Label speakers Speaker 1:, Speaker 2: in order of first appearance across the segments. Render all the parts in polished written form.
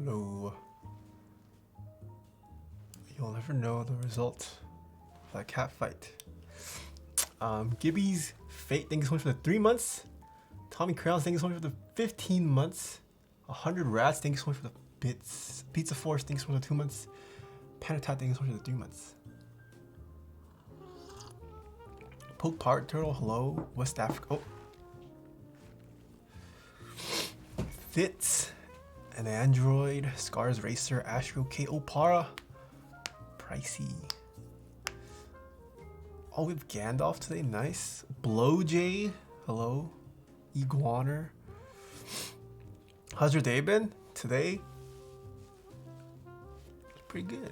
Speaker 1: Hello. You'll never know the result of that cat fight. Gibby's Fate, thank you so much for the 3 months. Tommy Crowns, thank you so much for the 15 months. 100 Rats, thank you so much for the bits. Pizza Force, thank you so much for the 2 months. Panatat, thank you so much for the 3 months. Poke Part Turtle, hello. West Africa. Oh. Fitz, an Android, Scars Racer, Astro K, Opara. Pricey. Oh, we have Gandalf today, nice. Blowjay, hello. Iguaner. How's your day been today? It's pretty good.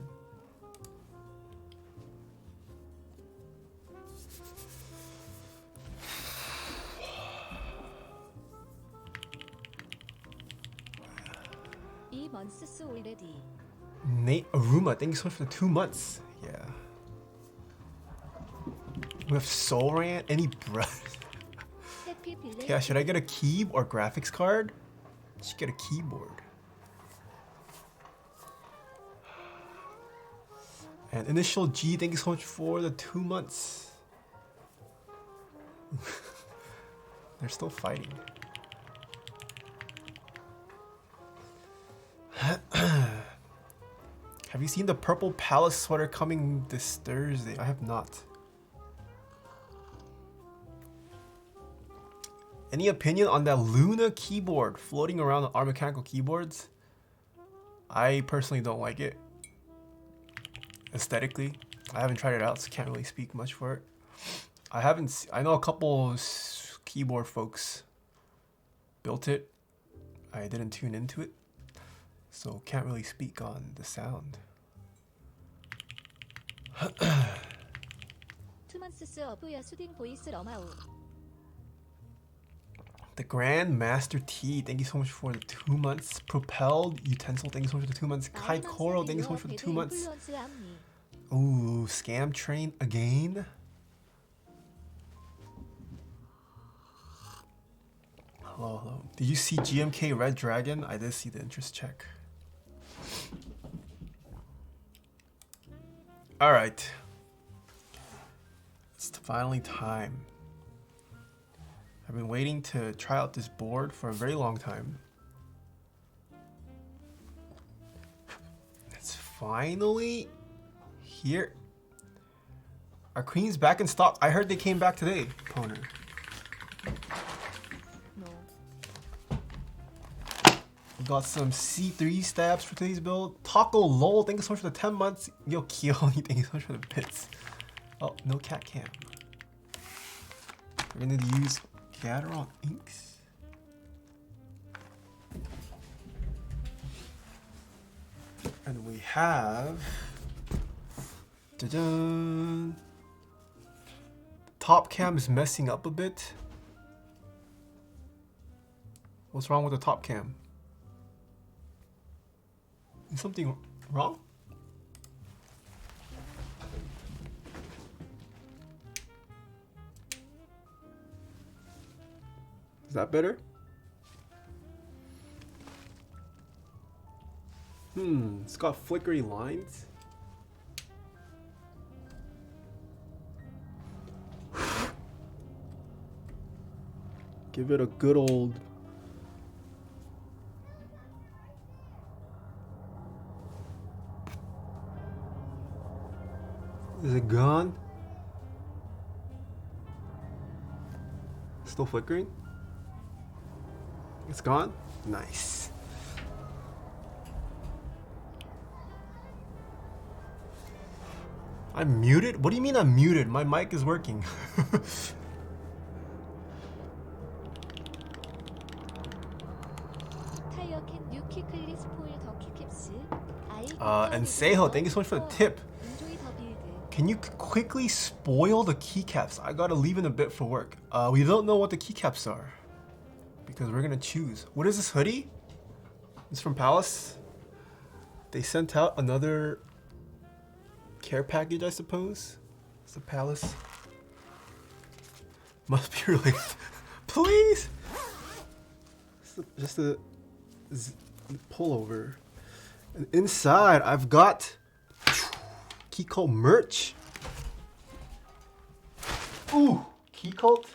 Speaker 1: Nate Aruma, thank you so much for the 2 months. Yeah. We have Solran, any breath. Yeah, should I get a key or graphics card? I should get a keyboard. And Initial G, thank you so much for the 2 months. They're still fighting. Have you seen the purple Palace sweater coming this Thursday? I have not. Any opinion on that Luna keyboard floating around on our mechanical keyboards? I personally don't like it. Aesthetically, I haven't tried it out, so can't really speak much for it. I know a couple keyboard folks built it. I didn't tune into it, so can't really speak on the sound. The Grand Master T, thank you so much for the 2 months. Propelled Utensil, thank you so much for the 2 months. Kai Koro, thank you so much for the 2 months. Ooh, Scam Train again. Hello, hello. Did you see GMK Red Dragon? I did see the interest check. Alright. It's finally time. I've been waiting to try out this board for a very long time. It's finally here. Are Queens back in stock? I heard they came back today, Poner. Got some C3 stabs for today's build. Taco Lol, thank you so much for the 10 months. Yo, Kioni, thank you so much for the bits. Oh, no cat cam. We're gonna use Gateron inks. And we have... Ta-da! Top cam is messing up a bit. What's wrong with the top cam? Is something wrong? Is that better? It's got flickery lines. Give it a good old... Is it gone? Still flickering? It's gone? Nice. I'm muted? What do you mean I'm muted? My mic is working. And Seho, thank you so much for the tip. Can you quickly spoil the keycaps? I gotta leave in a bit for work. We don't know what the keycaps are because we're gonna choose. What is this hoodie? It's from Palace. They sent out another care package, I suppose. It's the Palace. Must be related. Please. Just a pullover. And inside, I've got Keycult merch. Ooh, Keycult.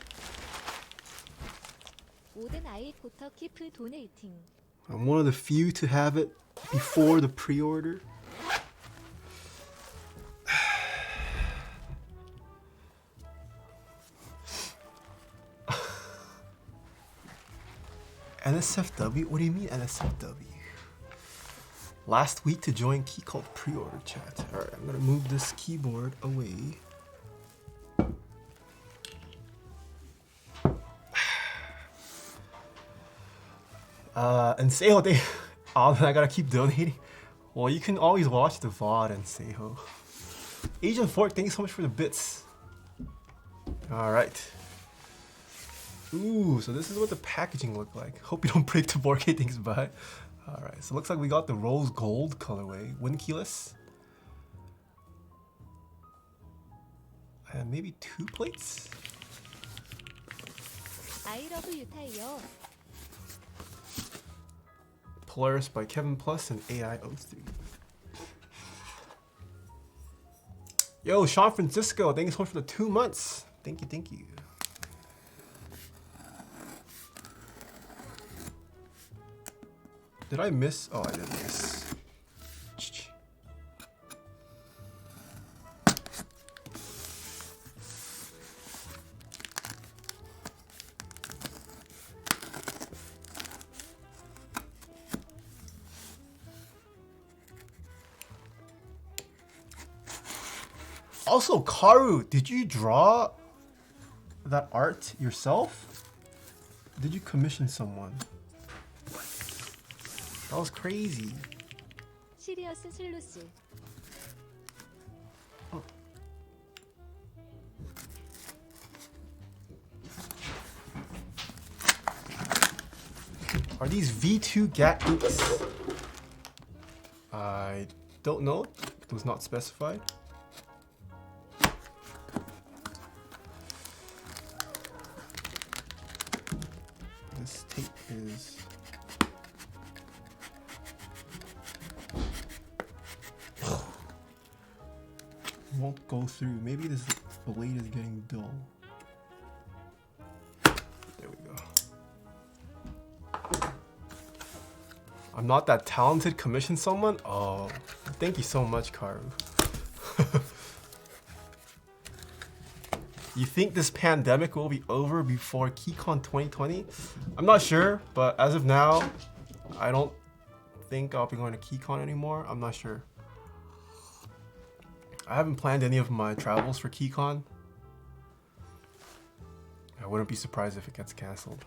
Speaker 1: I'm one of the few to have it before the pre-order. NSFW? What do you mean NSFW? Last week to join Keycult pre-order chat. Alright, I'm gonna move this keyboard away. And Taeha, they I gotta keep donating. Well, you can always watch the VOD and Taeha. Agent Fork, thank you so much for the bits. Alright. Ooh, so this is what the packaging looked like. Hope you don't break the 4K things by. Alright, so it looks like we got the rose gold colorway, wind keyless. And maybe 2 plates?
Speaker 2: I love you, Taeha.
Speaker 1: Polaris by kevinplus and AI03. Yo, Sean Francisco, thank you so much for the 2 months. Thank you, thank you. Did I miss? Oh, I did miss. Also, Karu, did you draw that art yourself? Did you commission someone? That was crazy.
Speaker 2: 시리어스 슬루스.
Speaker 1: Oh. Are these V2 GAT inks? I don't know. It was not specified. This tape is... won't go through. Maybe this blade is getting dull. There we go. I'm not that talented. Commission someone? Oh, thank you so much, Karu. You think this pandemic will be over before KeyCon 2020? I'm not sure, but as of now, I don't think I'll be going to KeyCon anymore. I'm not sure. I haven't planned any of my travels for KeyCon. I wouldn't be surprised if it gets cancelled.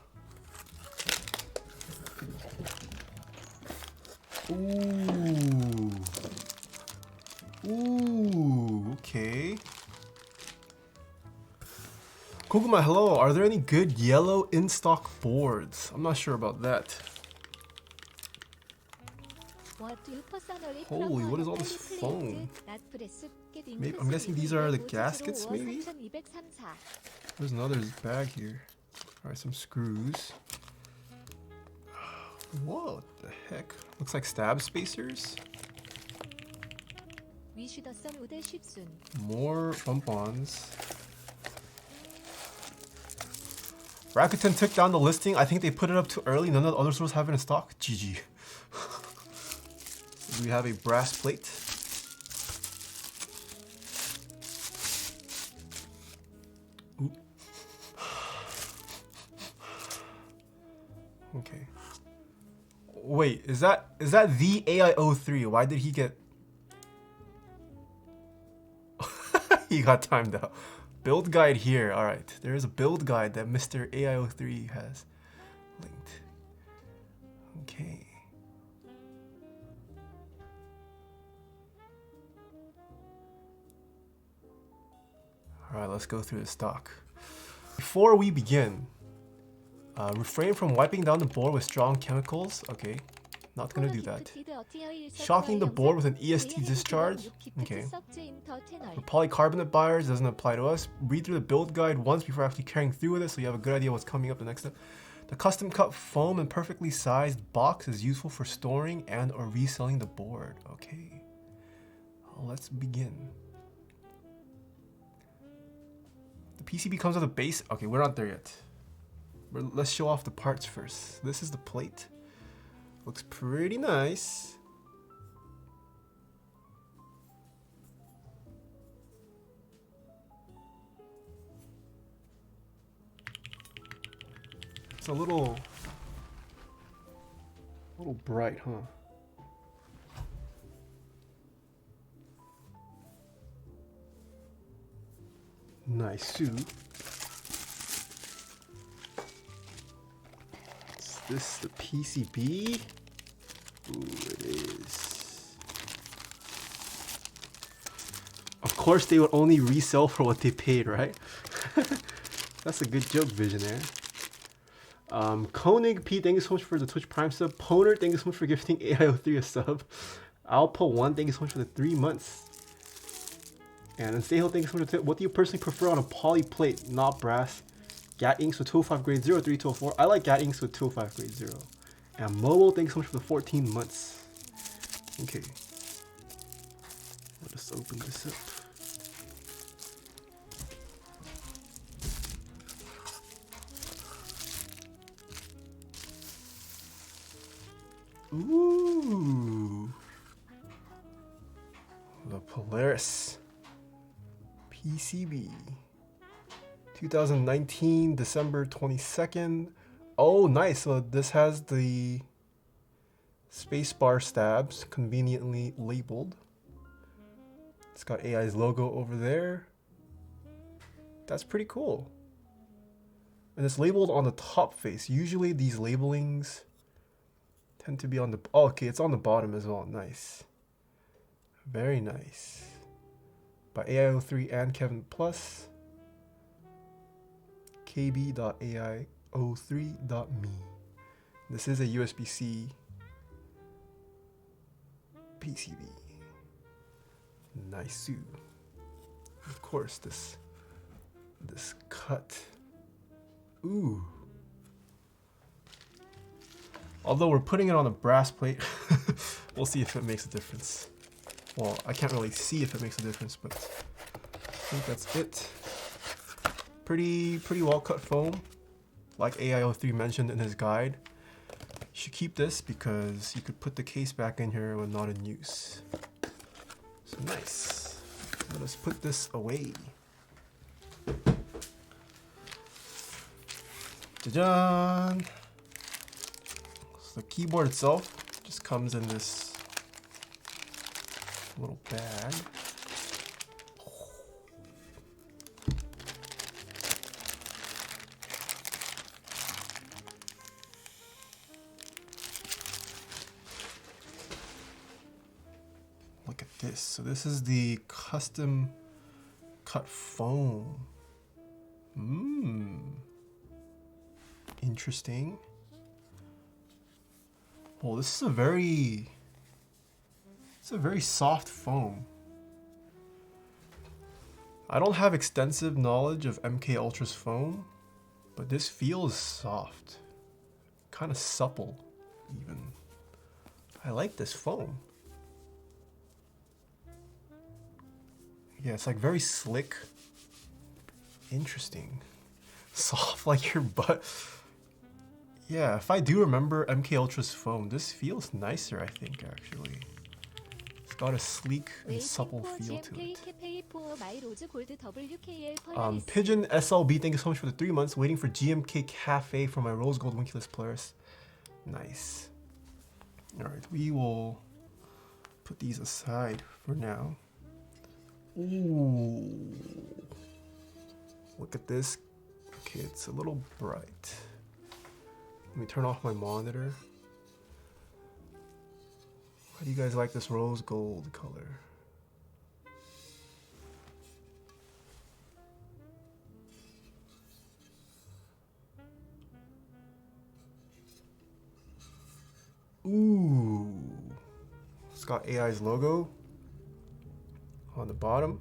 Speaker 1: Ooh. Ooh, okay. Koguma, hello. Are there any good yellow in-stock boards? I'm not sure about that. Holy, what is all this foam? Maybe, I'm guessing these are the gaskets, maybe? There's another bag here. Alright, some screws. What the heck? Looks like stab spacers. More bump-ons. Rakuten took down the listing. I think they put it up too early. None of the other stores have it in stock. GG. We have a brass plate. Ooh. Okay. Wait, is that the AI03? Why did he get... He got timed out. Build guide here. Alright, there is a build guide that Mr. AI03 has linked. Okay. Alright, let's go through the stock. Before we begin, refrain from wiping down the board with strong chemicals. Okay, not gonna do that. Shocking the board with an EST discharge. Okay. For polycarbonate buyers, doesn't apply to us. Read through the build guide once before actually carrying through with it so you have a good idea what's coming up the next step. The custom cut foam and perfectly sized box is useful for storing and or reselling the board. Okay, let's begin. The PCB comes with a base. Okay, we're not there yet. Let's show off the parts first. This is the plate. Looks pretty nice. It's a little bright, huh? Nice too. Is this the PCB? Ooh, it is. Of course they would only resell for what they paid, right? That's a good joke, Visionaire. Koenig P, thank you so much for the Twitch Prime sub. Poner, thank you so much for gifting AIO3 a sub. Alpo1, thank you so much for the 3 months. And then Taeha, thank you so much for the tip. What do you personally prefer on a poly plate, not brass? Gat inks with 205 grade 0, 3204. I like Gat inks with 205 grade 0. And Momo, thank you so much for the 14 months. Okay. Let us open this up. Ooh. The Polaris PCB. 2019, December 22nd. Oh, nice. So this has the spacebar stabs conveniently labeled. It's got AI's logo over there. That's pretty cool. And it's labeled on the top face. Usually these labelings tend to be on the... Oh, okay, it's on the bottom as well. Nice. Very nice. By AIO3 and kevinplus. kb.ai03.me. This is a USB-C PCB. Nice. Of course, this cut. Ooh. Although we're putting it on a brass plate, we'll see if it makes a difference. Well, I can't really see if it makes a difference, but I think that's it. Pretty well cut foam, like AIO3 mentioned in his guide. You should keep this because you could put the case back in here when not in use. So nice. Let us put this away. Jajan! So the keyboard itself just comes in this little bag. Look at this. So this is the custom cut foam. Interesting. Well, this is a very soft foam. I don't have extensive knowledge of MK Ultra's foam, but this feels soft. Kind of supple, even. I like this foam. Yeah, it's like very slick. Interesting. Soft like your butt. Yeah, if I do remember MK Ultra's foam, this feels nicer, I think, actually. It's got a sleek and supple feel to it. Pigeon SLB, thank you so much for the 3 months. Waiting for GMK Cafe for my rose gold winkeless Polaris. Nice. Alright, we will put these aside for now. Ooh. Look at this. Okay, it's a little bright. Let me turn off my monitor. How do you guys like this rose gold color? Ooh. It's got AI's logo on the bottom.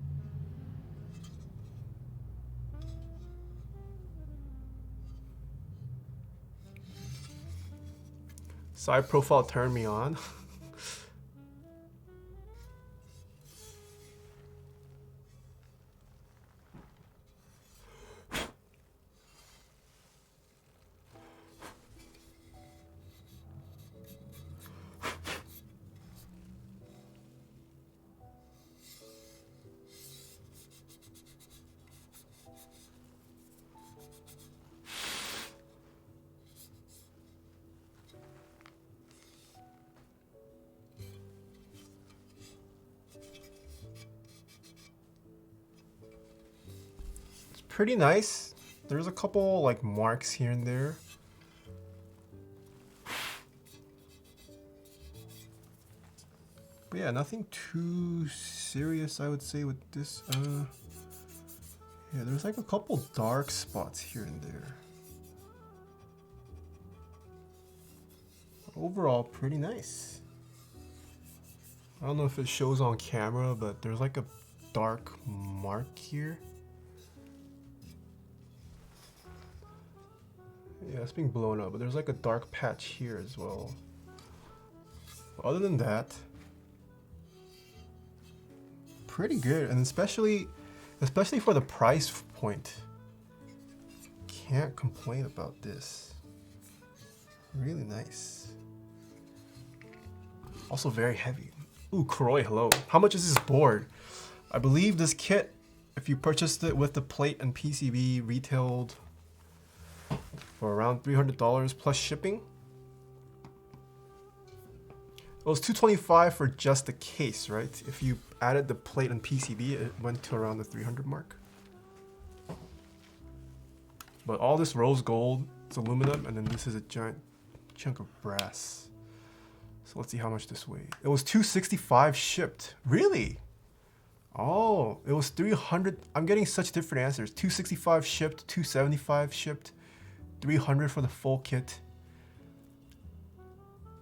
Speaker 1: Side profile turned me on. Pretty nice. There's a couple like marks here and there. But yeah, nothing too serious I would say with this. Yeah, there's like a couple dark spots here and there. Overall, pretty nice. I don't know if it shows on camera, but there's like a dark mark here. Yeah, it's being blown up, but there's like a dark patch here as well. Other than that, pretty good, and especially for the price point, can't complain about this. Really nice. Also very heavy. Ooh, Kroy, hello. How much is this board? I believe this kit, if you purchased it with the plate and PCB, retailed for around $300 plus shipping. It was $225 for just the case, right? If you added the plate and PCB, it went to around the 300 mark. But all this rose gold, it's aluminum, and then this is a giant chunk of brass. So let's see how much this weighs. It was $265 shipped. Really? Oh, it was 300. I'm getting such different answers. $265 shipped, $275 shipped, $300 for the full kit,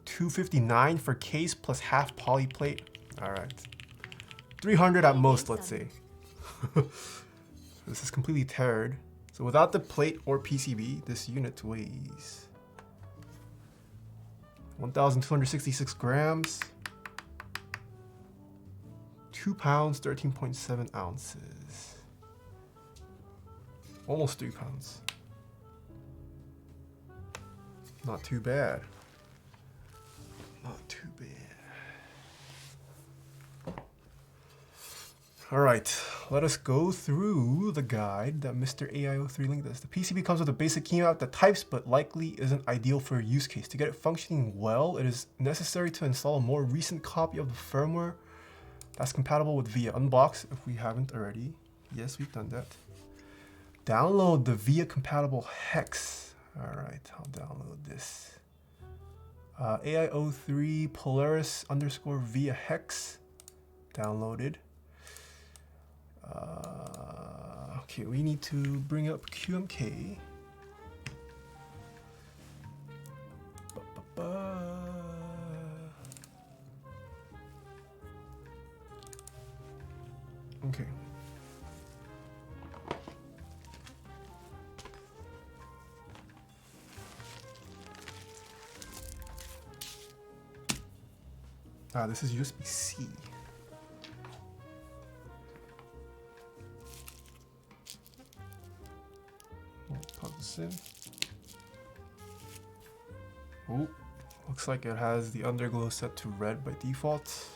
Speaker 1: $259 for case plus half poly plate. All right, $300 at most, let's say. This is completely teared. So without the plate or PCB, this unit weighs 1,266 grams, 2 pounds, 13.7 ounces, almost 3 pounds. Not too bad. Not too bad. All right, let us go through the guide that Mr. AIO3 linked us. The PCB comes with a basic key map that types, but likely isn't ideal for a use case. To get it functioning well, it is necessary to install a more recent copy of the firmware that's compatible with VIA. Unbox if we haven't already. Yes, we've done that. Download the VIA compatible hex. All right, I'll download this. AIO3 Polaris _ VIA hex. Downloaded. Okay, we need to bring up QMK. Okay. This is USB-C. Plug this in. Oh, looks like it has the underglow set to red by default.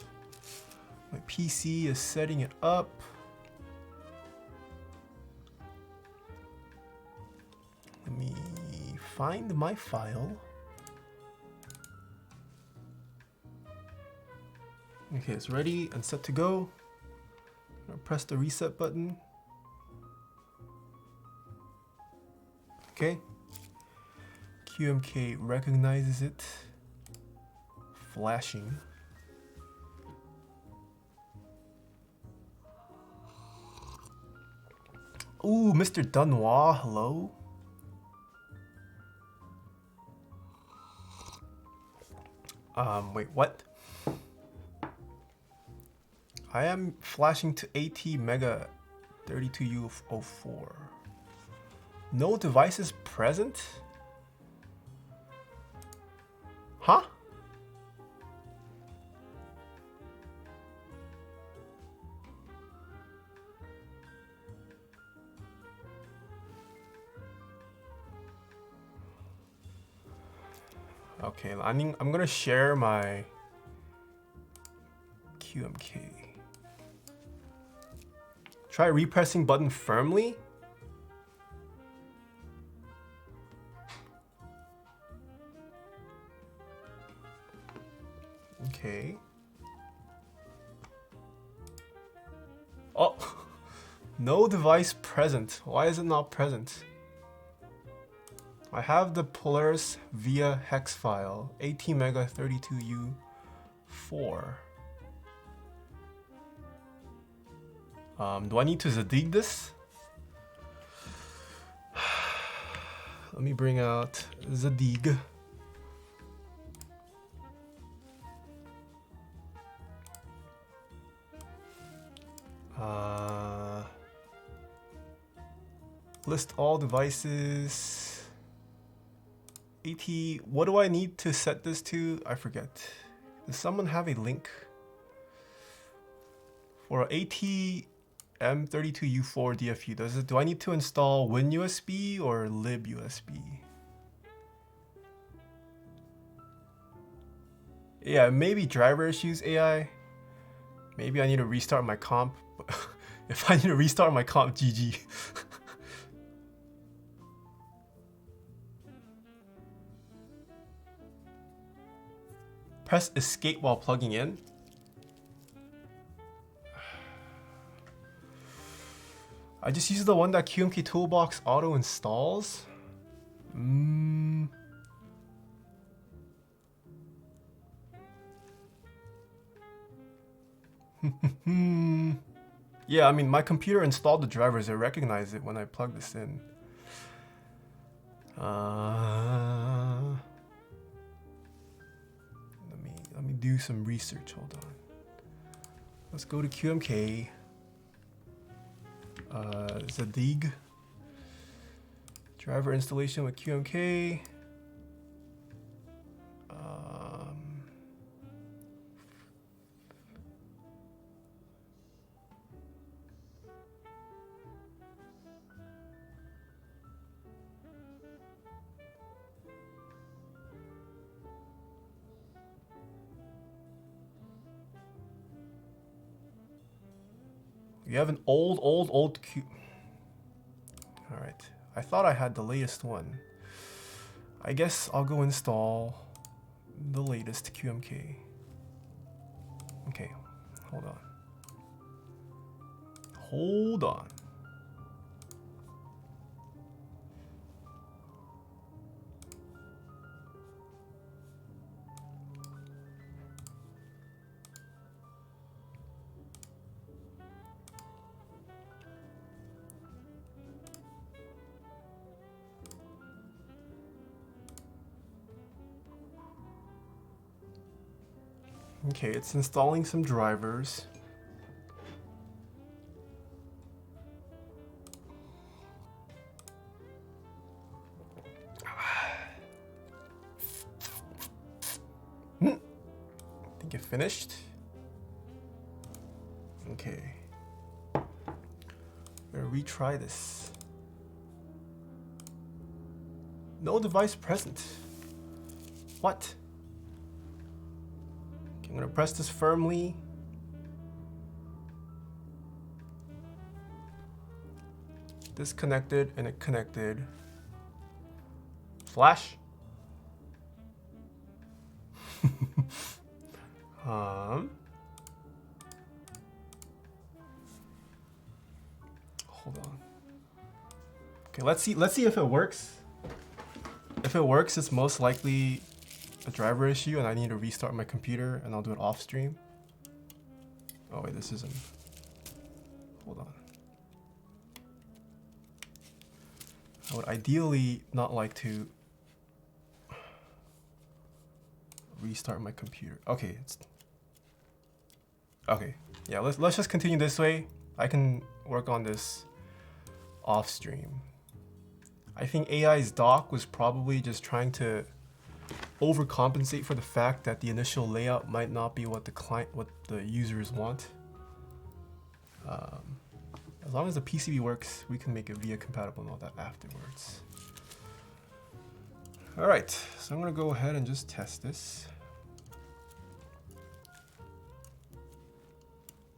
Speaker 1: My PC is setting it up. Let me find my file. Okay, it's ready and set to go. I'm gonna press the reset button. Okay. QMK recognizes it. Flashing. Ooh, Mr. Dunois, hello. Wait, what? I am flashing to AT Mega 32U04. No devices present? Huh? Okay, I'm gonna share my QMK. Try repressing button firmly. Okay. Oh, no device present. Why is it not present? I have the Polaris via hex file, 18 mega 32U4. Do I need to Zadig this? Let me bring out Zadig. List all devices. AT, what do I need to set this to? I forget. Does someone have a link for ATM32U4 DFU? Do I need to install WinUSB or libUSB? Yeah, maybe driver issues, AI. Maybe I need to restart my comp. If I need to restart my comp, GG. Press escape while plugging in. I just use the one that QMK Toolbox auto installs. Yeah, I mean, my computer installed the drivers. It recognized it when I plugged this in. Let me do some research. Hold on. Let's go to QMK. Zadig. Driver installation with QMK. You have an old Q. All right. I thought I had the latest one. I guess I'll go install the latest QMK. Okay, hold on. Hold on. Okay, it's installing some drivers. I think it finished. Okay. I'm gonna retry this. No device present. What? I'm gonna press this firmly. Disconnected and it connected. Flash. Hold on. Okay, let's see if it works. If it works, it's most likely a driver issue and I need to restart my computer and I'll do it off stream. Oh wait, this isn't. Hold on. I would ideally not like to restart my computer. Okay, okay. Yeah, let's just continue this way. I can work on this off stream. I think AI's dock was probably just trying to overcompensate for the fact that the initial layout might not be what the users want. As long as the PCB works, we can make it VIA compatible and all that afterwards. All right, so I'm gonna go ahead and just test this.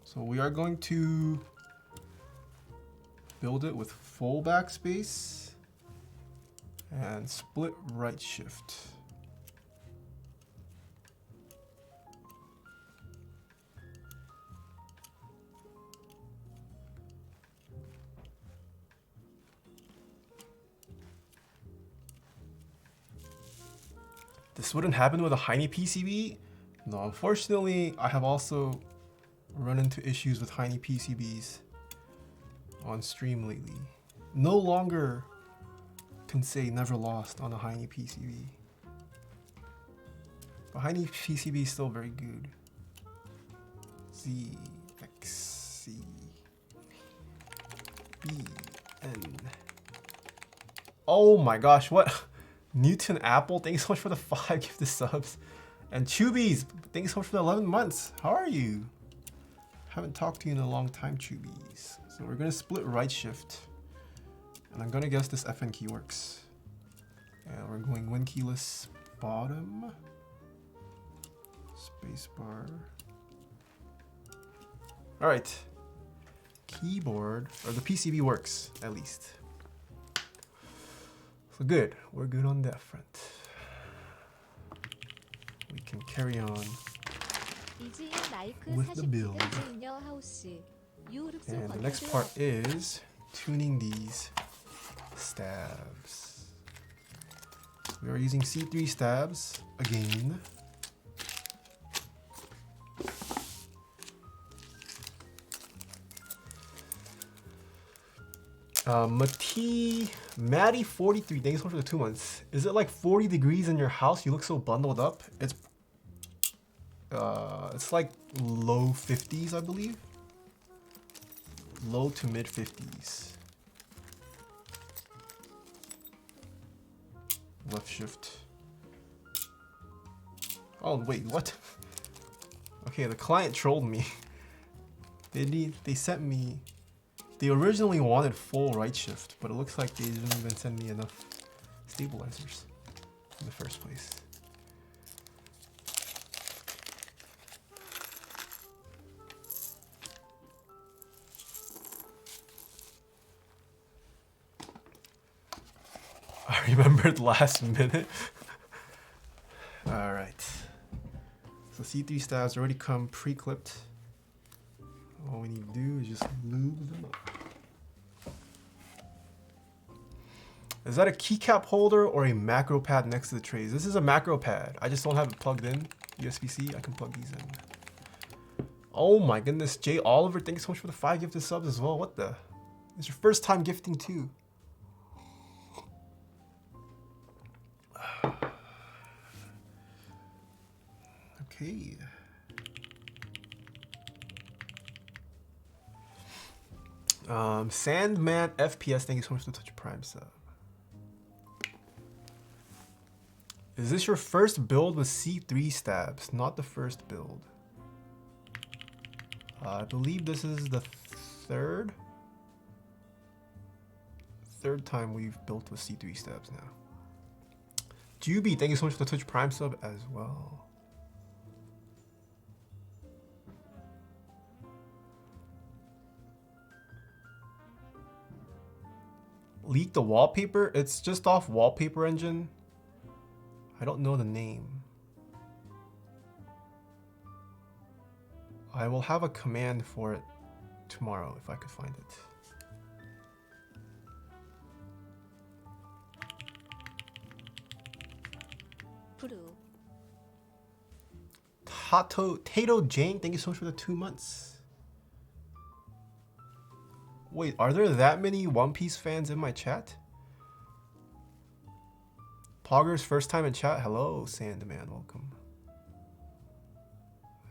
Speaker 1: So we are going to build it with full backspace and split right shift. This wouldn't happen with a Heine PCB. No, unfortunately, I have also run into issues with Heine PCBs on stream lately. No longer can say never lost on a Heine PCB. But Heine PCB is still very good. Z, X, C, B, N. Oh my gosh, what? Newton Apple, thanks so much for the 5 gifted subs. And Chubies, thanks so much for the 11 months. How are you? Haven't talked to you in a long time, Chubies. So we're gonna split right shift. And I'm gonna guess this FN key works. And we're going win keyless bottom. Spacebar. All right. Keyboard, or the PCB works, at least. So good, we're good on that front. We can carry on with the build. And the next part is tuning these stabs. We are using C3 stabs again. Maddie 43, thanks so much for the 2 months. Is it like 40 degrees in your house? You look so bundled up. It's like low 50s, I believe. Low to mid 50s. Left shift. Oh wait, what? Okay, the client trolled me. They sent me. They originally wanted full right shift, but it looks like they didn't even send me enough stabilizers in the first place. I remembered last minute. All right. So C3 stabs already come pre-clipped. All we need to do is just lube them up. Is that a keycap holder or a macro pad next to the trays? This is a macro pad. I just don't have it plugged in. USB-C, I can plug these in. Oh my goodness, Jay Oliver, thank you so much for the 5 gifted subs as well. What the? It's your first time gifting too. Okay. Sandman FPS, thank you so much for the Touch Prime sub. Is this your first build with C3 stabs? Not the first build. I believe this is the third time we've built with C3 stabs now. Juby, thank you so much for the Twitch Prime sub as well. Leak the wallpaper? It's just off Wallpaper Engine. I don't know the name. I will have a command for it tomorrow if I could find it. Tato Jane, thank you so much for the 2 months. Wait, are there that many One Piece fans in my chat? Pogger's first time in chat. Hello, Sandman, welcome.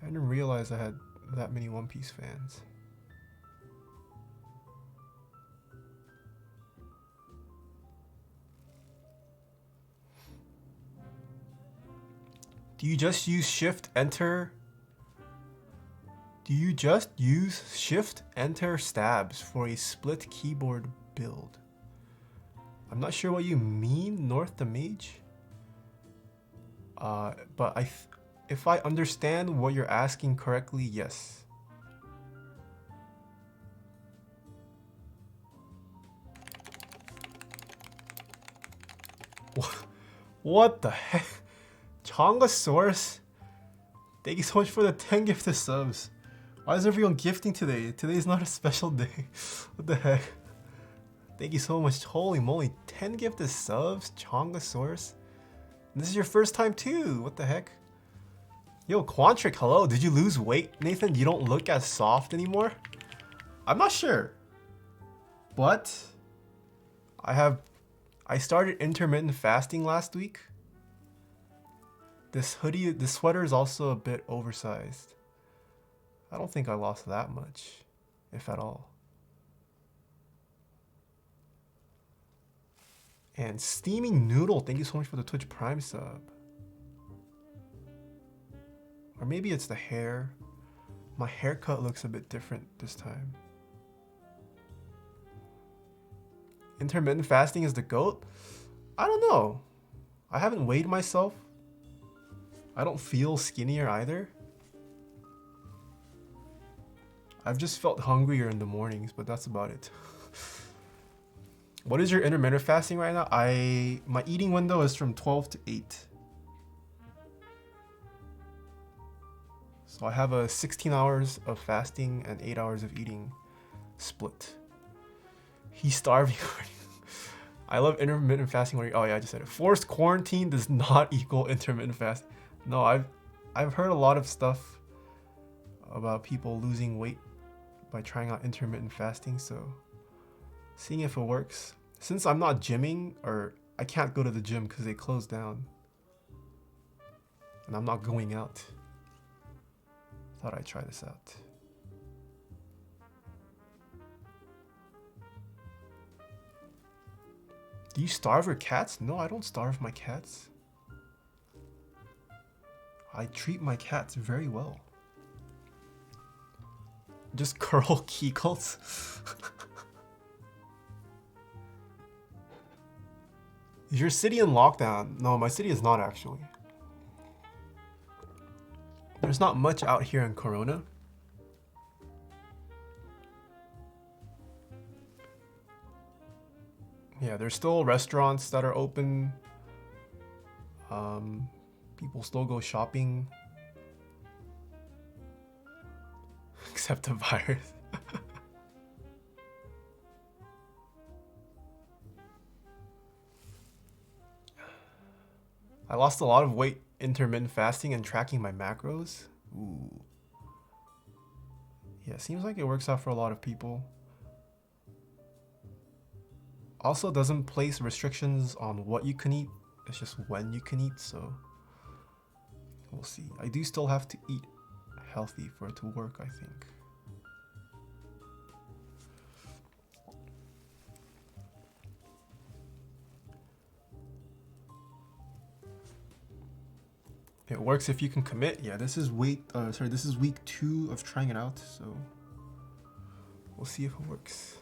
Speaker 1: I didn't realize I had that many One Piece fans. Do you just use Shift Enter? Do you just use Shift Enter stabs for a split keyboard build? I'm not sure what you mean, North the Mage. But if I understand what you're asking correctly, yes. What the heck? Chongasaurus? Thank you so much for the 10 gifted subs. Why is everyone gifting today? Today is not a special day. What the heck? Thank you so much. Holy moly, 10 gifted subs? Chongasaurus? And this is your first time too. What the heck? Yo, Quantric, hello. Did you lose weight, Nathan? You don't look as soft anymore? I'm not sure. But I started intermittent fasting last week. This sweater is also a bit oversized. I don't think I lost that much, if at all. And Steaming Noodle, thank you so much for the Twitch Prime sub. Or maybe it's the hair. My haircut looks a bit different this time. Intermittent fasting is the GOAT? I don't know. I haven't weighed myself. I don't feel skinnier either. I've just felt hungrier in the mornings, but that's about it. What is your intermittent fasting right now? My eating window is from 12 to 8. So I have a 16 hours of fasting and 8 hours of eating split. He's starving. I love intermittent fasting. Oh yeah, I just said it. Forced quarantine does not equal intermittent fasting. No, I've heard a lot of stuff about people losing weight by trying out intermittent fasting, so seeing if it works. Since I'm not gymming, or I can't go to the gym because they closed down, and I'm not going out, thought I'd try this out. Do you starve your cats? No, I don't starve my cats. I treat my cats very well. Just curl keycaps. Is your city in lockdown? No, my city is not actually. There's not much out here in Corona. Yeah, there's still restaurants that are open. People still go shopping. Except the virus. I lost a lot of weight intermittent fasting and tracking my macros. Ooh. Yeah, seems like it works out for a lot of people. Also doesn't place restrictions on what you can eat. It's just when you can eat, so we'll see. I do still have to eat healthy for it to work, I think. It works if you can commit. Yeah, this is this is week 2 of trying it out, so we'll see if it works.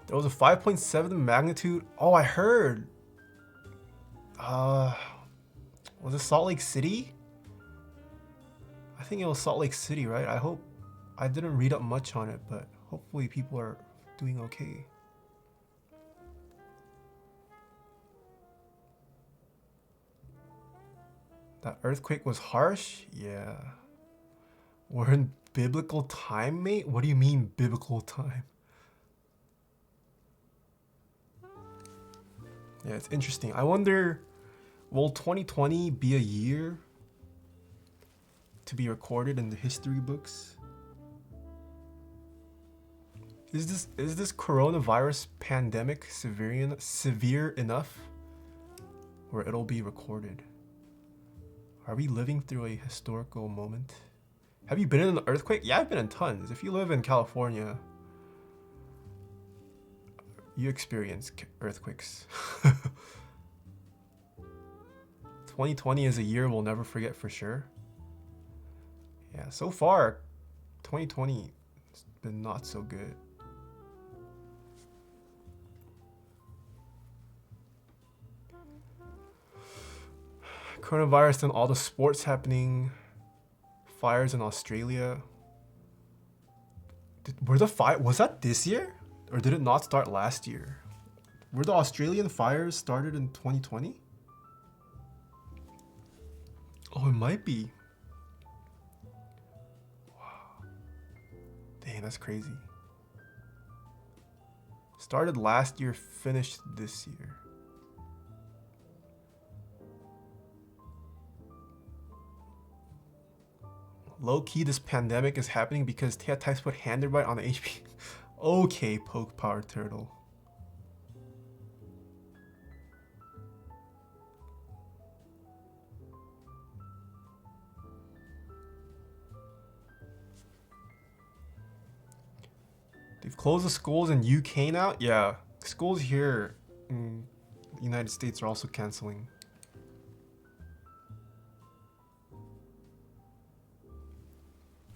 Speaker 1: There was a 5.7 magnitude. Oh, I heard. Was it Salt Lake City? I think it was Salt Lake City, right? I didn't read up much on it, but hopefully people are doing okay. That earthquake was harsh? Yeah. We're in biblical time, mate? What do you mean biblical time? Yeah, it's interesting. I wonder, will 2020 be a year to be recorded in the history books? Is this coronavirus pandemic severe enough where it'll be recorded? Are we living through a historical moment? Have you been in an earthquake? Yeah, I've been in tons. If you live in California, you experience earthquakes. 2020 is a year we'll never forget for sure. Yeah, so far, 2020 has been not so good. Coronavirus and all the sports happening. Fires in Australia. Was that this year? Or did it not start last year? Were the Australian fires started in 2020? Oh, it might be. Wow. Dang, that's crazy. Started last year, finished this year. Low-key, this pandemic is happening because Taeha types put Handerbite on the HP. Okay, Poke Power Turtle. They've closed the schools in UK now? Yeah, schools here in the United States are also canceling.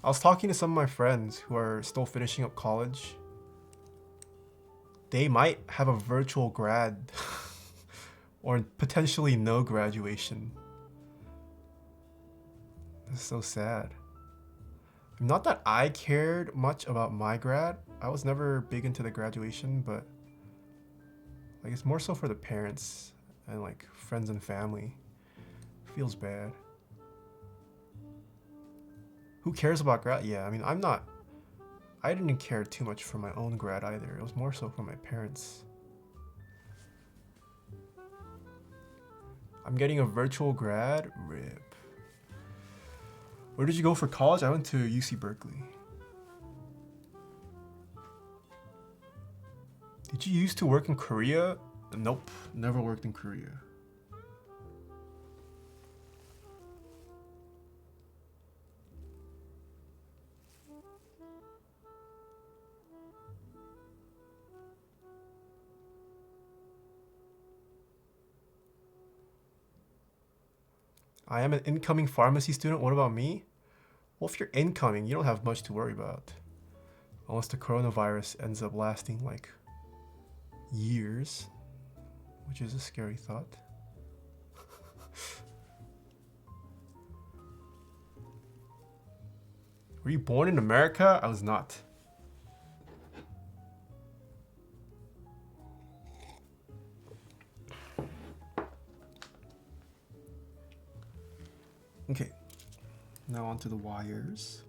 Speaker 1: I was talking to some of my friends who are still finishing up college. They might have a virtual grad or potentially no graduation. That's so sad. Not that I cared much about my grad. I was never big into the graduation, but like it's more so for the parents and like friends and family. Feels bad. Who cares about grad? Yeah, I mean, I didn't care too much for my own grad either. It was more so for my parents. I'm getting a virtual grad? RIP. Where did you go for college? I went to UC Berkeley. Did you used to work in Korea? Nope, never worked in Korea. I am an incoming pharmacy student. What about me? Well, if you're incoming, you don't have much to worry about. Unless the coronavirus ends up lasting like years, which is a scary thought. Were you born in America? I was not. Okay, now onto the wires.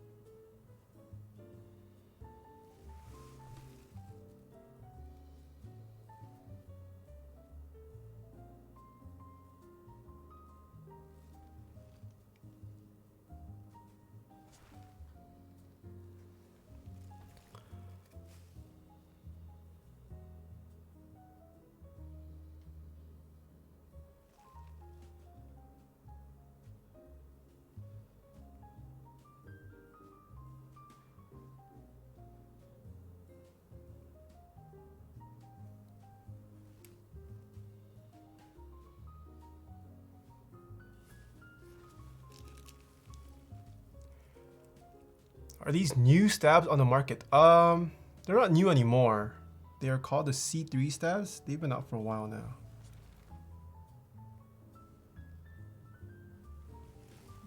Speaker 1: Are these new stabs on the market? They're not new anymore. They are called the C3 stabs. They've been out for a while now.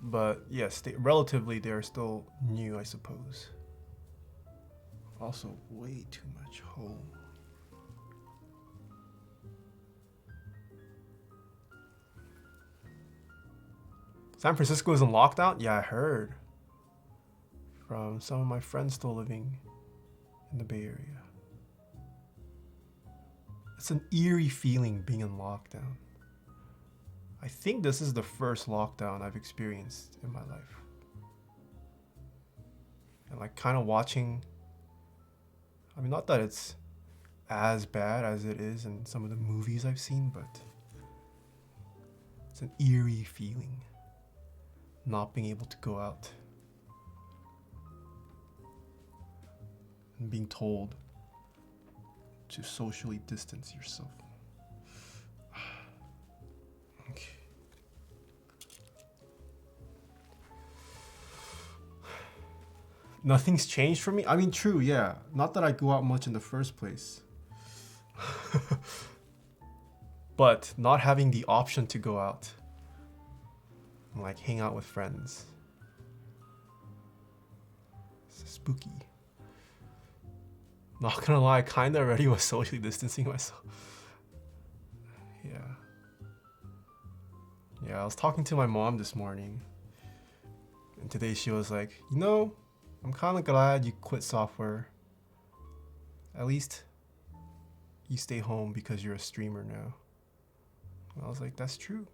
Speaker 1: But yes, relatively they are still new, I suppose. Also, way too much home. San Francisco is in lockdown? Yeah, I heard. From some of my friends still living in the Bay Area. It's an eerie feeling being in lockdown. I think this is the first lockdown I've experienced in my life. And like kind of watching, I mean, not that it's as bad as it is in some of the movies I've seen, but it's an eerie feeling not being able to go out. And being told to socially distance yourself. Okay. Nothing's changed for me? I mean, true, yeah. Not that I go out much in the first place. But not having the option to go out and like hang out with friends. It's spooky. Not gonna lie, I kinda already was socially distancing myself. Yeah. Yeah, I was talking to my mom this morning. And today she was like, you know, I'm kinda glad you quit software. At least you stay home because you're a streamer now. And I was like, that's true.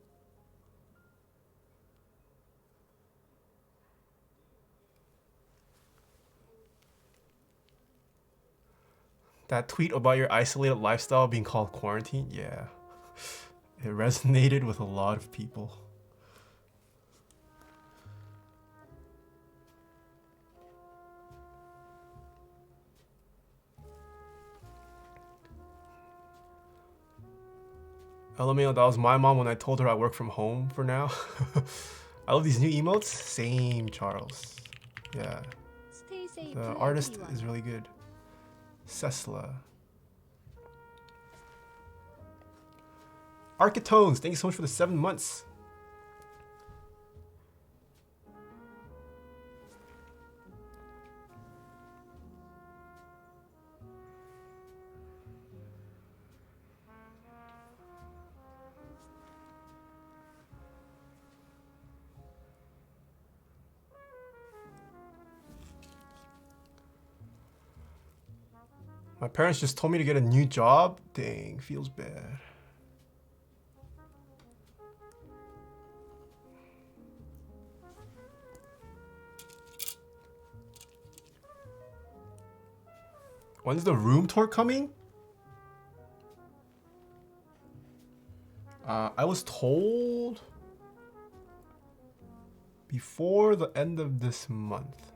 Speaker 1: That tweet about your isolated lifestyle being called quarantine, yeah. It resonated with a lot of people. LMAO, that was my mom when I told her I work from home for now. I love these new emotes. Same, Charles. Yeah.
Speaker 2: Stay safe.
Speaker 1: The artist is really good. Cesla. Architones, thank you so much for the 7 months. My parents just told me to get a new job. Dang, feels bad. When's the room tour coming? I was told before the end of this month.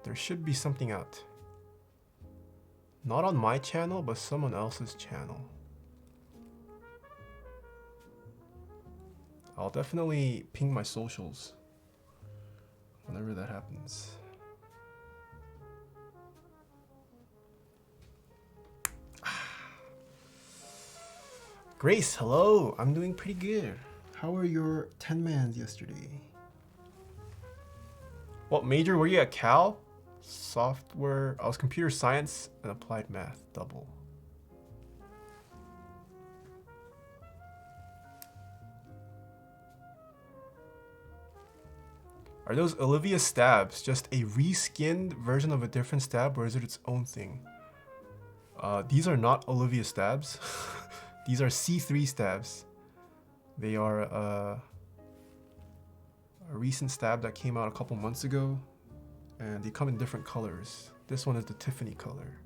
Speaker 1: There should be something out. Not on my channel, but someone else's channel. I'll definitely ping my socials whenever that happens. Grace, hello. I'm doing pretty good. How were your 10-mans yesterday? What major were you at Cal? Software. I was computer science and applied math double. Are those Olivia stabs just a reskinned version of a different stab, or is it its own thing? These are not Olivia stabs. These are C3 stabs. They are a recent stab that came out a couple months ago, and they come in different colors. This one is the Tiffany color.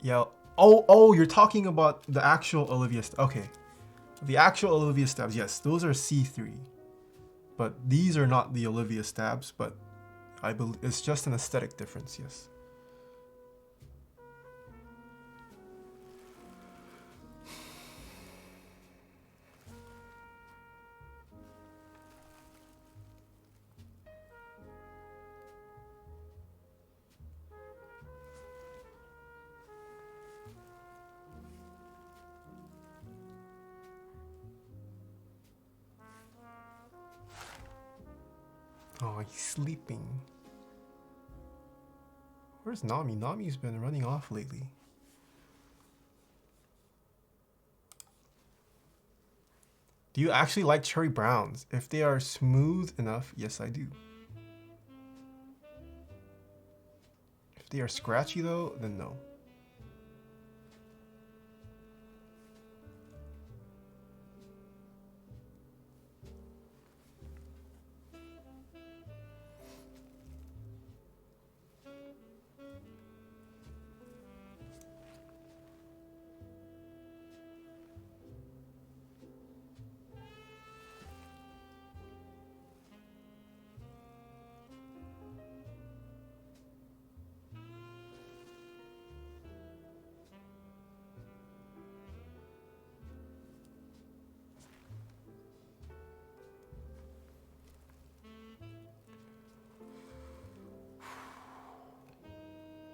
Speaker 1: Yeah. Oh, you're talking about the actual Olivia. Okay. The actual Olivia stabs, yes, those are C3. But these are not the Olivia stabs, but I believe it's just an aesthetic difference, yes. Oh, he's sleeping. Where's Nami? Nami's been running off lately. Do you actually like cherry browns? If they are smooth enough, yes I do. If they are scratchy though, then no.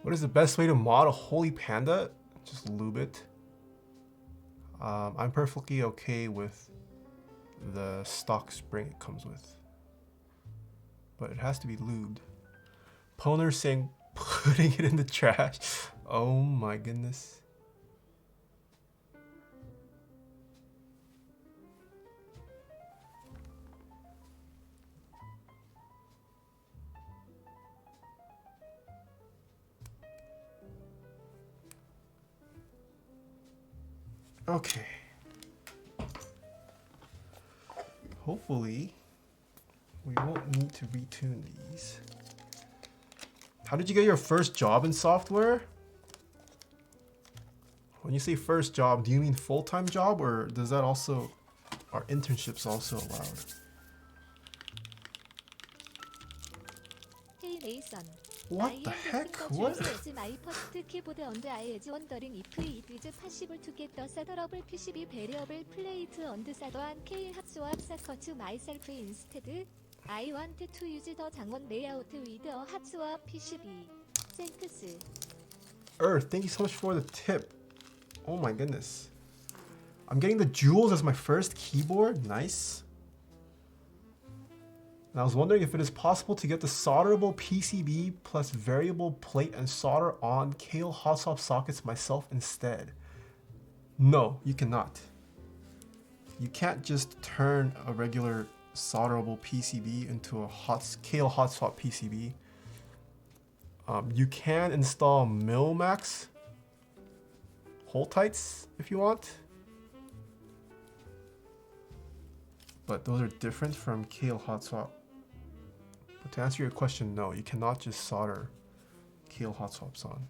Speaker 1: What is the best way to mod a Holy Panda? Just lube it. I'm perfectly okay with the stock spring it comes with, but it has to be lubed. Poner saying putting it in the trash. Oh my goodness. Okay. Hopefully, we won't need to retune these. How did you get your first job in software? When you say first job, do you mean full-time job, or does that also, are internships also allowed?
Speaker 2: Hey Mason.
Speaker 1: What the heck? What?
Speaker 2: My first keyboard and I was wondering if it is possible to get the solderable PCB variable plate and solder and K hot swap circuit to myself instead. I want to use the 장원 layout with a hot swap PCB. Thanks.
Speaker 1: Earth, thank you so much for the tip. Oh my goodness. I'm getting the Jewels as my first keyboard. Nice. And I was wondering if it is possible to get the solderable PCB plus variable plate and solder on Kale hot swap sockets myself instead. No, you cannot. You can't just turn a regular solderable PCB into a Kale hot swap PCB. You can install Milmax hole tights if you want, but those are different from Kale hot swap. But to answer your question, no, you cannot just solder Kale hot swaps on.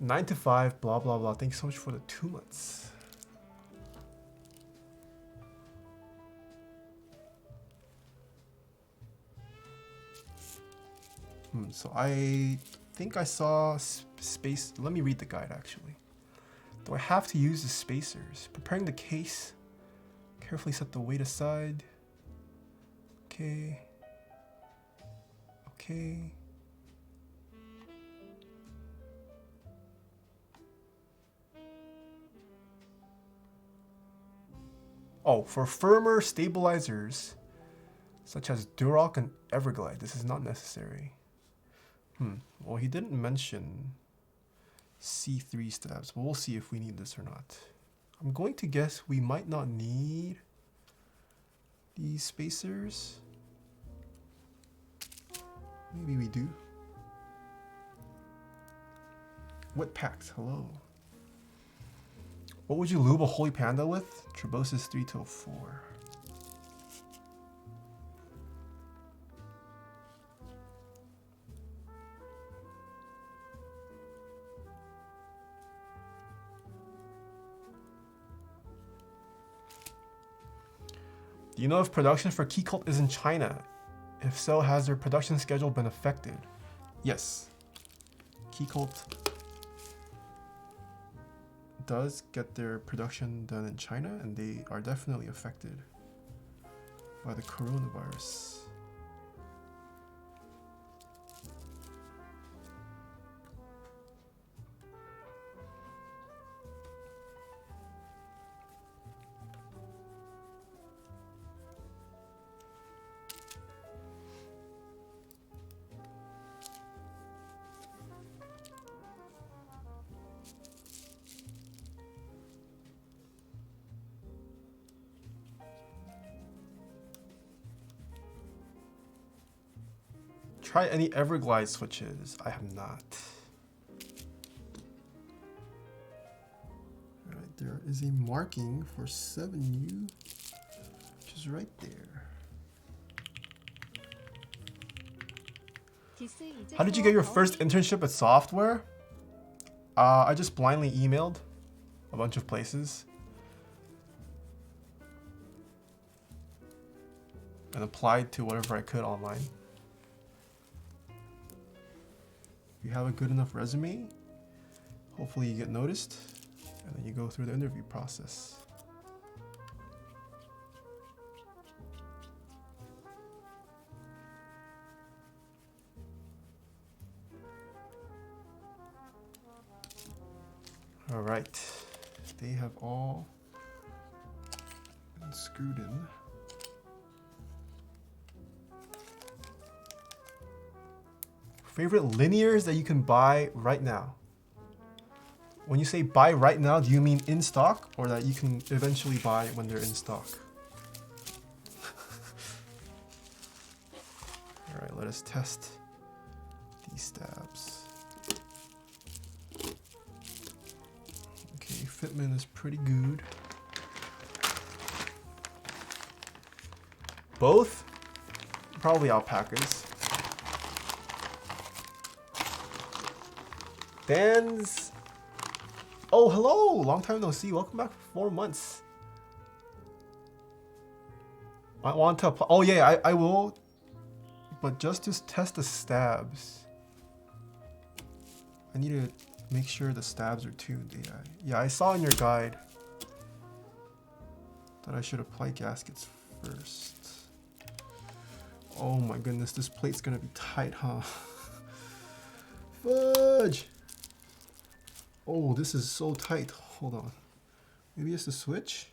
Speaker 1: Nine to 5, blah blah blah. Thanks so much for the 2 months. So I think I saw space. Let me read the guide actually. Do I have to use the spacers? Preparing the case. Carefully set the weight aside. Okay. Okay. Oh, for firmer stabilizers, such as Duroc and Everglide, this is not necessary. Well, he didn't mention C3 stabs, but we'll see if we need this or not. I'm going to guess we might not need these spacers. Maybe we do. Wet packed, hello. What would you lube a Holy Panda with? Trebosis 3 till 4. Do you know if production for Keycult is in China? If so, has their production schedule been affected? Yes. Keycult does get their production done in China, and they are definitely affected by the coronavirus. Try any Everglide switches. I have not. Alright, there is a marking for 7U, which is right there. How did you get your first internship at software? I just blindly emailed a bunch of places. and applied to whatever I could online. If you have a good enough resume, hopefully you get noticed, and then you go through the interview process. All right, they have all been screwed in. Favorite linears that you can buy right now? When you say buy right now, do you mean in stock or that you can eventually buy when they're in stock? All right, let us test these stabs. Okay, fitment is pretty good. Both? Probably alpacas. Dan's. Oh, hello! Long time no see. Welcome back for 4 months. I want to apply. Oh, yeah, I will. But just to test the stabs, I need to make sure the stabs are tuned. Yeah, I saw in your guide that I should apply gaskets first. Oh my goodness, this plate's gonna be tight, huh? Fudge! Oh, this is so tight. Hold on. Maybe it's the switch?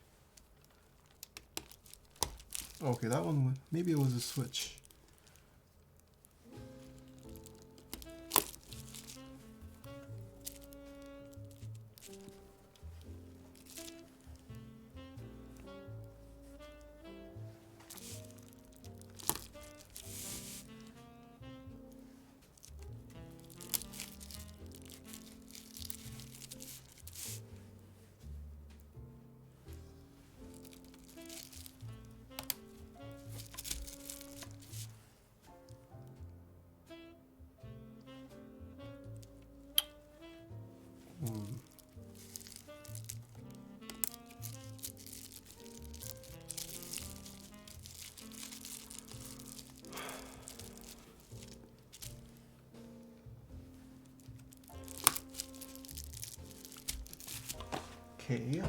Speaker 1: Okay, that one, maybe it was a switch. Okay.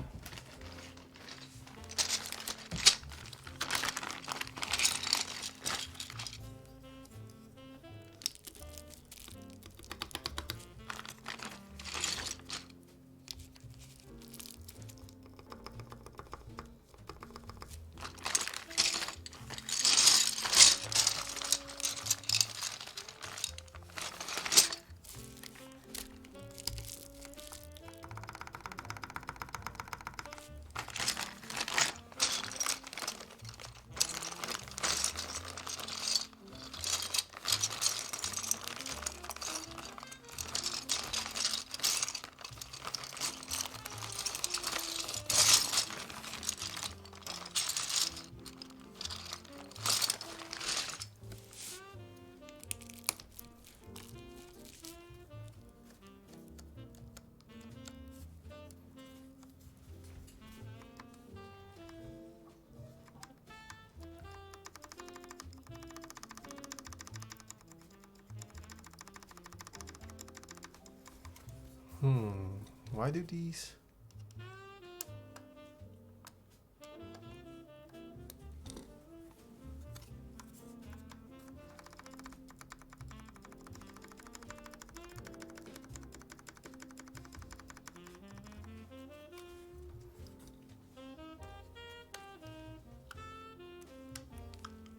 Speaker 1: Why do these?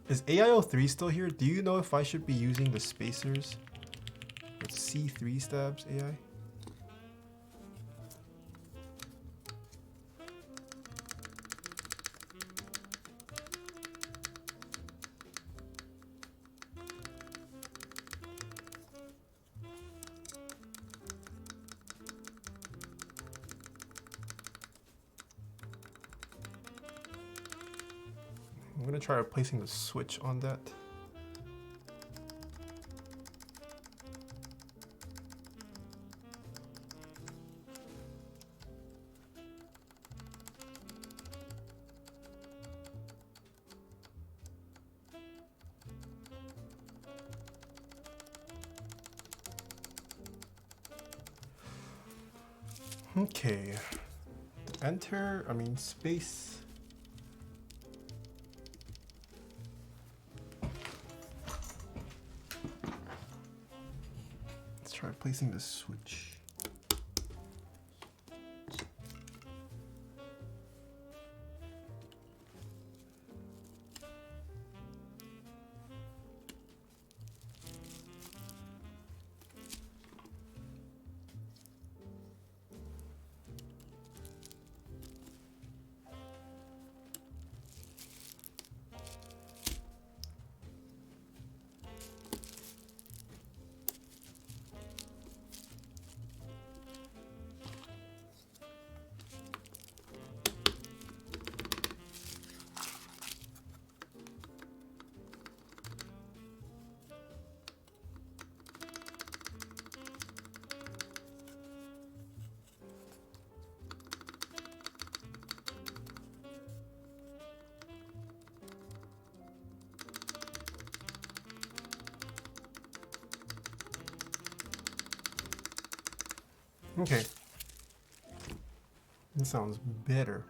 Speaker 1: Is AIO3 still here? Do you know if I should be using the spacers with C3 stabs AI? I'm gonna try replacing the switch on that. Okay. Enter, space. Let's try placing the switch. Okay. That sounds better.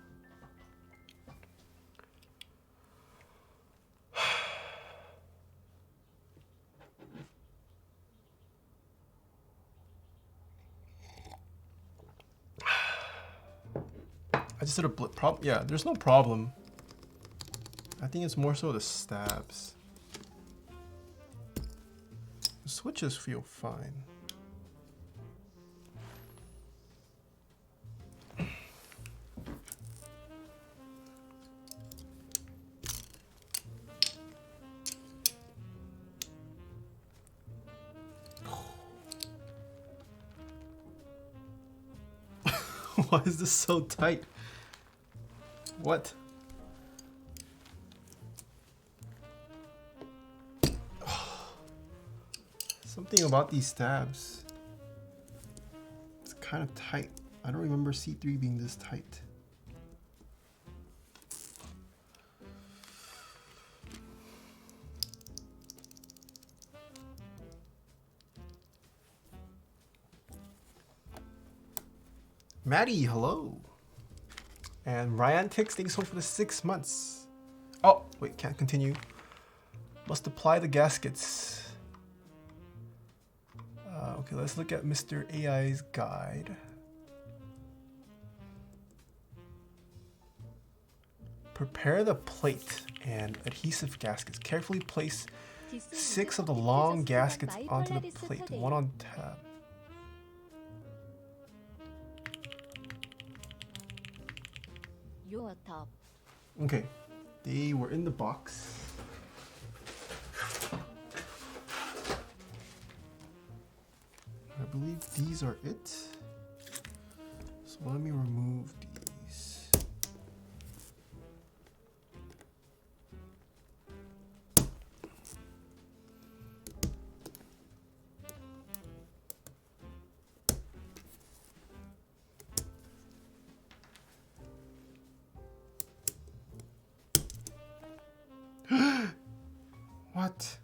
Speaker 1: I just did a problem. Yeah, there's no problem. I think it's more so the stabs. The switches feel fine. Why is this so tight? What? Something about these stabs. It's kind of tight. I don't remember C3 being this tight. Maddie, hello. And Ryan Tix, thanks so much for the 6 months. Oh, wait, can't continue. Must apply the gaskets. Okay, let's look at Mr. AI's guide. Prepare the plate and adhesive gaskets. Carefully place 6 of the long gaskets onto the plate, one on tab.
Speaker 2: Your top.
Speaker 1: Okay, they were in the box. I believe these are it. So let me remove these. What?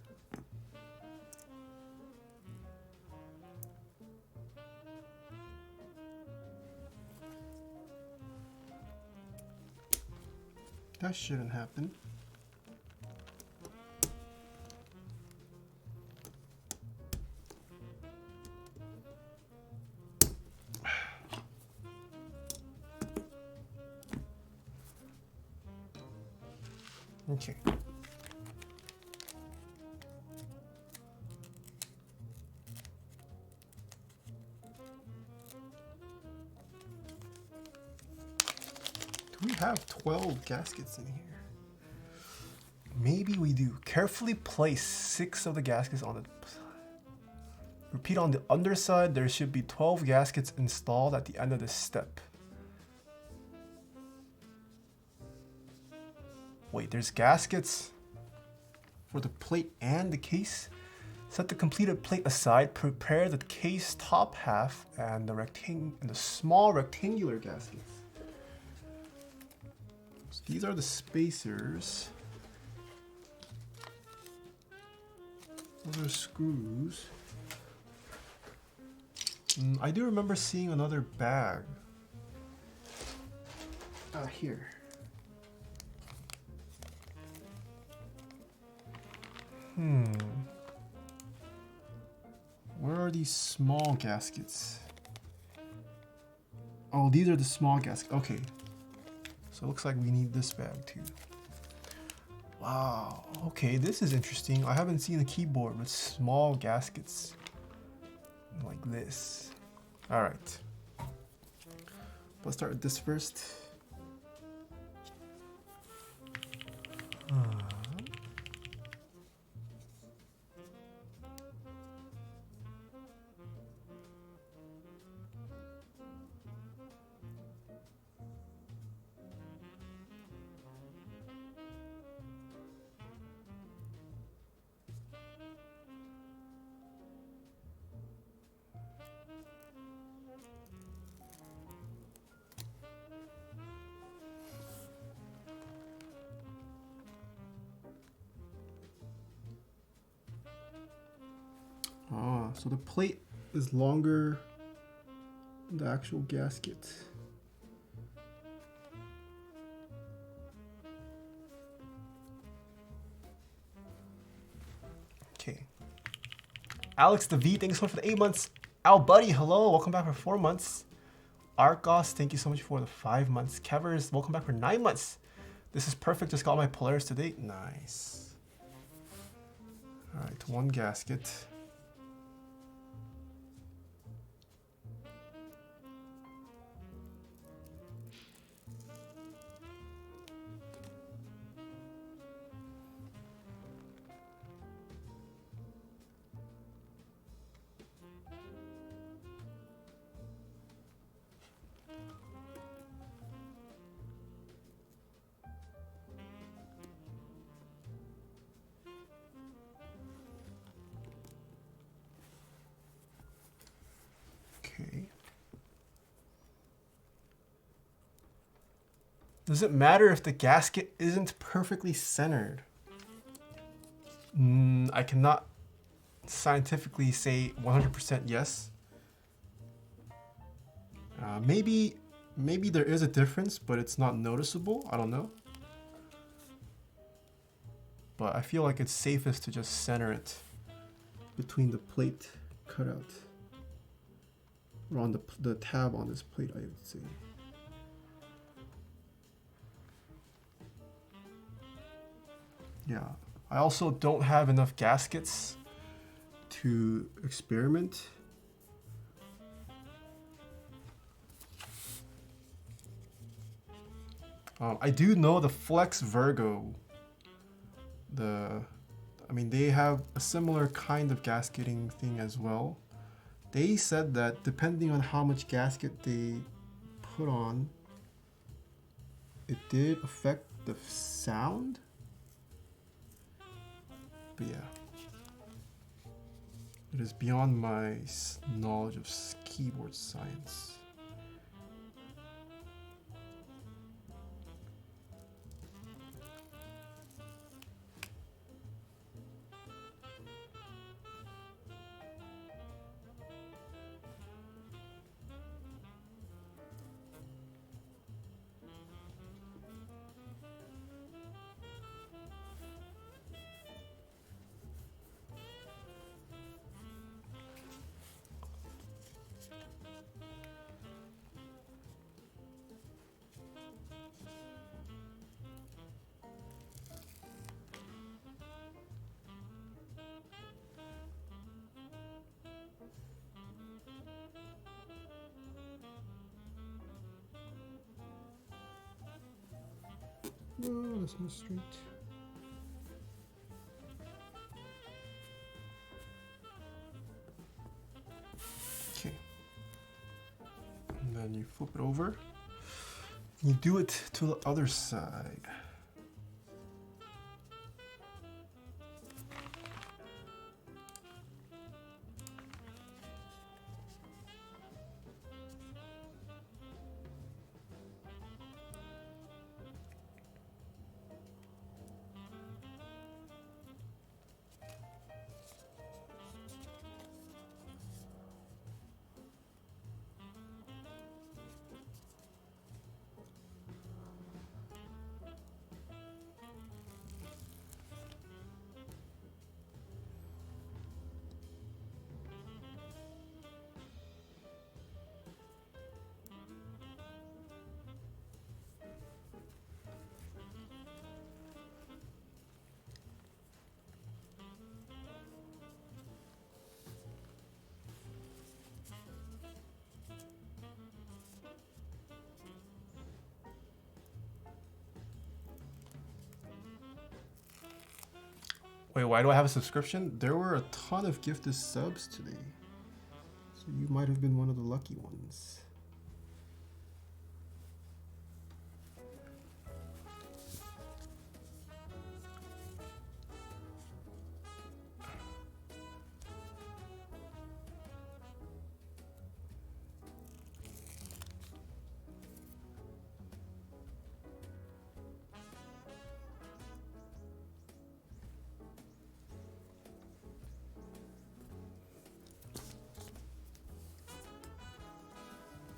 Speaker 1: That shouldn't happen. Okay. We have 12 gaskets in here. Maybe we do. Carefully place 6 of the gaskets on the... Repeat, on the underside, there should be 12 gaskets installed at the end of this step. Wait, there's gaskets for the plate and the case? Set the completed plate aside. Prepare the case top half and the small rectangular gaskets. These are the spacers. Those are screws. I do remember seeing another bag. Here. Where are these small gaskets? Oh, these are the small gaskets. Okay. So it looks like we need this bag too. Wow. Okay, this is interesting. I haven't seen a keyboard with small gaskets like this. All right. Let's start with this first. So the plate is longer than the actual gasket. Okay. Alex the V, thank you so much for the 8 months. Al Buddy, hello, welcome back for 4 months. Argos, thank you so much for the 5 months. Kevers, welcome back for 9 months. This is perfect, just got my Polaris today. Nice. Alright, one gasket. Okay. Does it matter if the gasket isn't perfectly centered? I cannot scientifically say 100% yes. Maybe there is a difference, but it's not noticeable. I don't know. But I feel like it's safest to just center it between the plate cutout. Or on the tab on this plate, I would say. Yeah, I also don't have enough gaskets to experiment. I do know the Flex Virgo. I mean, they have a similar kind of gasketing thing as well. They said that depending on how much gasket they put on, it did affect the sound. But yeah, it is beyond my knowledge of keyboard science. No, that's not straight. Okay. And then you flip it over. You do it to the other side. Wait, why do I have a subscription? There were a ton of gifted subs today. So you might have been one of the lucky ones.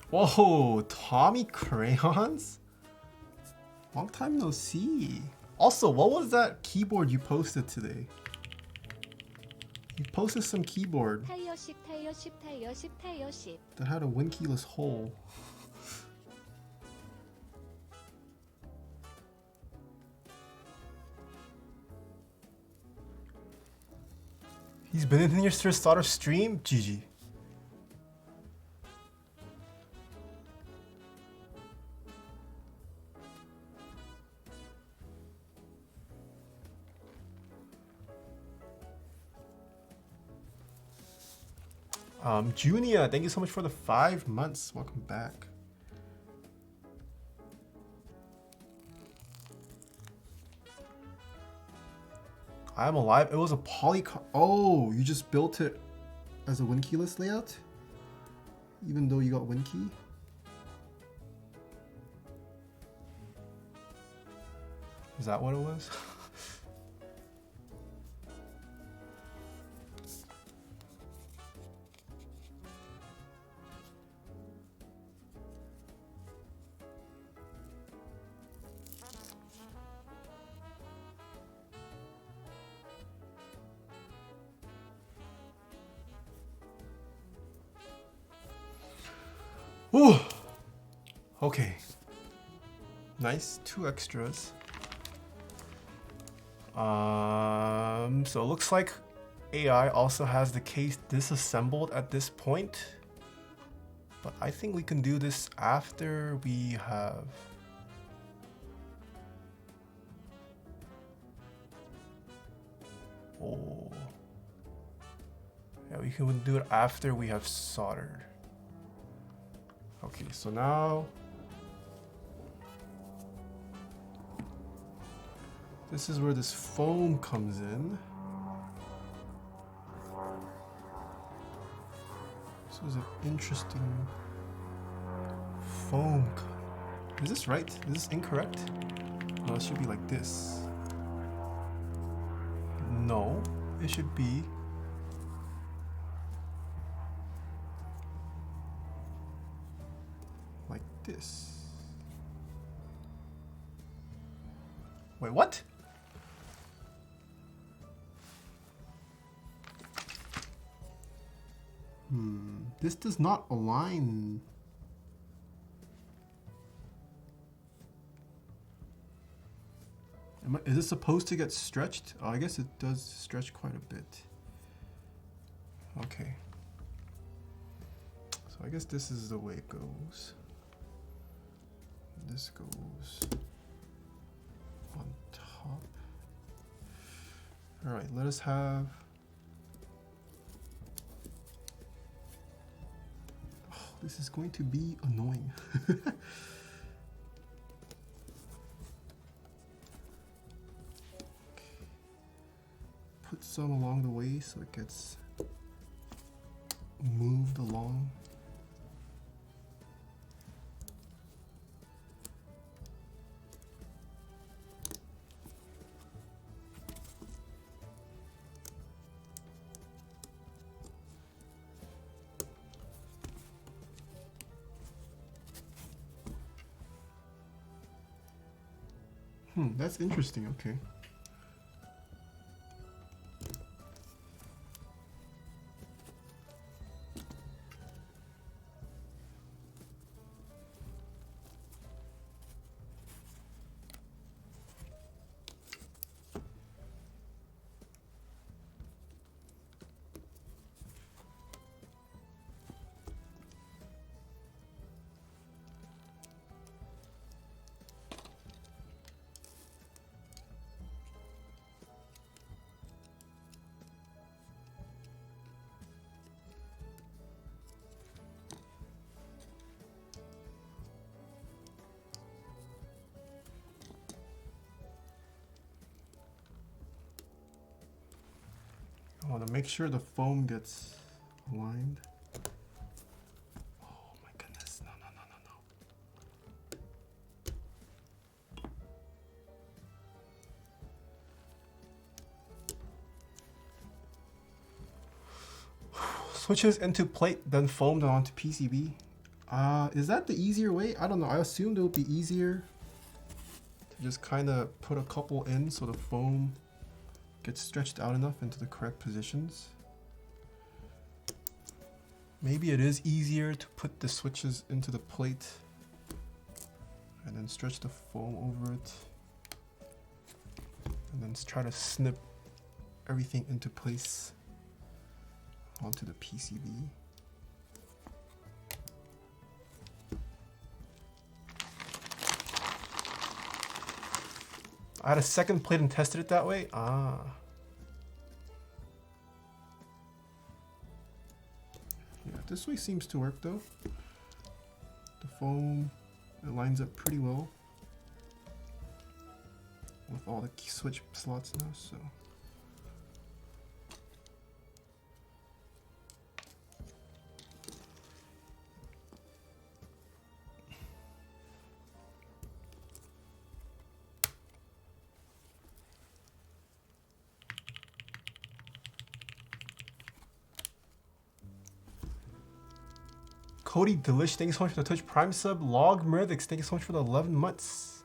Speaker 1: Whoa, Tommy Crayons? Long time no see. Also, what was that keyboard you posted today? You posted some keyboard
Speaker 2: 타이어십 타이어십 타이어십 타이어십.
Speaker 1: that had a winkeyless hole. He's been in your starter stream? GG. Junia, thank you so much for the 5 months. Welcome back. I am alive. It was a polycon. Oh, you just built it as a winkeyless layout? Even though you got winkey? Is that what it was? Ooh. Okay. Nice. 2 extras. So it looks like AI also has the case disassembled at this point. But I think we can do this after we have... Oh. Yeah, we can do it after we have soldered. Okay, so now this is where this foam comes in. This is an interesting foam. Is this right? Is this incorrect? No, it should be like this. No, it should be like this. Wait, what? This does not align. Is it supposed to get stretched? Oh, I guess it does stretch quite a bit. Okay. So I guess this is the way it goes. This goes on top. All right, let us have... Oh, this is going to be annoying. Put some along the way so it gets moved along. That's interesting. Okay. I want to make sure the foam gets aligned. Oh my goodness, no. Switches into plate, then foamed onto PCB. Is that the easier way? I don't know. I assumed it would be easier to just kind of put a couple in so the foam gets stretched out enough into the correct positions. Maybe it is easier to put the switches into the plate and then stretch the foam over it and then try to snip everything into place onto the PCB. I had a second plate and tested it that way. Yeah, this way seems to work though. The foam, it lines up pretty well with all the key switch slots now, so. Cody Delish, thank you so much for the Twitch Prime sub. Log Murthix, thank you so much for the 11 months.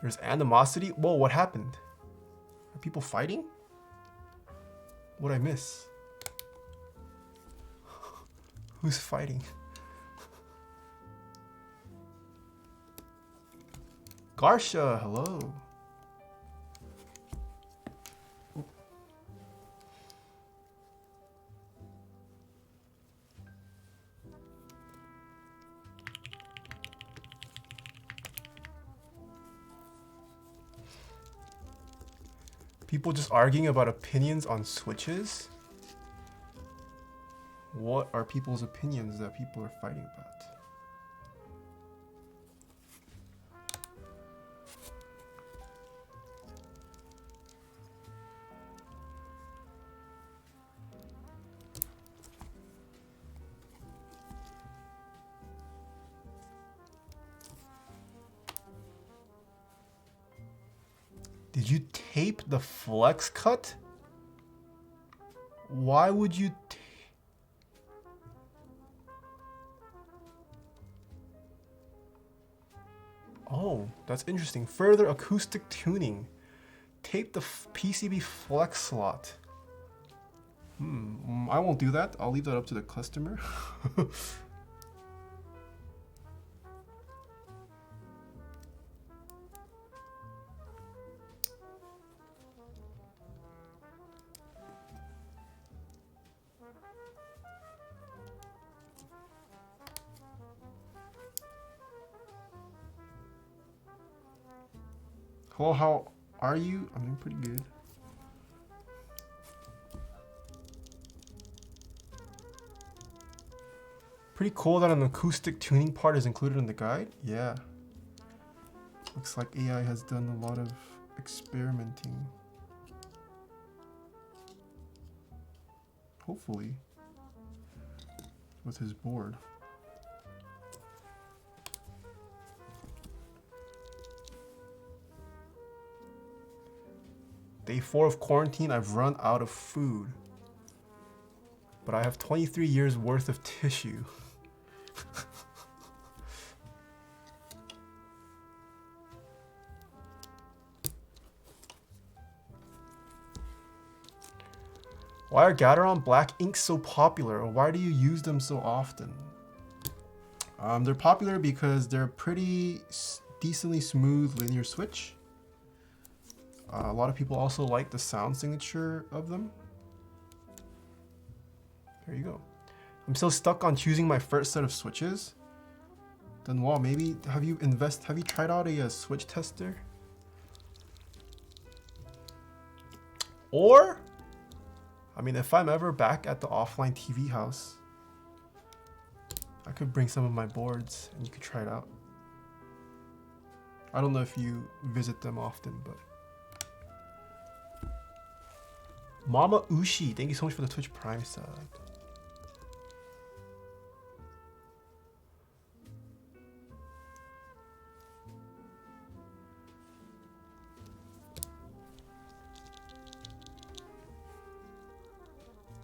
Speaker 1: There's animosity. Whoa, what happened? Are people fighting? What'd I miss? Who's fighting? Garsha, hello. People just arguing about opinions on switches? What are people's opinions that people are fighting about? Did you tape the flex cut? Why would you Oh, that's interesting. Further acoustic tuning. Tape the PCB flex slot. I won't do that. I'll leave that up to the customer. Hello, how are you? I'm doing pretty good. Pretty cool that an acoustic tuning part is included in the guide. Yeah. Looks like AI has done a lot of experimenting. Hopefully. With his board. Day 4 of quarantine, I've run out of food. But I have 23 years worth of tissue. Why are Gateron black inks so popular, or why do you use them so often? They're popular because they're pretty decently smooth linear switch. A lot of people also like the sound signature of them. There you go. I'm still stuck on choosing my first set of switches. Then wow, maybe have you tried out a switch tester? Or, I mean, if I'm ever back at the offline TV house, I could bring some of my boards and you could try it out. I don't know if you visit them often, but Mama Ushi, thank you so much for the Twitch Prime sub.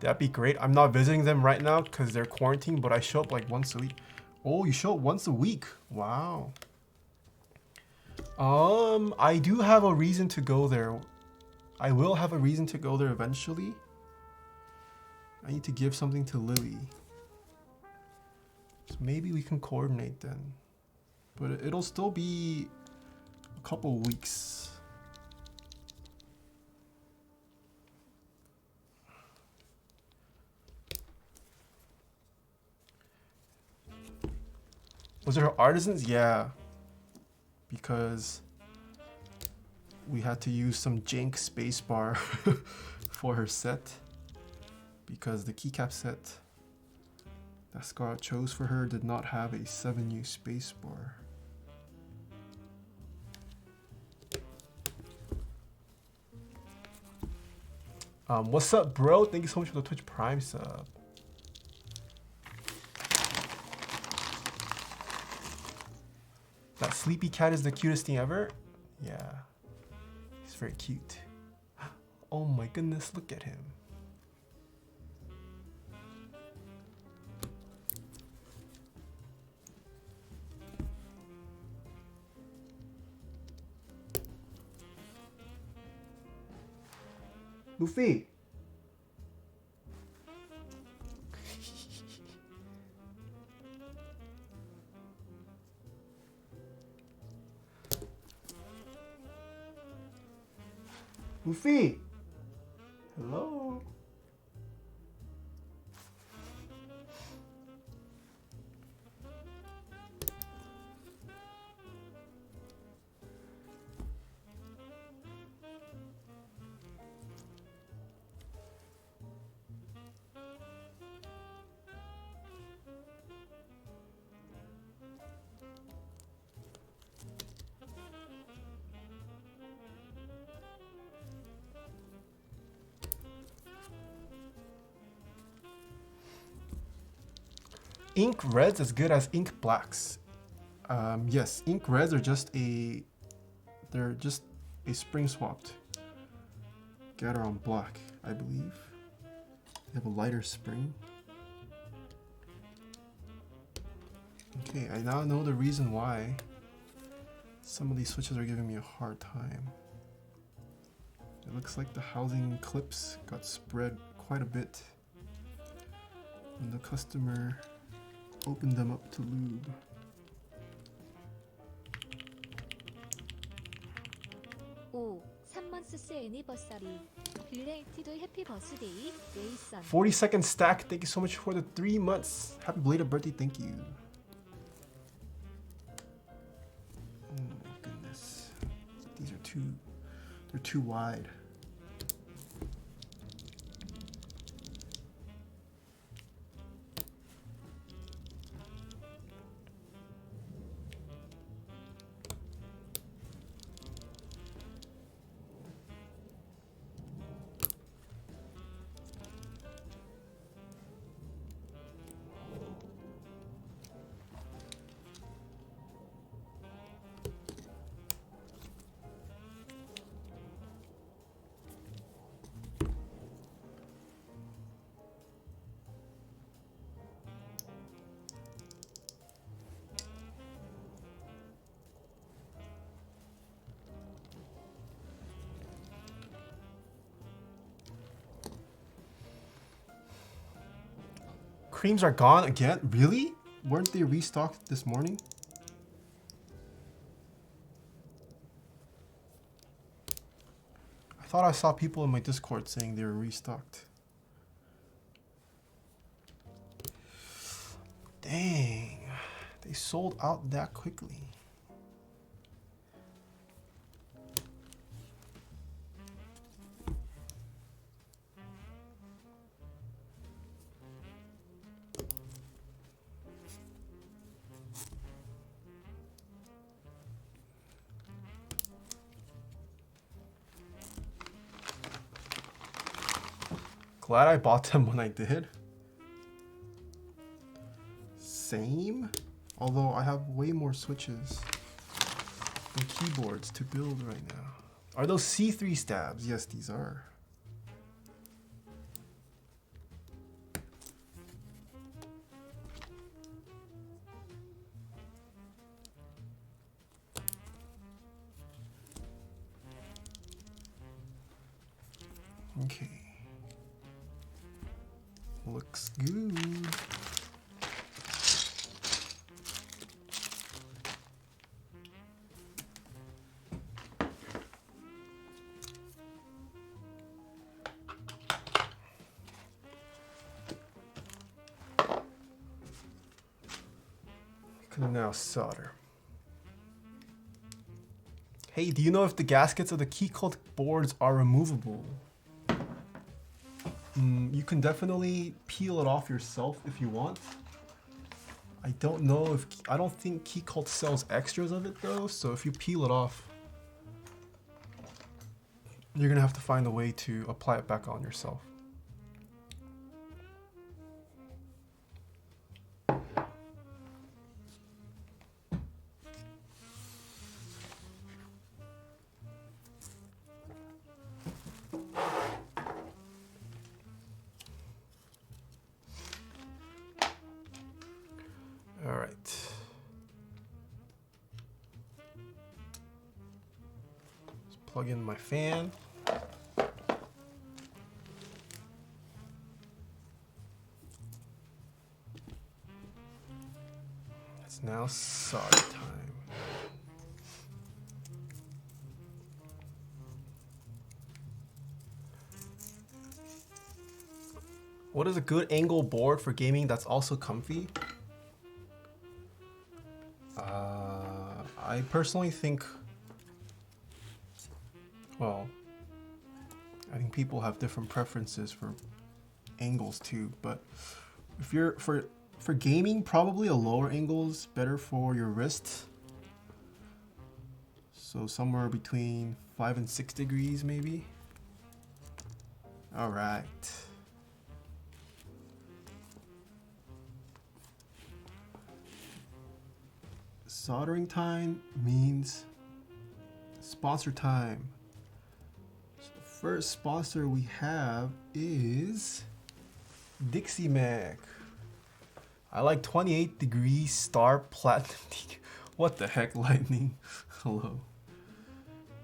Speaker 1: That'd be great. I'm not visiting them right now because they're quarantined, but I show up like once a week. Oh, you show up once a week. Wow. I do have a reason to go there. I will have a reason to go there eventually. I need to give something to Lily. So maybe we can coordinate then. But it'll still be a couple weeks. Was it her artisans? Yeah. Because we had to use some jank spacebar for her set. Because the keycap set that Scarlett chose for her did not have a 7U spacebar. What's up, bro? Thank you so much for the Twitch Prime sub. That sleepy cat is the cutest thing ever. Yeah, he's very cute. Oh my goodness, look at him. Luffy. Luffy. Hello. Ink reds as good as ink blacks. Yes, ink reds are they're just a spring swapped Gateron black, I believe. They have a lighter spring. Okay, I now know the reason why some of these switches are giving me a hard time. It looks like the housing clips got spread quite a bit when the customer opened them up to lube.
Speaker 2: 오, 3months anniversary. Belated happy birthday, Jason.
Speaker 1: 40-second stack, thank you so much for the 3 months. Happy belated birthday, thank you. Oh my goodness. These are they're too wide. Creams are gone again? Really? Weren't they restocked this morning? I thought I saw people in my Discord saying they were restocked. Dang, they sold out that quickly. Glad I bought them when I did. Same, although I have way more switches and keyboards to build right now. Are those C3 stabs? Yes, these are. Okay. Looks good. Can now solder. Hey, do you know if the gaskets of the keycode boards are removable? You can definitely peel it off yourself if you want. I don't know if, I don't think Keycult sells extras of it though, so if you peel it off, you're gonna have to find a way to apply it back on yourself. All right. Let's plug in my fan. It's now solder time. What is a good angle board for gaming that's also comfy? I personally think, well, I think people have different preferences for angles too, but if you're for gaming, probably a lower angle is better for your wrist. So somewhere between 5 and 6 degrees maybe. All right. Soldering time means sponsor time. So the first sponsor we have is Dixie Mac. I like 28 degree star platinum. What the heck, lightning? Hello.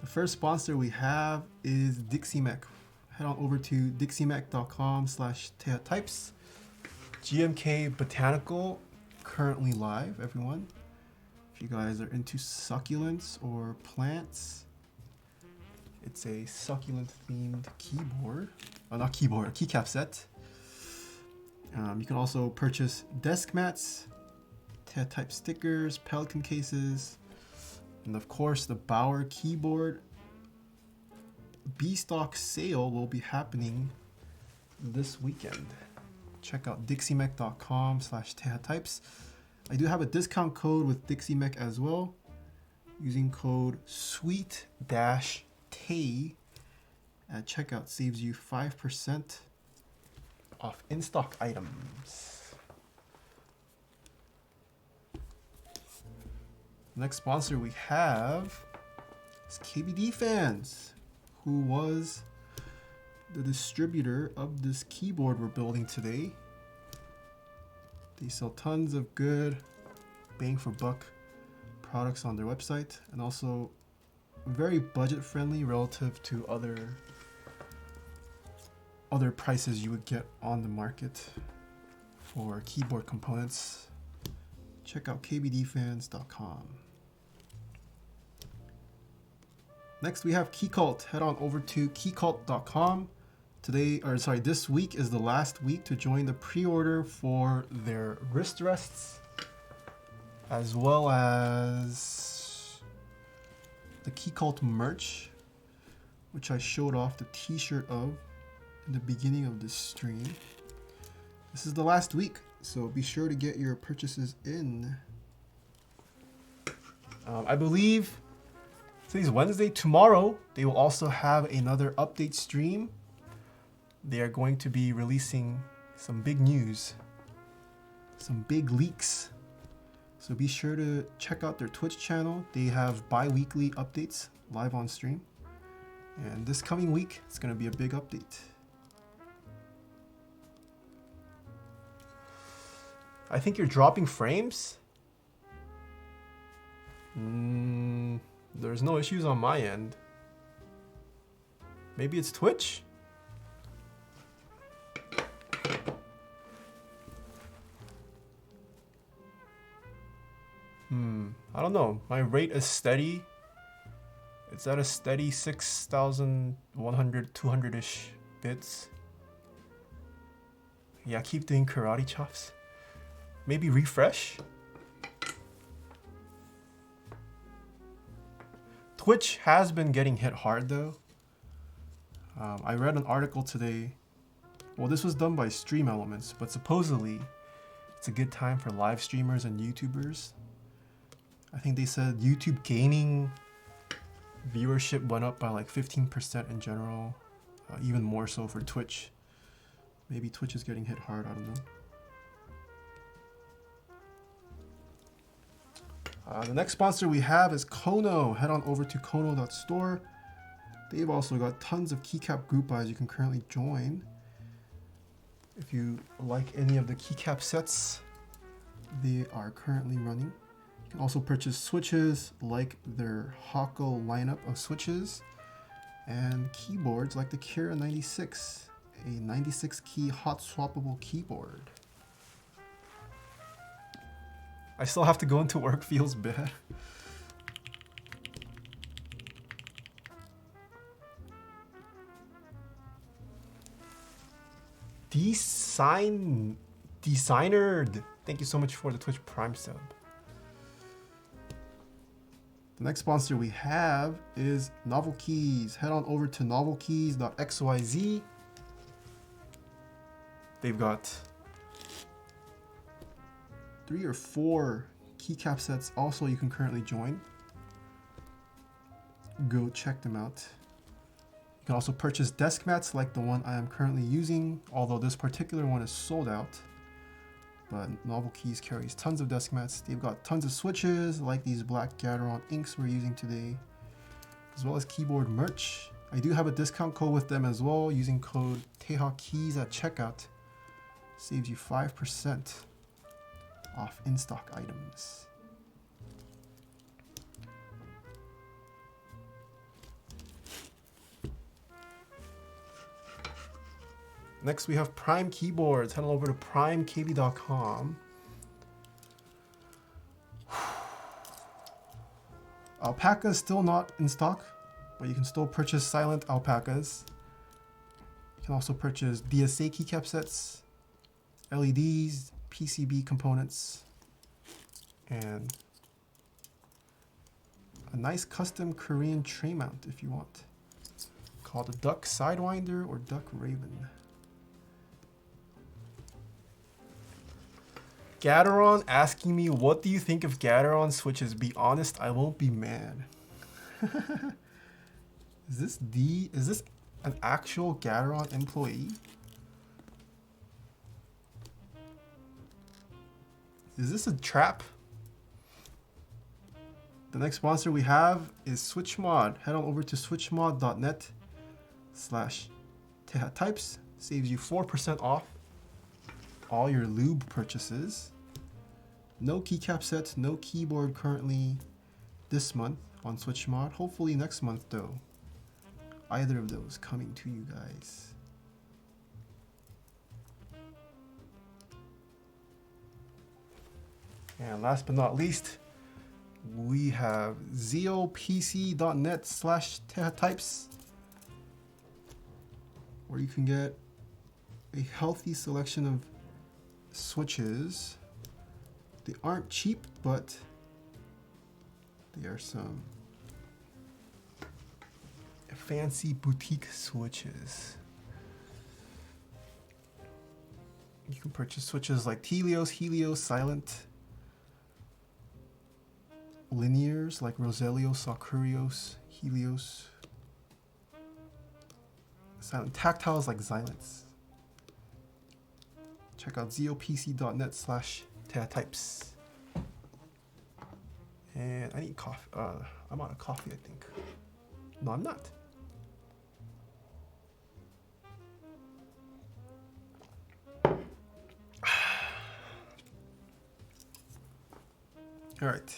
Speaker 1: The first sponsor we have is Dixie Mac. Head on over to dixiemac.com/Taeha GMK Botanical currently live, everyone. If you guys are into succulents or plants, it's a succulent themed keyboard. Not keyboard, a keycap set. You can also purchase desk mats, Taeha type stickers, Pelican cases, and of course the Bauer keyboard B-stock sale will be happening this weekend. Check out dixiemac.com/Taeha. I do have a discount code with Dixie Mac as well. Using code SWEET-TAE at checkout saves you 5% off in-stock items. Next sponsor we have is kbdfans, who was the distributor of this keyboard we're building today. They sell tons of good bang for buck products on their website, and also very budget friendly relative to other prices you would get on the market for keyboard components. Check out kbdfans.com. Next we have Keycult. Head on over to keycult.com. This week is the last week to join the pre-order for their wrist rests, as well as the Keycult merch, which I showed off the t-shirt of in the beginning of this stream. This is the last week, so be sure to get your purchases in. I believe today's Wednesday. Tomorrow they will also have another update stream they are going to be releasing some big news, some big leaks. So be sure to check out their Twitch channel. They have bi-weekly updates live on stream. And this coming week, it's going to be a big update. I think you're dropping frames. There's no issues on my end. Maybe it's Twitch? I don't know. My rate is steady. It's at a steady 6,100, 200-ish bits. Yeah, keep doing karate chops. Maybe refresh? Twitch has been getting hit hard though. I read an article today. Well, this was done by Stream Elements, but supposedly it's a good time for live streamers and YouTubers. I think they said YouTube gaming viewership went up by like 15% in general, even more so for Twitch. Maybe Twitch is getting hit hard, I don't know. The next sponsor we have is Kono. Head on over to kono.store. They've also got tons of keycap group buys you can currently join. If you like any of the keycap sets, they are currently running. You can also purchase switches like their Hako lineup of switches and keyboards like the Kira 96, a 96 key hot swappable keyboard. I still have to go into work, feels bad. Designered. Thank you so much for the Twitch Prime sub. The next sponsor we have is Novel Keys. Head on over to novelkeys.xyz. They've got 3 or 4 keycap sets also you can currently join. Go check them out. You can also purchase desk mats like the one I am currently using, although this particular one is sold out. But Novel Keys carries tons of desk mats. They've got tons of switches like these black Gateron inks we're using today, as well as keyboard merch. I do have a discount code with them as well, using code Taeha Keys at checkout. Saves you 5% off in-stock items. Next we have Prime Keyboards. Head on over to primekb.com. Alpaca is still not in stock, but you can still purchase silent alpacas. You can also purchase DSA keycap sets, LEDs, PCB components, and a nice custom Korean tray mount if you want, called a Duck Sidewinder or Duck Raven. Gateron asking me, what do you think of Gateron switches? Be honest, I won't be mad. Is this an actual Gateron employee? Is this a trap? The next sponsor we have is SwitchMod. Head on over to switchmod.net/TehaTypes. Saves you 4% off all your lube purchases. No keycap sets, no keyboard currently this month on SwitchMod. Hopefully next month though. Either of those coming to you guys. And last but not least, we have zeopc.net/TehaTypes, where you can get a healthy selection of switches. They aren't cheap, but they are some fancy boutique switches. You can purchase switches like Telios, Helios, Silent, linears like Roselio, Sakurios, Helios, Silent tactiles like Xylence. Check out zopc.net/Taeha types. And I need coffee. I'm out of coffee, I think. No, I'm not. All right.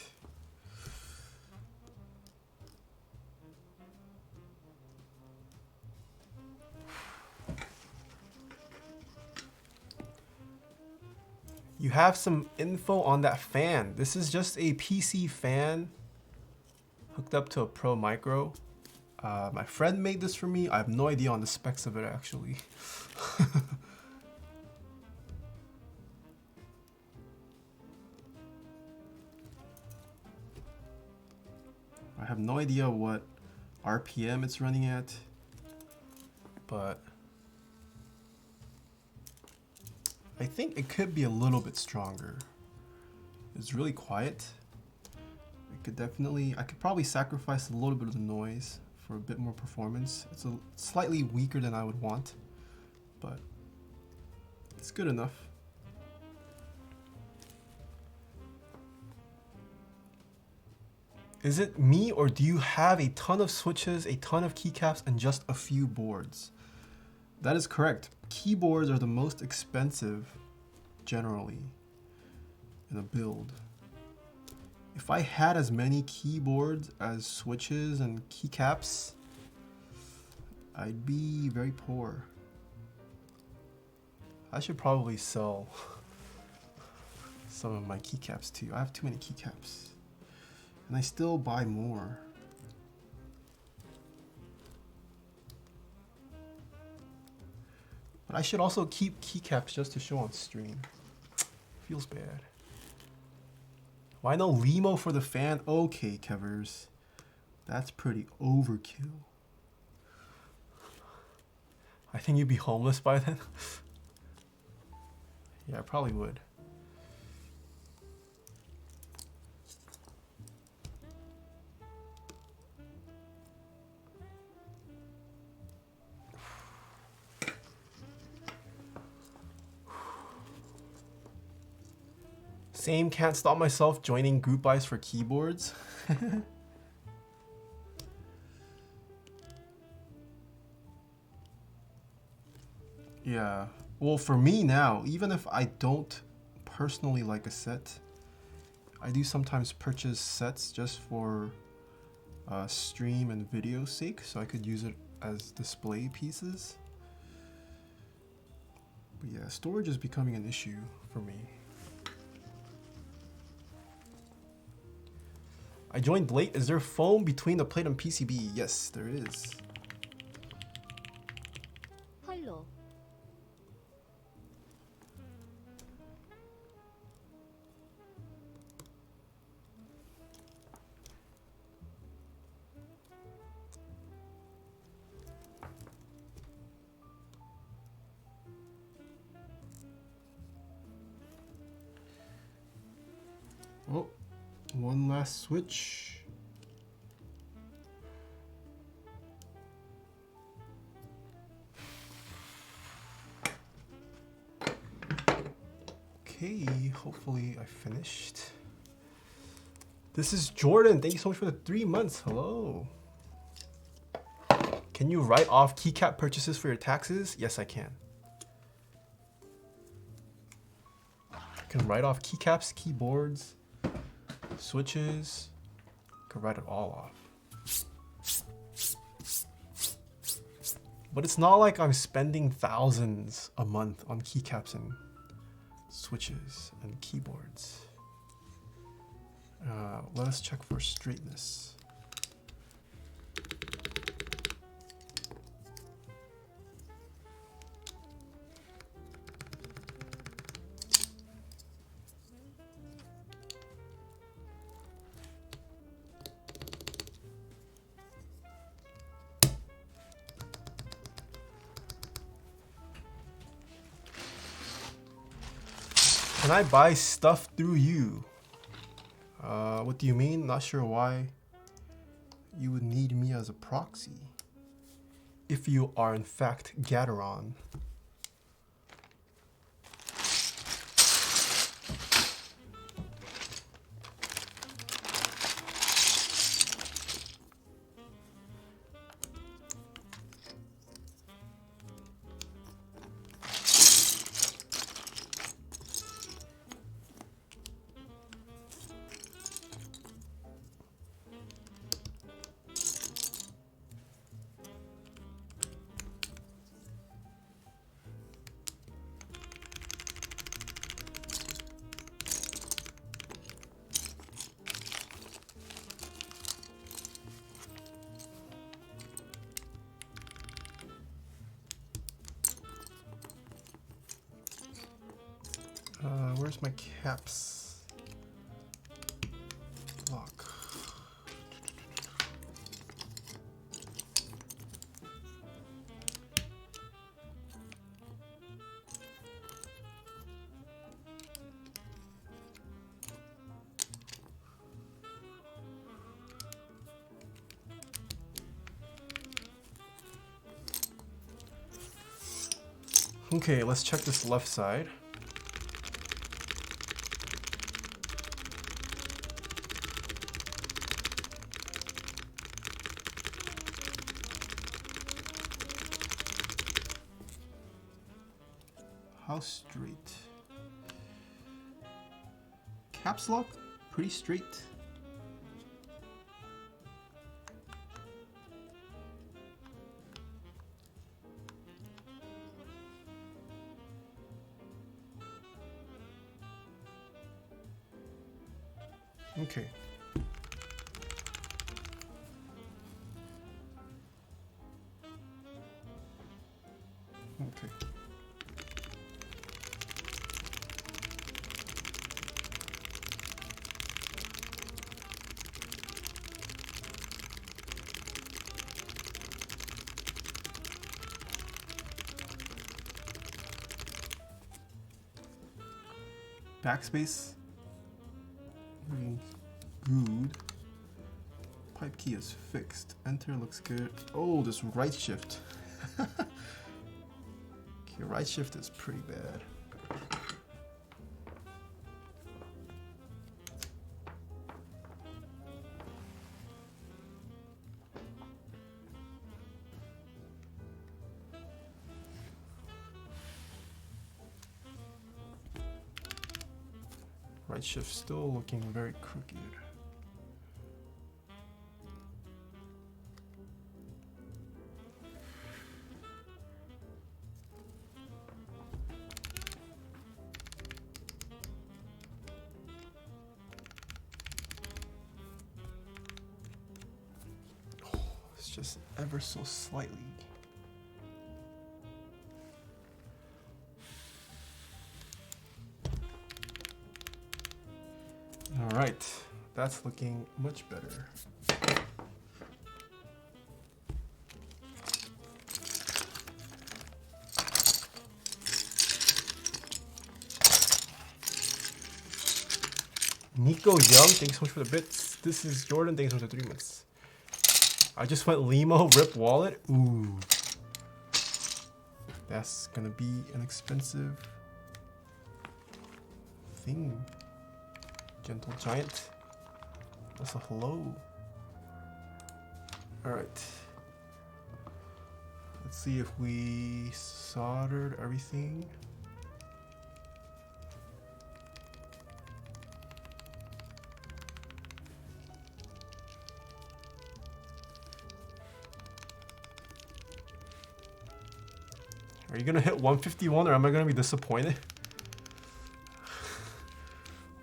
Speaker 1: You have some info on that fan. This is just a PC fan hooked up to a Pro Micro. My friend made this for me. I have no idea on the specs of it actually. I have no idea what RPM it's running at, but I think it could be a little bit stronger. It's really quiet. I could probably sacrifice a little bit of the noise for a bit more performance. It's slightly weaker than I would want, but it's good enough. Is it me, or do you have a ton of switches, a ton of keycaps, and just a few boards? That is correct. Keyboards are the most expensive generally in a build. If I had as many keyboards as switches and keycaps, I'd be very poor. I should probably sell some of my keycaps too. I have too many keycaps. And I still buy more. But I should also keep keycaps just to show on stream. Feels bad. Why no limo for the fan? Okay, Kevers. That's pretty overkill. I think you'd be homeless by then. Yeah, I probably would. Same, can't stop myself joining group buys for keyboards. Yeah, well for me now, even if I don't personally like a set, I do sometimes purchase sets just for stream and video sake, so I could use it as display pieces. But yeah, storage is becoming an issue for me. I joined late. Is there foam between the plate and PCB? Yes, there is.
Speaker 2: 헐로.
Speaker 1: Oh, one last switch. Okay, hopefully I finished. This is Jordan. Thank you so much for the 3 months. Hello. Can you write off keycap purchases for your taxes? Yes, I can. I can write off keycaps, keyboards, switches. I can write it all off. But it's not like I'm spending thousands a month on keycaps and switches and keyboards. Let us check for straightness. Can I buy stuff through you? What do you mean? Not sure why you would need me as a proxy. if you are in fact Gateron. Where's my caps? Lock. Okay, let's check this left side. How straight? Caps lock, pretty straight. Okay. Okay. Backspace. Good. Pipe key is fixed. Enter looks good. Oh, this right shift. Okay, right shift is pretty bad. Right shift still looking very crooked. Oh, it's just ever so slightly. All right, that's looking much better. Nico Young, thanks so much for the bits. This is Jordan, thanks so much for the 3 months. I just went Limo, rip wallet. Ooh. That's gonna be an expensive thing. Gentle Giant. That's a hello. Alright. Let's see if we soldered everything. Are you gonna hit 151 or am I gonna be disappointed?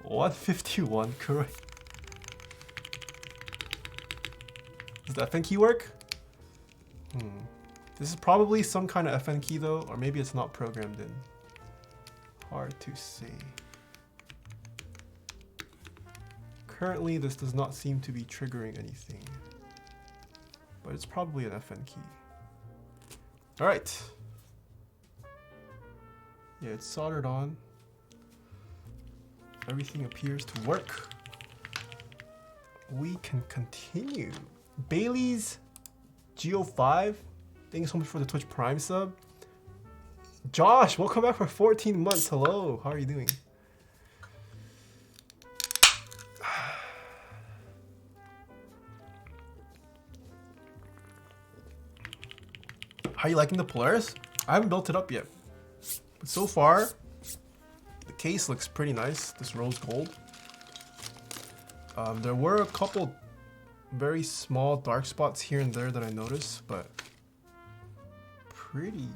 Speaker 1: 151, correct. Does the FN key work? This is probably some kind of FN key though, or maybe it's not programmed in. Hard to say. Currently, this does not seem to be triggering anything, but it's probably an FN key. All right. Yeah, it's soldered on. Everything appears to work. We can continue. Bailey's Geo 5. Thank you so much for the Twitch Prime sub. Josh, welcome back for 14 months. Hello, how are you doing? How are you liking the Polaris? I haven't built it up yet, but so far, the case looks pretty nice. This rose gold. There were a couple very small dark spots here and there that I noticed, but pretty.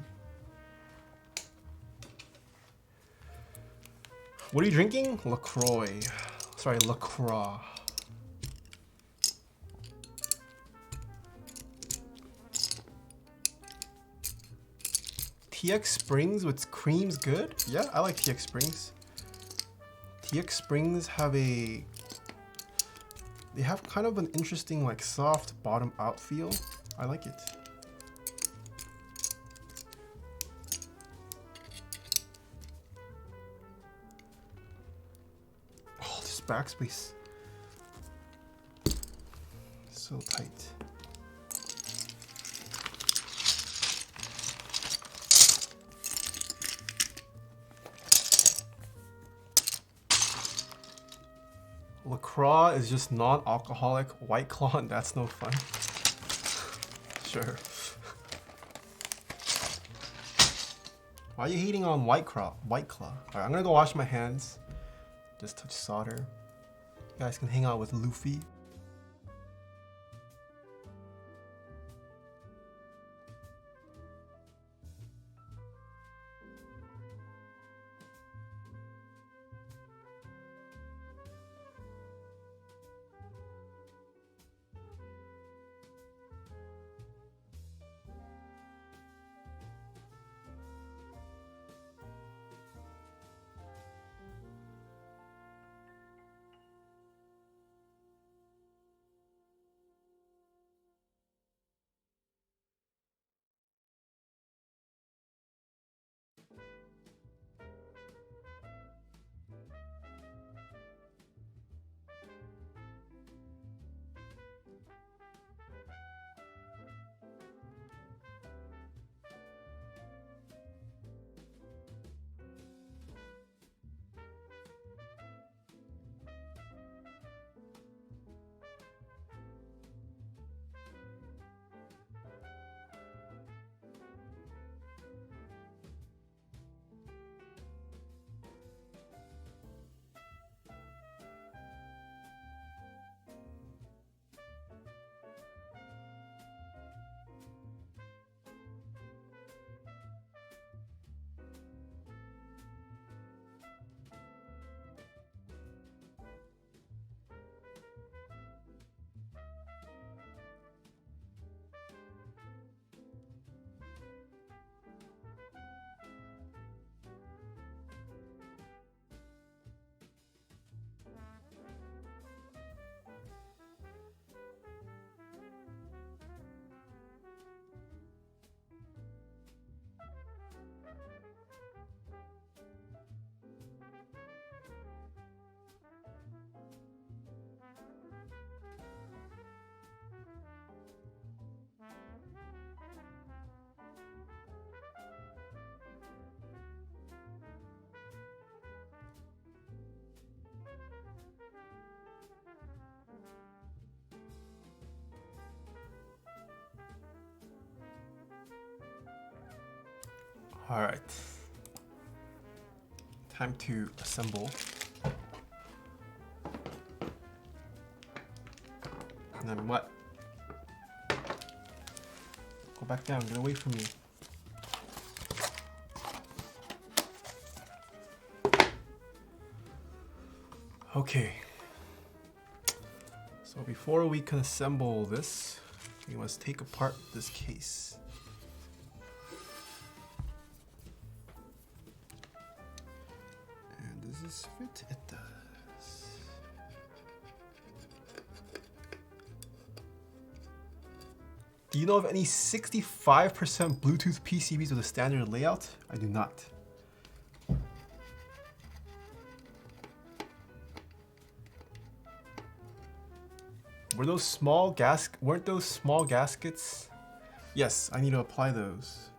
Speaker 1: What are you drinking? LaCroix. Sorry, LaCroix. TX Springs with cream's good? Yeah, I like TX Springs. TX Springs have they have kind of an interesting like soft bottom out feel. I like it. Oh, this backspace. So tight. LaCroix is just non-alcoholic White Claw, and that's no fun. Sure. Why are you hating on White Claw? Alright, I'm gonna go wash my hands. Just touch solder. You guys can hang out with Luffy. All right, time to assemble. And then what? Go back down, get away from me. Okay. So before we can assemble this, we must take apart this case. And does this fit? It does. Do you know of any 65% Bluetooth PCBs with a standard layout? I do not. Weren't those small gaskets Yes, I need to apply those.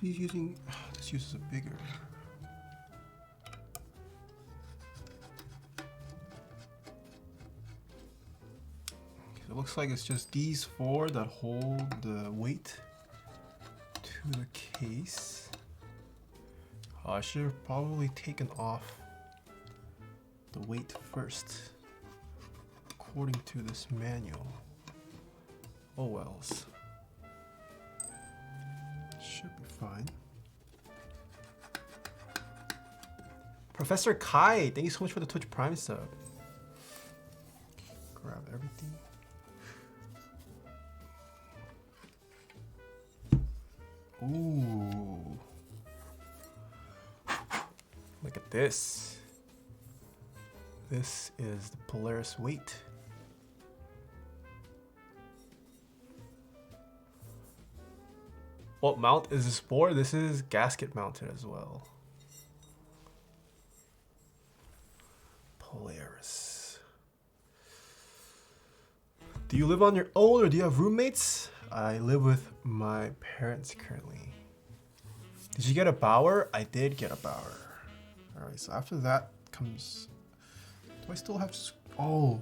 Speaker 1: He's using, this uses a bigger. Okay, it looks like it's just these four that hold the weight to the case. I should have probably taken off the weight first, according to this manual. Oh wells. Should be fine. Professor Kai, thank you so much for the Twitch Prime sub. Grab everything. Ooh. Look at this. This is the Polaris weight. What mount is this for? This is gasket mounted as well. Polaris. Do you live on your own or do you have roommates? I live with my parents currently. Did you get a Bauer? I did get a Bauer. Alright, so after that comes... Do I still have... Oh,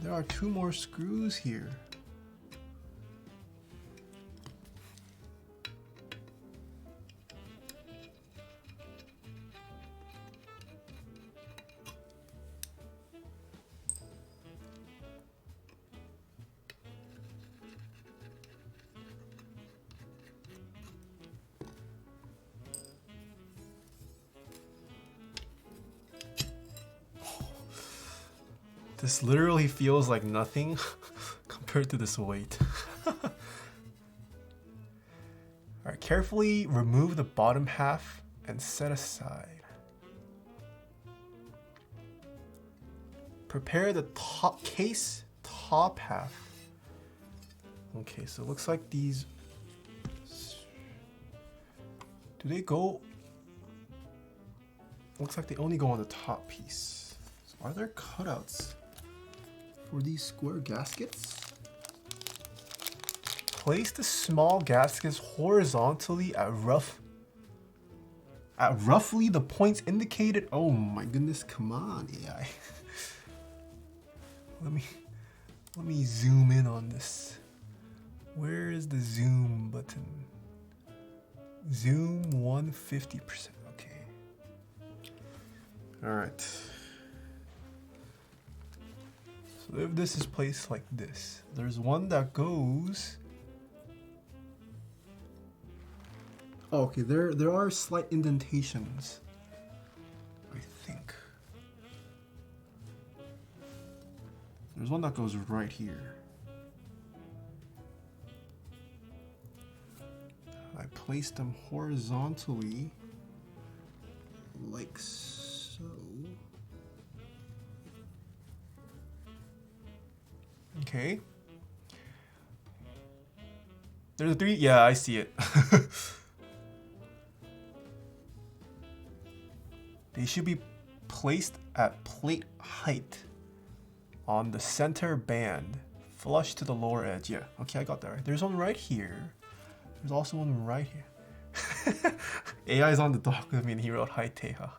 Speaker 1: there are 2 more screws here. This literally feels like nothing compared to this weight. Alright, carefully remove the bottom half and set aside. Prepare the top case top half. Okay, so it looks like these... Do they go... Looks like they only go on the top piece. So are there cutouts for these square gaskets? Place the small gaskets horizontally at roughly the points indicated. Oh my goodness, come on, AI. let me zoom in on this. Where is the zoom button? Zoom 150%. Okay. All right. So if this is placed like this, there's one that goes... Oh, okay, there are slight indentations, I think. There's one that goes right here. I placed them horizontally, like so. Okay. There's a 3. Yeah, I see it. They should be placed at plate height on the center band, flush to the lower edge. Yeah, okay, I got that right. There's one right here. There's also one right here. AI is on the dock with me and he wrote, "Hi, Taeha."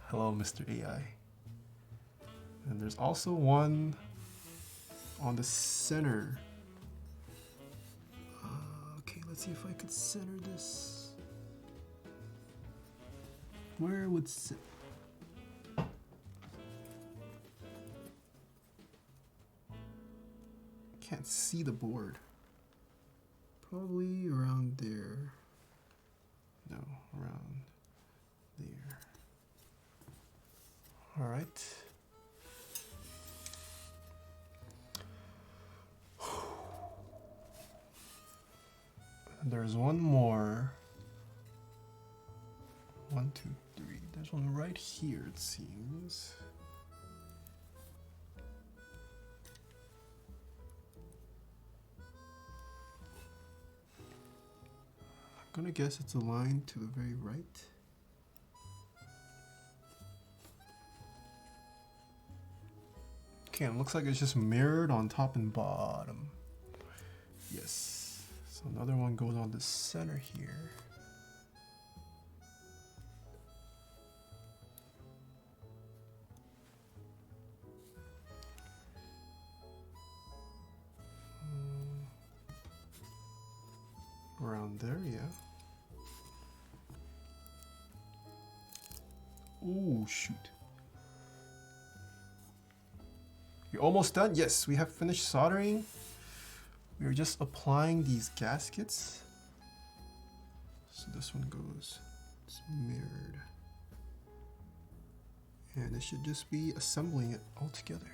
Speaker 1: Hello, Mr. AI. And there's also one on the center. Okay, let's see if I could center this. Where would sit? Can't see the board. Probably around there. No, around there. All right. And there's one more. 1, 2, 3. There's one right here, it seems. I'm gonna guess it's aligned to the very right. Okay, it looks like it's just mirrored on top and bottom. Yes. So another one goes on the center here. Around there, yeah. Oh, shoot. You're almost done? Yes, we have finished soldering. We're just applying these gaskets. So this one goes, it's mirrored. And it should just be assembling it all together.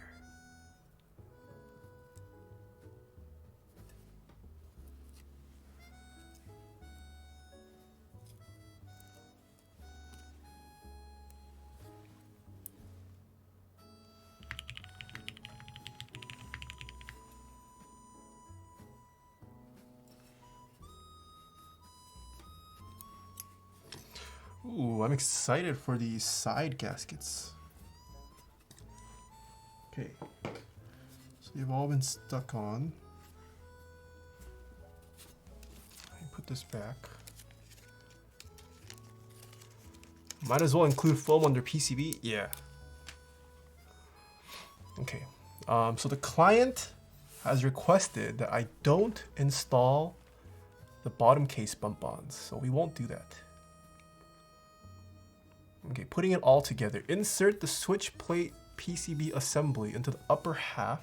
Speaker 1: Ooh, I'm excited for these side gaskets. Okay, so they've all been stuck on. Let me put this back. Might as well include foam under PCB. Yeah. Okay, so the client has requested that I don't install the bottom case bump-ons, so we won't do that. Okay, putting it all together. Insert the switch plate PCB assembly into the upper half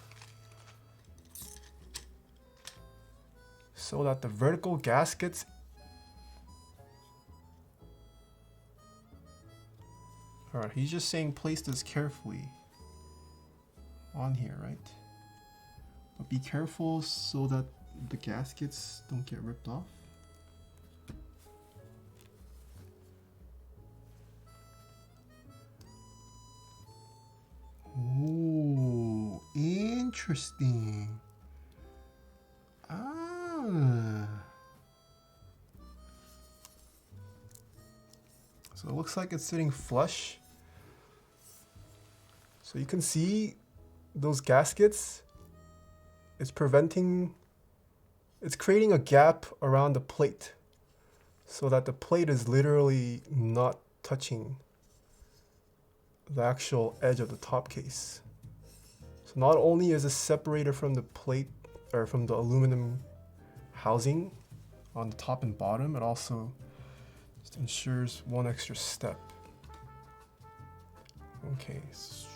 Speaker 1: so that the vertical gaskets Alright, he's just saying place this carefully on here, right? But be careful so that the gaskets don't get ripped off. Ooh, interesting. Ah. So it looks like it's sitting flush. So you can see those gaskets. It's creating a gap around the plate so that the plate is literally not touching the actual edge of the top case. So not only is it separated from the plate or from the aluminum housing on the top and bottom, it also just ensures one extra step. Okay, so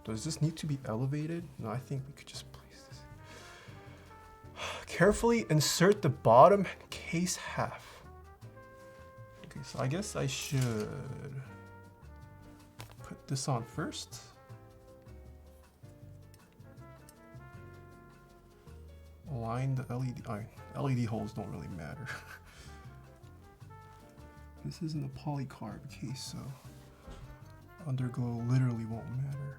Speaker 1: does this need to be elevated? No, I think we could just place this. Carefully insert the bottom case half. Okay, so I guess I should put this on first. Align the LED. LED holes don't really matter. This isn't a polycarb case, so underglow literally won't matter.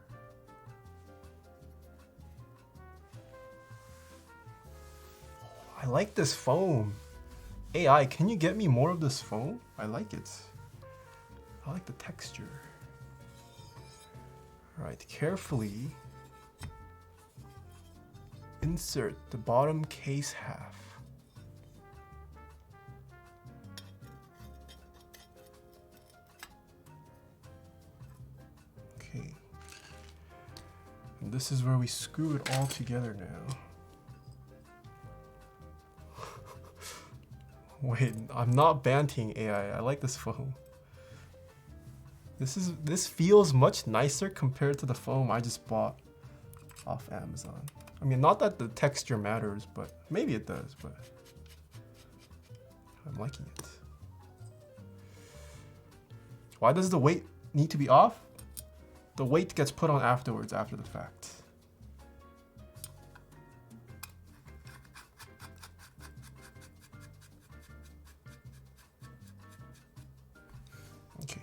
Speaker 1: I like this foam. AI, can you get me more of this foam? I like it. I like the texture. All right, carefully insert the bottom case half. Okay. And this is where we screw it all together now. Wait, I'm not banting AI. I like this foam. This feels much nicer compared to the foam I just bought off Amazon. I mean, not that the texture matters, but maybe it does, but I'm liking it. Why does the weight need to be off? The weight gets put on afterwards, after the fact. Okay.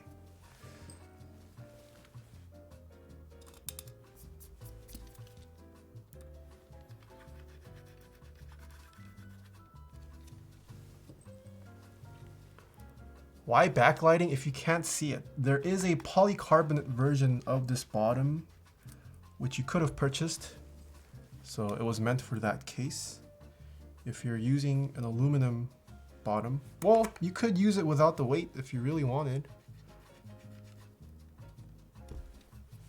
Speaker 1: Why backlighting if you can't see it? There is a polycarbonate version of this bottom, which you could have purchased. So it was meant for that case. If you're using an aluminum bottom, well, you could use it without the weight if you really wanted.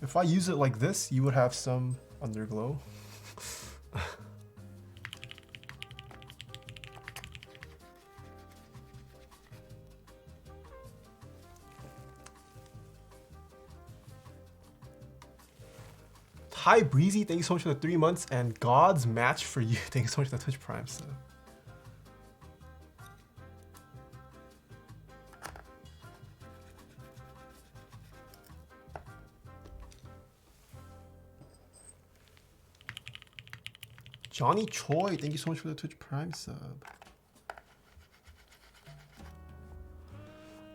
Speaker 1: If I use it like this, you would have some underglow. Hi Breezy, thank you so much for the 3 months, and God's match for you. Thank you so much for the Twitch Prime sub. Johnny Choi, thank you so much for the Twitch Prime sub.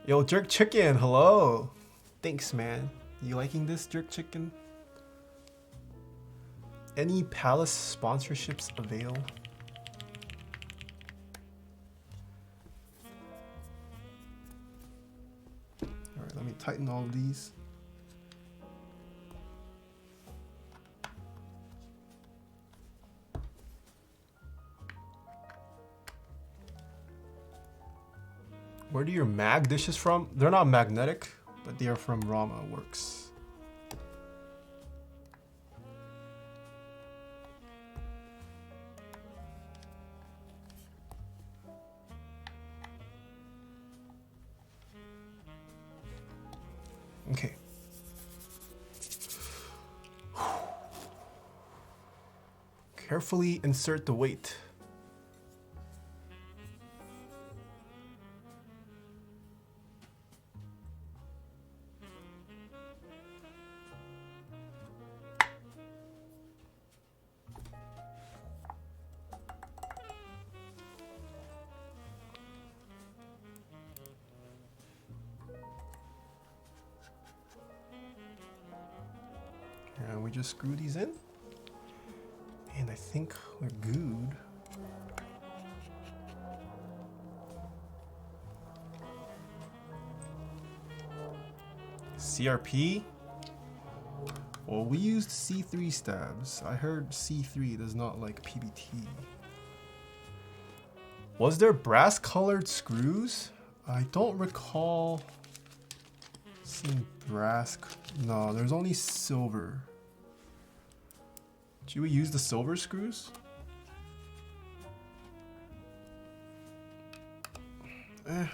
Speaker 1: Yo, Jerk Chicken, hello. Thanks, man. You liking this, Jerk Chicken? Any Palace sponsorships avail? Alright, let me tighten all of these. Where do your mag dishes from? They're not magnetic, but they are from Rama Works. Okay. Carefully insert the weight. And we just screw these in. And I think we're good. CRP. Well, we used C3 stabs. I heard C3 does not like PBT. Was there brass colored screws? I don't recall seeing brass. No, there's only silver. Should we use the silver screws?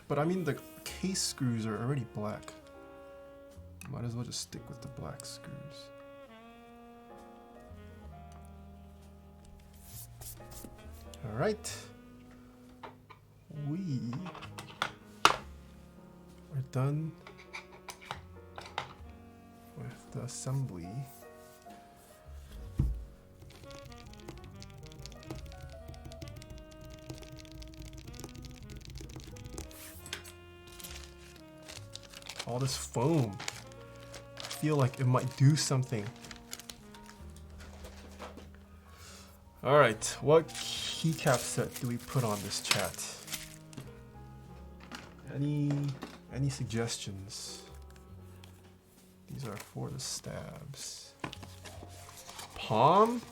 Speaker 1: But I mean the case screws are already black. Might as well just stick with the black screws. All right. We are done with the assembly. All this foam. I feel like it might do something. All right, what keycap set do we put on this chat? Any suggestions? These are for the stabs. Palm?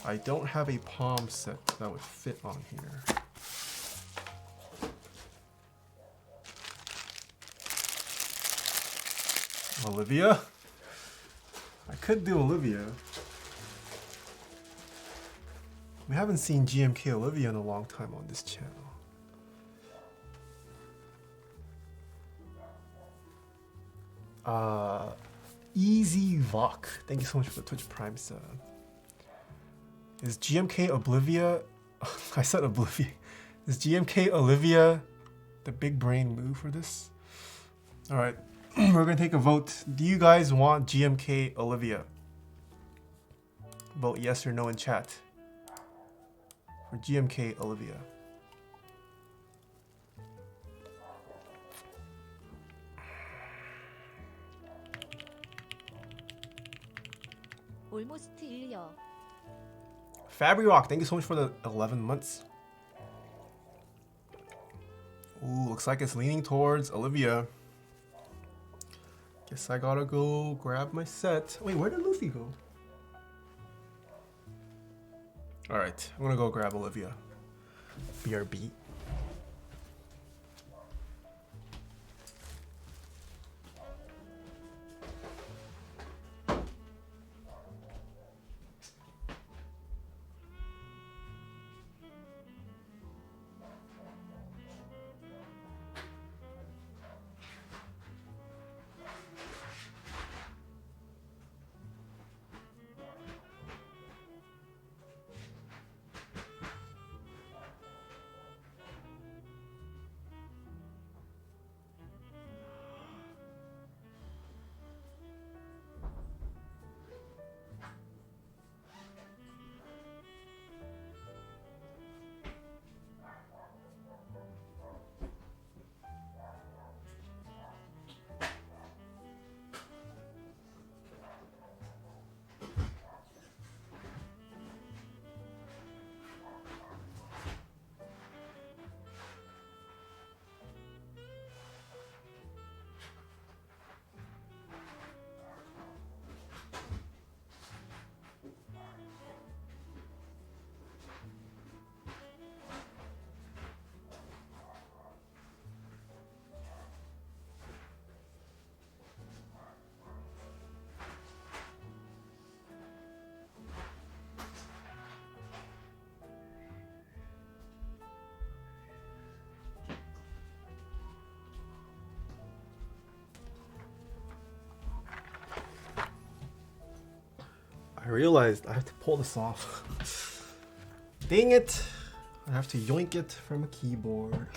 Speaker 1: I don't have a palm set that would fit on here. Olivia? I could do Olivia. We haven't seen GMK Olivia in a long time on this channel. Easy Vok. Thank you so much for the Twitch Prime sub. Is GMK Olivia... I said Oblivion. Is GMK Olivia the big brain move for this? All right, we're gonna take a vote. Do you guys want GMK Olivia? Vote yes or no in chat for GMK Olivia.
Speaker 2: Almost 1year.
Speaker 1: Fabry Rock, thank you so much for the 11 months. Ooh, looks like it's leaning towards Olivia. Guess I gotta go grab my set. Wait, where did Luffy go? Alright, I'm gonna go grab Olivia. BRB. I realized I have to pull this off. Dang it! I have to yoink it from a keyboard.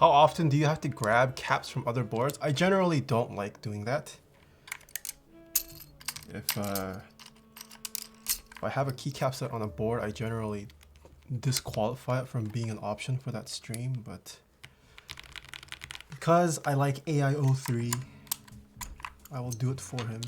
Speaker 1: How often do you have to grab caps from other boards? I generally don't like doing that. If I have a keycap set on a board, I generally disqualify it from being an option for that stream, but because I like AI03, I will do it for him.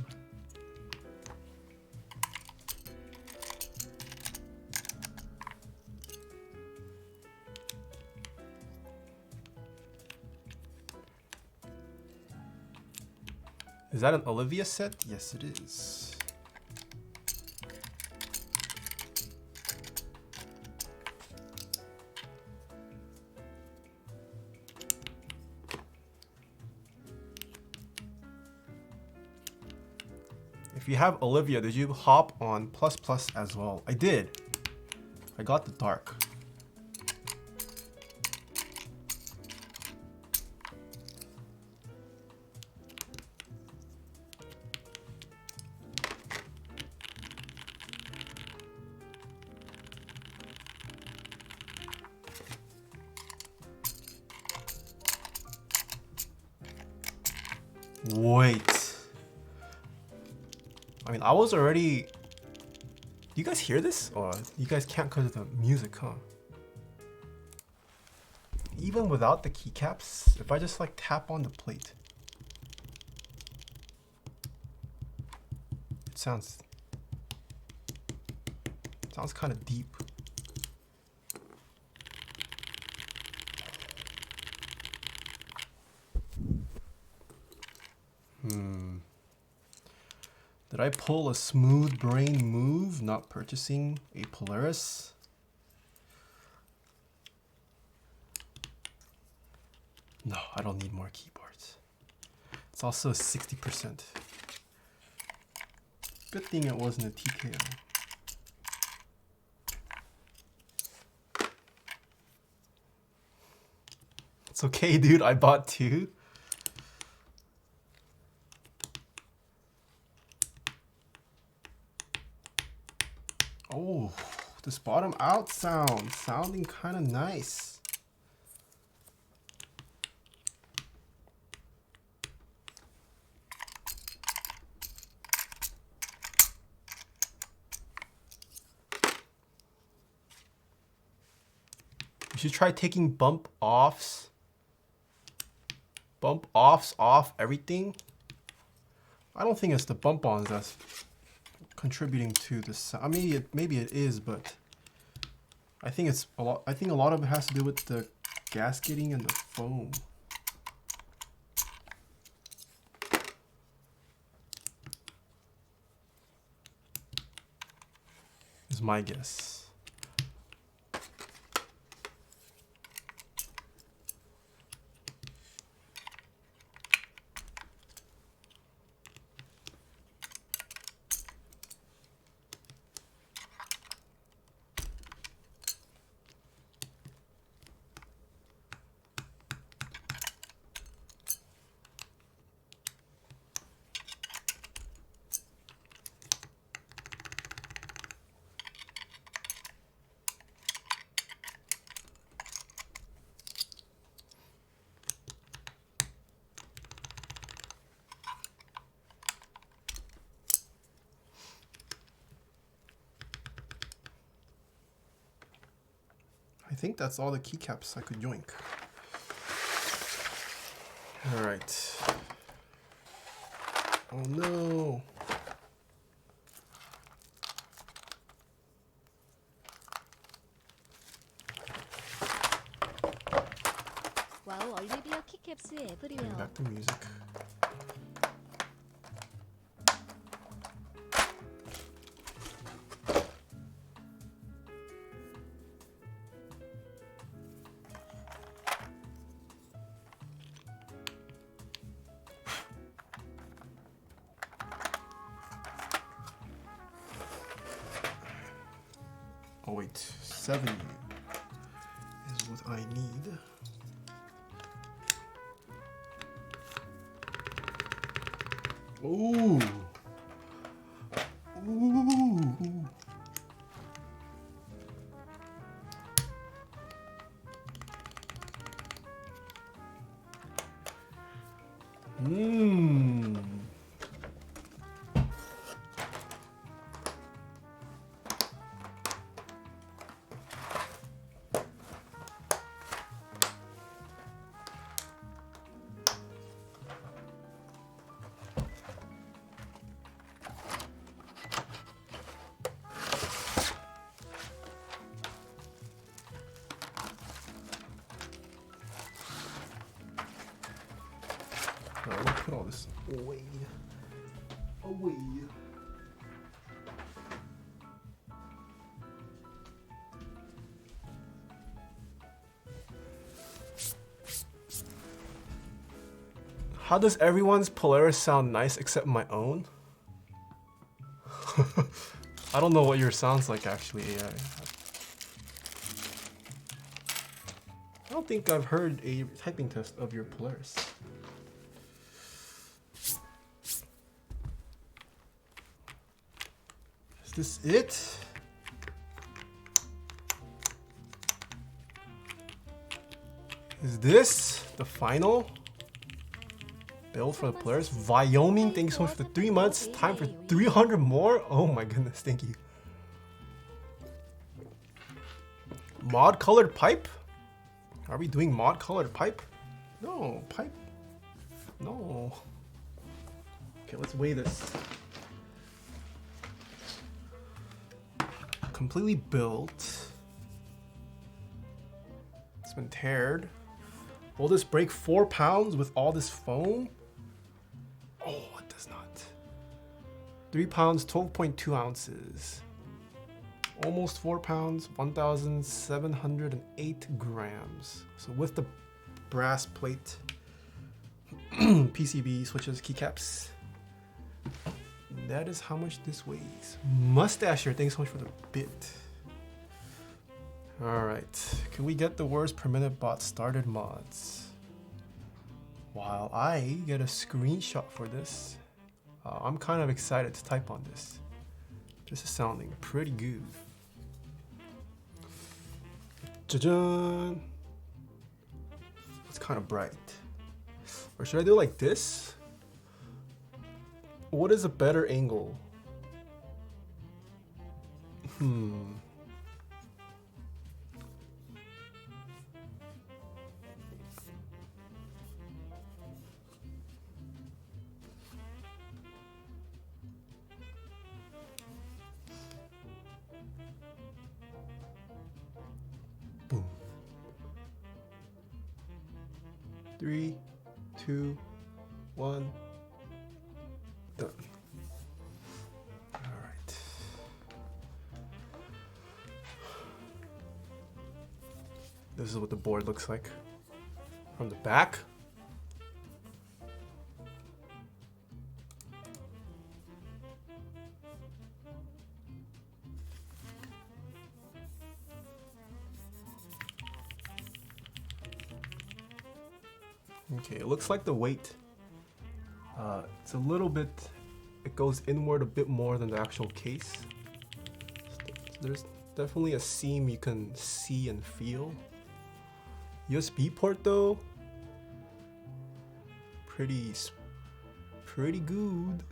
Speaker 1: Is that an Olivia set? Yes, it is. If you have Olivia, did you hop on plus plus as well? I did. I got the dark. Wait. I mean, I was already... Do you guys hear this? Or you guys can't because of the music, huh? Even without the keycaps, if I just like tap on the plate, it sounds kind of deep. Did I pull a smooth brain move not purchasing a Polaris? No, I don't need more keyboards. It's also 60%. Good thing it wasn't a TKO. It's okay, dude. I bought 2. Oh, this bottom out sound sounding kind of nice. You should try taking bump-offs off everything. I don't think it's the bump-ons that's contributing to the sound. Maybe it is, but I think it's a lot. I think a lot of it has to do with the gasketing and the foam. Is my guess. I think that's all the keycaps I could yoink. All right. Oh no.
Speaker 2: 와우 올리비아 키캡스 에브리웨어.
Speaker 1: Back to music. Oh wait, 7 is what I need. Ooh. Ooh. Mmm. Alright, we'll put all this away. How does everyone's Polaris sound nice except my own? I don't know what yours sounds like actually, AI. I don't think I've heard a typing test of your Polaris. Is this it? Is this the final build for the Polaris? Wyoming, thank you so much for the 3 months. Time for 300 more? Oh my goodness, thank you. Mod colored pipe? Are we doing mod colored pipe? No, pipe. No. Okay, let's weigh this. Completely built. It's been teared. Will this break 4 pounds with all this foam? Oh, it does not. 3 pounds, 12.2 ounces. Almost 4 pounds, 1,708 grams. So with the brass plate, PCB, switches, keycaps, that is how much this weighs. Mustache, thanks so much for the bit. Alright, can we get the words per minute bot started mods? While I get a screenshot for this, I'm kind of excited to type on this. This is sounding pretty good. Jajan! It's kind of bright. Or should I do it like this? What is a better angle? Boom. 3, 2, 1. Done. All right. This is what the board looks like from the back. Okay, it looks like the weight, it's a little bit, it goes inward a bit more than the actual case. So there's definitely a seam you can see and feel. USB port though, pretty good.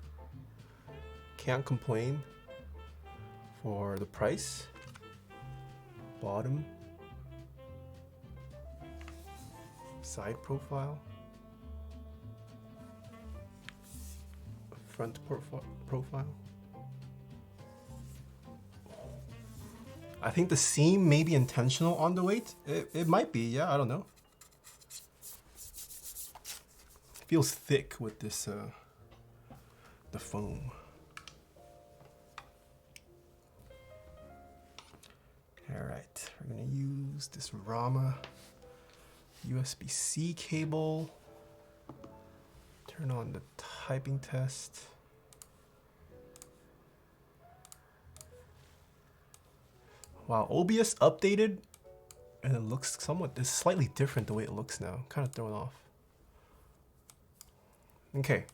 Speaker 1: Can't complain for the price. Bottom. Side profile. Front profile. I think the seam may be intentional on the weight. It might be, yeah, I don't know. It feels thick with this, the foam. All right, we're gonna use this Rama USB-C cable. Turn on the typing test. Wow, OBS updated and it looks somewhat, it's slightly different the way it looks now. Kind of thrown off. Okay.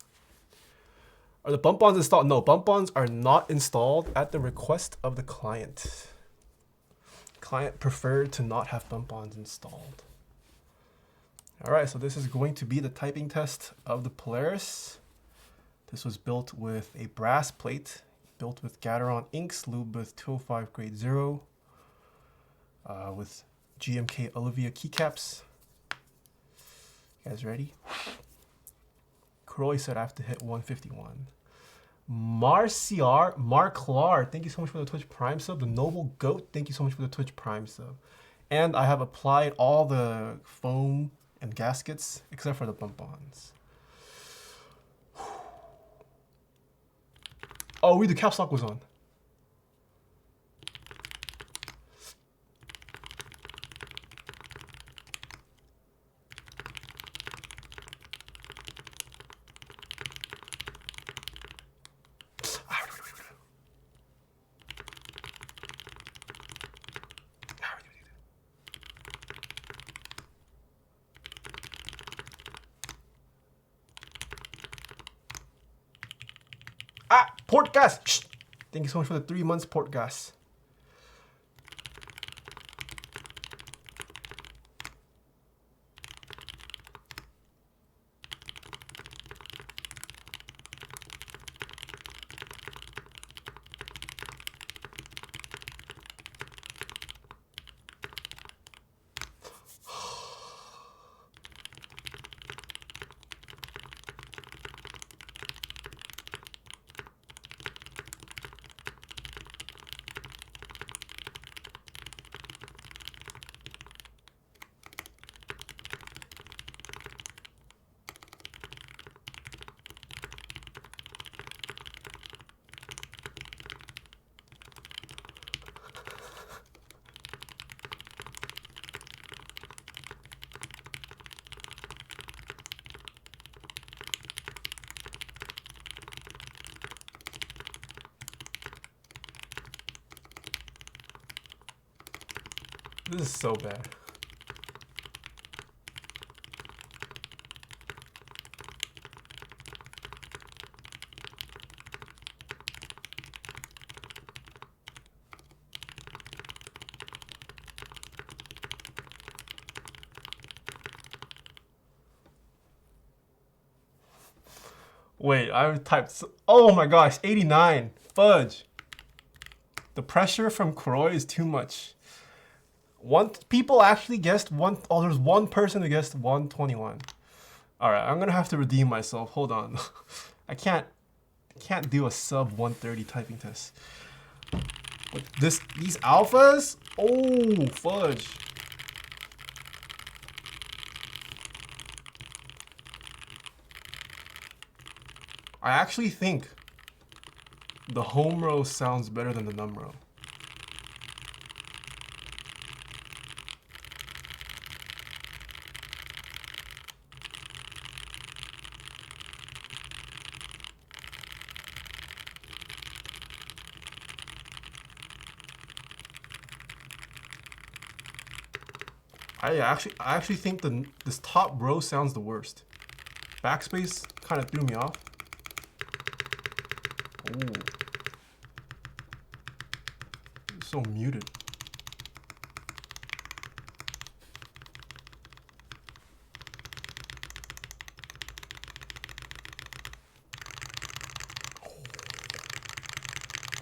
Speaker 1: Are the bump-ons installed? No, bump-ons are not installed at the request of the client. Client preferred to not have bump-ons installed. All right, so this is going to be the typing test of the Polaris. This was built with a brass plate, built with Gateron inks, lube with 205 grade 0, with GMK Olivia keycaps. You guys ready? Croy said I have to hit 151. Marklar, thank you so much for the Twitch Prime sub. The Noble Goat, thank you so much for the Twitch Prime sub. And I have applied all the foam and gaskets, except for the bump-ons. Oh, the caps lock was on. Port gas. Shh. Thank you so much for the 3 months port gas. This is so bad. Wait, I typed. Oh my gosh, 89. Fudge. The pressure from Kuroi is too much. People actually guessed one. Oh, there's one person who guessed 121. All right, I'm gonna have to redeem myself. Hold on. I can't do a sub 130 typing test. But these alphas. Oh, fudge. I actually think the home row sounds better than the num row. I actually think this top row sounds the worst. Backspace kind of threw me off. Ooh. It's so muted.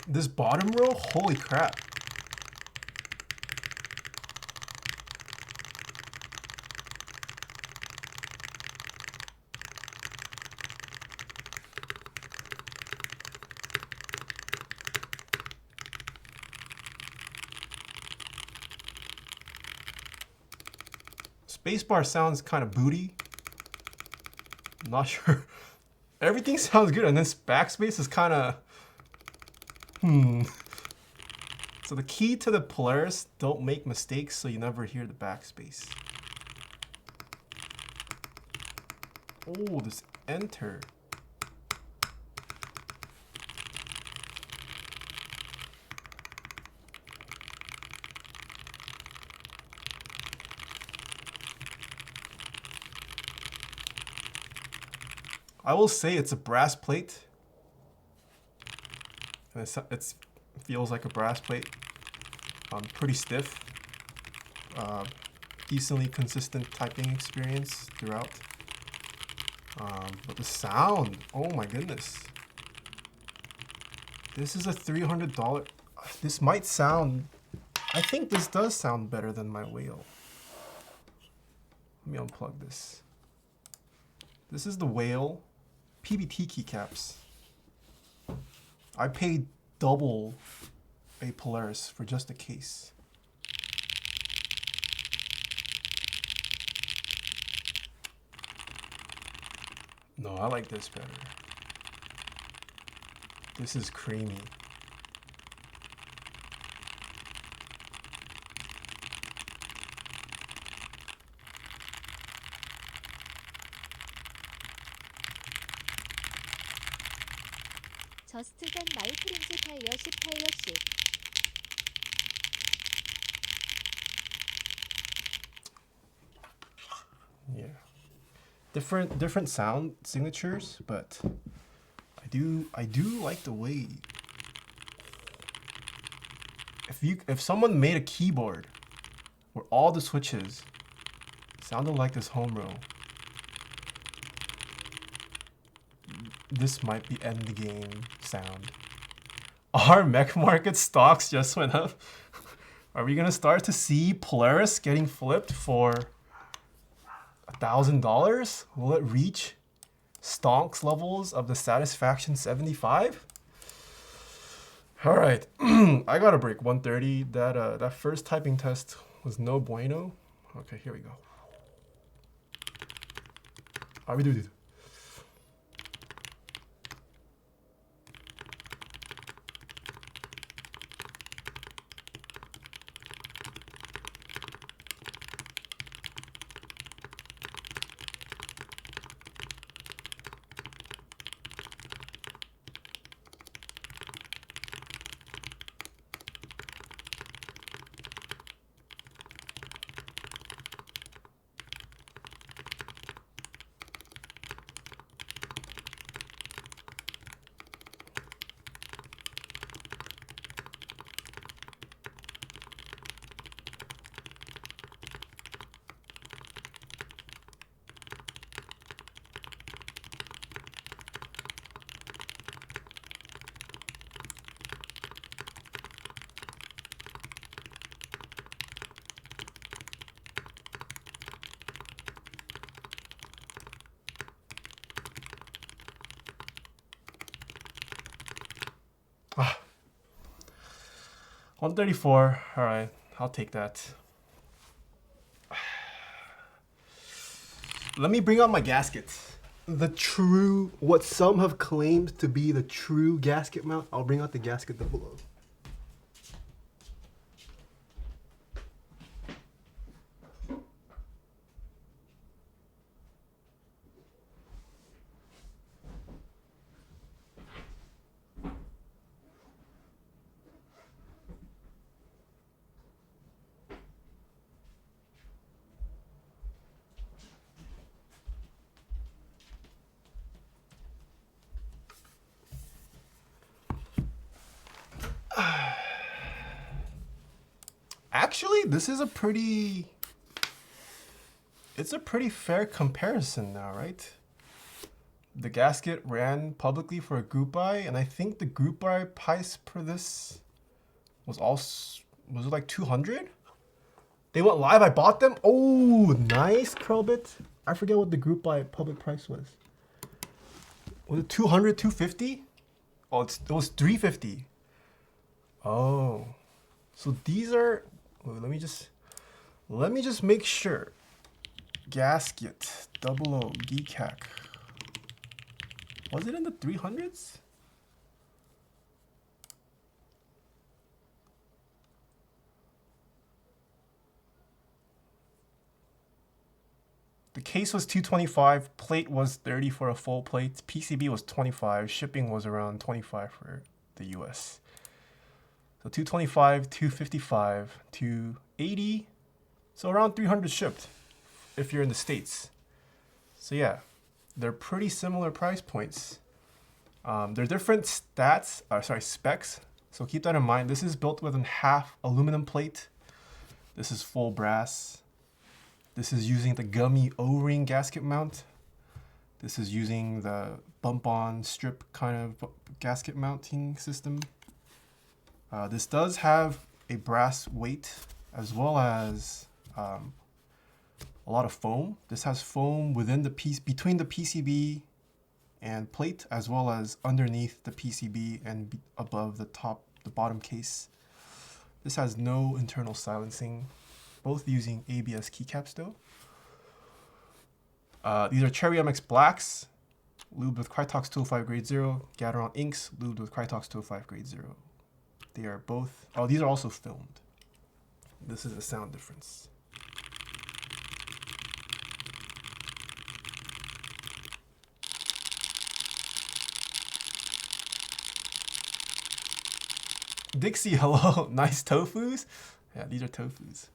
Speaker 1: This bottom row, holy crap. Spacebar sounds kind of booty. I'm not sure. Everything sounds good, and this backspace is kind of So the key to the Polaris: don't make mistakes, so you never hear the backspace. Oh, this enter. I will say it's a brass plate. And it feels like a brass plate. Pretty stiff. Decently consistent typing experience throughout. But the sound, oh my goodness. This is a $300. This might sound, I think this does sound better than my Whale. Let me unplug this. This is the Whale PBT keycaps. I paid double a Polaris for just a case. No, I like this better. This is creamy.
Speaker 2: 저스트선 마이크린즈 타이어 10 타이어 10.
Speaker 1: Yeah. Different sound signatures, but I do like the way if someone made a keyboard where all the switches sounded like this home row, this might be end game sound. Our mech market stocks just went up. Are we gonna start to see Polaris getting flipped for $1,000? Will it reach stonks levels of the Satisfaction 75? All right, I gotta break 130. That first typing test was no bueno. Okay, here we go. Are we doing it? 134. All right, I'll take that. Let me bring out my gaskets. The true, what some have claimed to be the true gasket mount. I'll bring out the gasket down below. Actually, this is a pretty, it's a pretty fair comparison now, right? The gasket ran publicly for a group buy, and I think the group buy price per this was also, was it like 200? They went live, I bought them. Oh, nice, Krellbit. I forget what the group buy public price was. Was it 200, 250? Oh, it was 350. Oh, so these are, wait, let me just make sure. Gasket 00 GCAC. Was it in the 300s? The case was 225, plate was 30 for a full plate, PCB was 25, shipping was around 25 for the US. So 225, 255, 280, so around 300 shipped if you're in the States. So yeah, they're pretty similar price points. They're different specs, so keep that in mind. This is built with a half aluminum plate. This is full brass. This is using the gummy O-ring gasket mount. This is using the bump-on strip kind of gasket mounting system. This does have a brass weight as well as a lot of foam. This has foam within the piece, between the PCB and plate, as well as underneath the PCB and above the bottom case. This has no internal silencing, both using ABS keycaps though. These are Cherry MX Blacks, lubed with Krytox 205 grade 0, Gateron inks, lubed with Krytox 205 grade 0. They are both, oh, these are also filmed. This is the sound difference. Dixie, hello. Nice tofus. Yeah, these are tofus.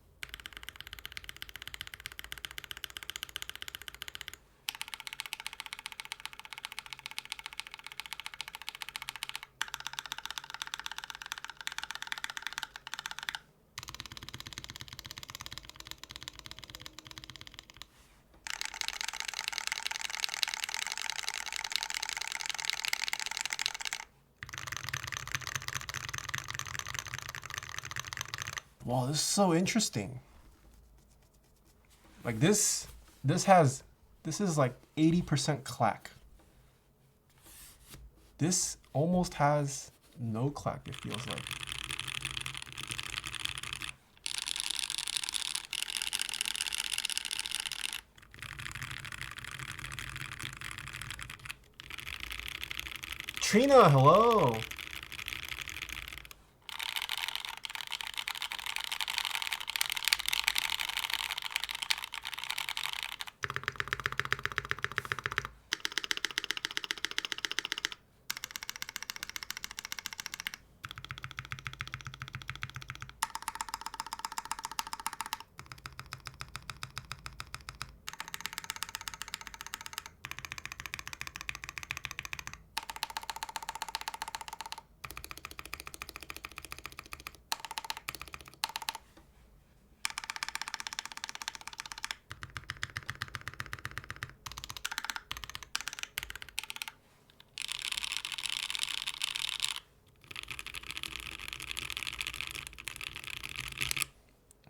Speaker 1: Wow, this is so interesting. Like this is like 80% clack. This almost has no clack, it feels like. Trina, hello.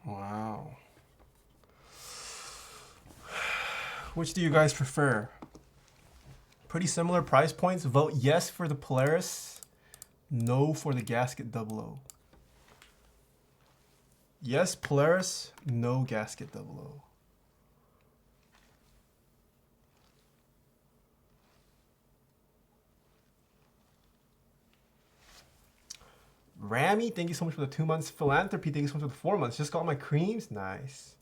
Speaker 1: Wow. Which do you guys prefer? Pretty similar price points. Vote yes for the Polaris, No for the gasket 00. Yes, Polaris. No gasket 00. Rammy, thank you so much for the 2 months. Philanthropy, thank you so much for the 4 months. Just got my creams. Nice.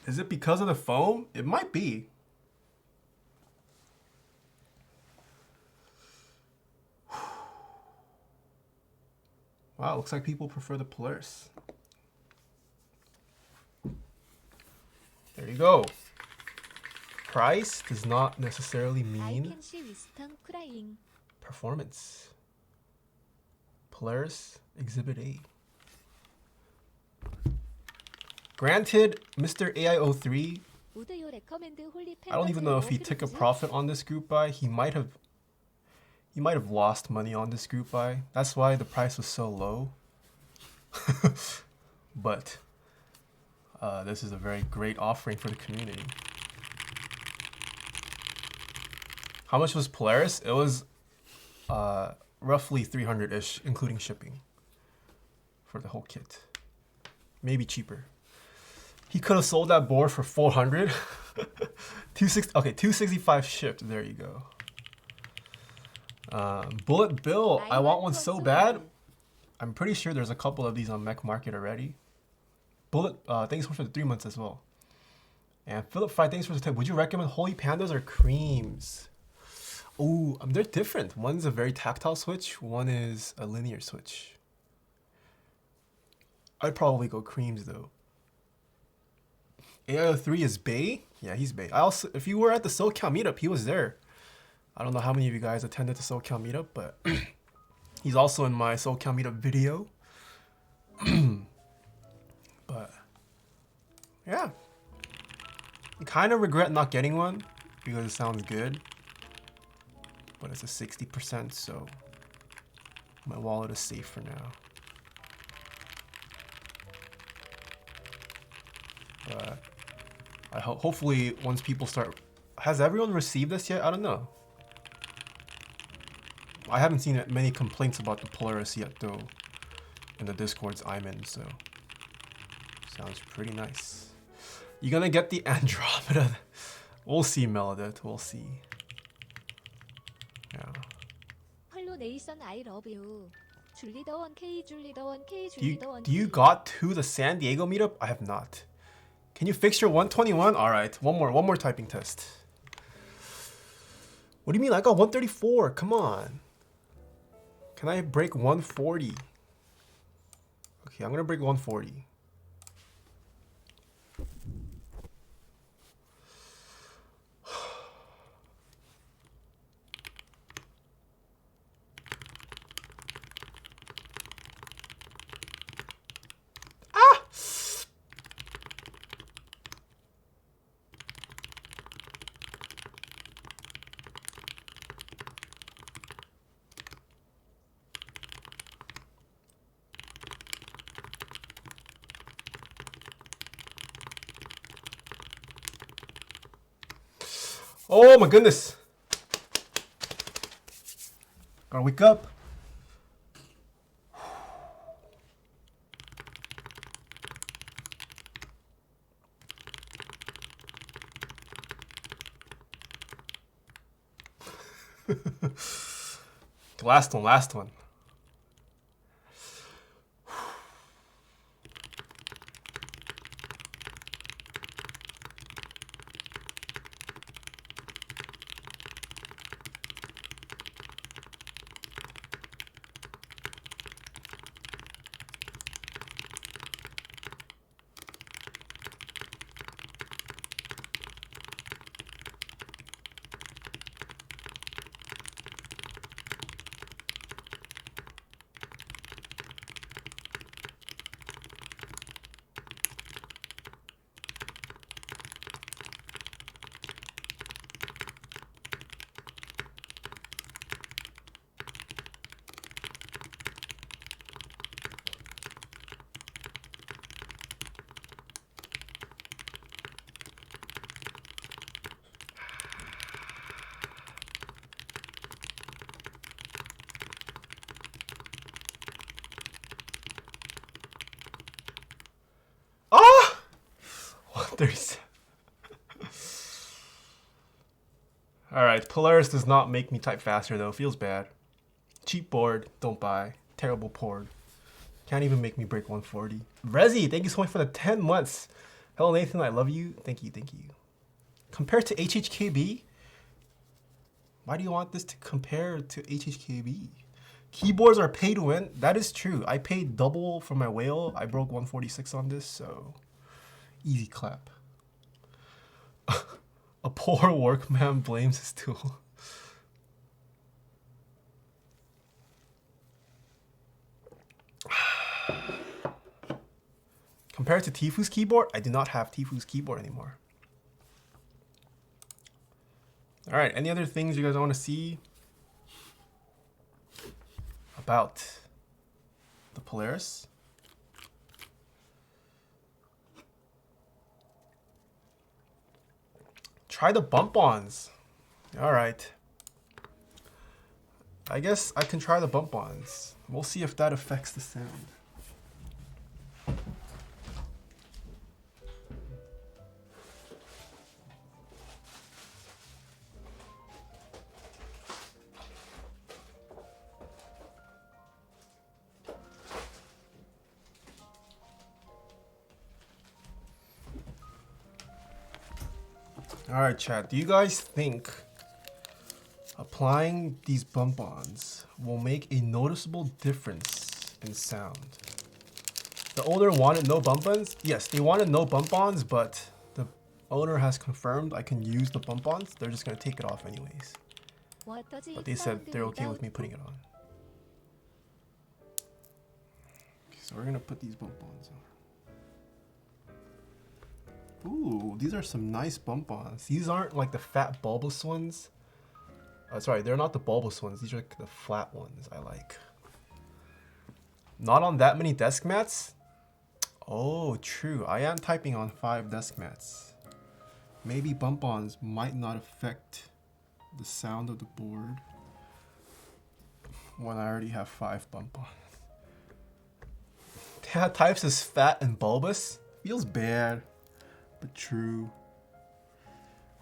Speaker 1: Is it because of the foam? It might be. Wow, looks like people prefer the Polaris. There you go. Price does not necessarily mean performance. Polaris Exhibit A. Granted, Mr. AI03, I don't even know if he took a profit on this group buy. He might have lost money on this group buy. That's why the price was so low. But this is a very great offering for the community. How much was Polaris? It was roughly 300-ish, including shipping for the whole kit. Maybe cheaper. He could have sold that board for 400. 265 shipped. There you go. Bullet Bill, I want one so bad. I'm pretty sure there's a couple of these on Mech Market already. Bullet, thanks so much for the 3 months as well. And Philip Fry, thanks for the tip. Would you recommend Holy Pandas or creams? Oh, they're different. One's a very tactile switch. One is a linear switch. I'd probably go creams though. AI03 is Bay? Yeah, he's Bay. I also, if you were at the SoCal meetup, he was there. I don't know how many of you guys attended the SoCal meetup, but he's also in my SoCal meetup video. But yeah, I kind of regret not getting one because it sounds good, but it's a 60%, so my wallet is safe for now. But I hopefully once people start, has everyone received this yet? I don't know. I haven't seen many complaints about the Polaris yet though in the Discords I'm in, so sounds pretty nice. You gonna get the Andromeda? We'll see, Melodit, we'll see. Yeah.
Speaker 2: Hello Nathan, I love you.
Speaker 1: Do you got to the San Diego meetup? I have not. Can you fix your 121? All right, one more typing test. What do you mean? I got 134. Come on. Can I break 140? Okay, I'm gonna break 140. Oh my goodness. Gotta wake up. Last one. 37. Alright, Polaris does not make me type faster though. Feels bad. Cheap board, don't buy. Terrible board. Can't even make me break 140. Rezi, thank you so much for the 10 months. Hello Nathan, I love you. Thank you, thank you. Compared to HHKB? Why do you want this to compare to HHKB? Keyboards are pay to win. That is true. I paid double for my whale. I broke 146 on this, so easy clap. A poor workman blames his tool. Compared to Tifu's keyboard, I do not have Tifu's keyboard anymore. All right, any other things you guys want to see about the Polaris? Try the bump-ons. All right. I guess I can try the bump-ons. We'll see if that affects the sound. Alright chat, do you guys think applying these bump-ons will make a noticeable difference in sound? The owner wanted no bump-ons? Yes, they wanted no bump-ons, but the owner has confirmed I can use the bump-ons. They're just going to take it off anyways. But they said they're okay with me putting it on. Okay, so we're going to put these bump-ons on. Ooh, these are some nice bump-ons. These aren't like the fat bulbous ones. Sorry, they're not the bulbous ones. These are the flat ones I like. Not on that many desk mats? Oh, true. I am typing on 5 desk mats. Maybe bump-ons might not affect the sound of the board when I already have 5 bump-ons. Taeha types as fat and bulbous. Feels bad. But true.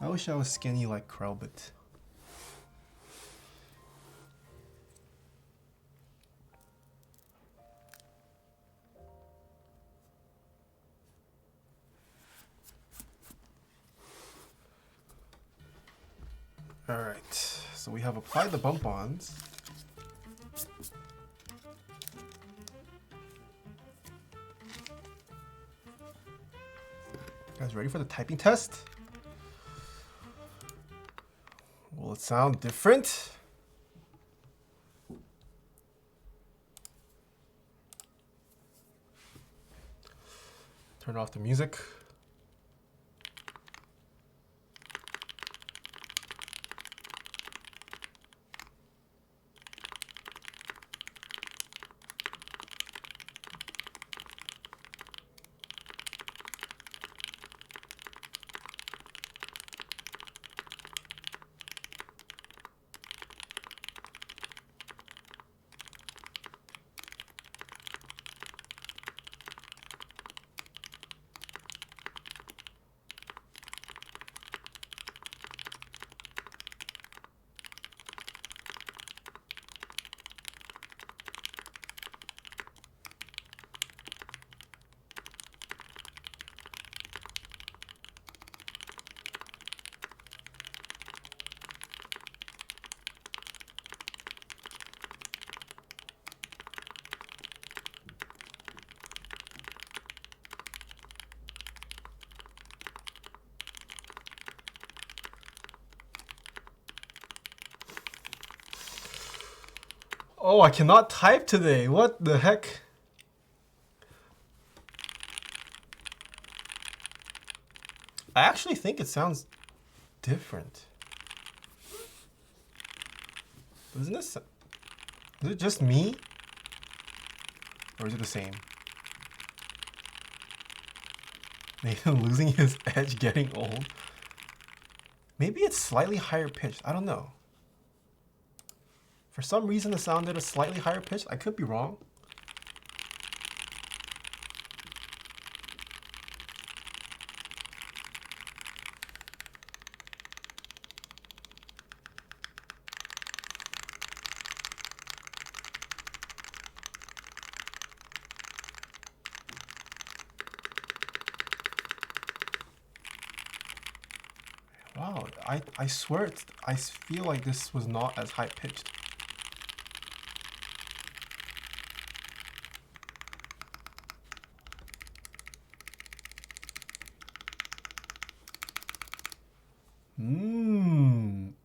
Speaker 1: I wish I was skinny like Krelbit. Alright, so we have applied the bump-ons. Guys ready for the typing test? Will it sound different? Turn off the music. Oh, I cannot type today. What the heck? I actually think it sounds different. Doesn't this? Is it just me? Or is it the same? Nathan losing his edge, getting old. Maybe it's slightly higher pitched. I don't know. For some reason, it sounded a slightly higher pitch. I could be wrong. I swear I feel like this was not as high pitched.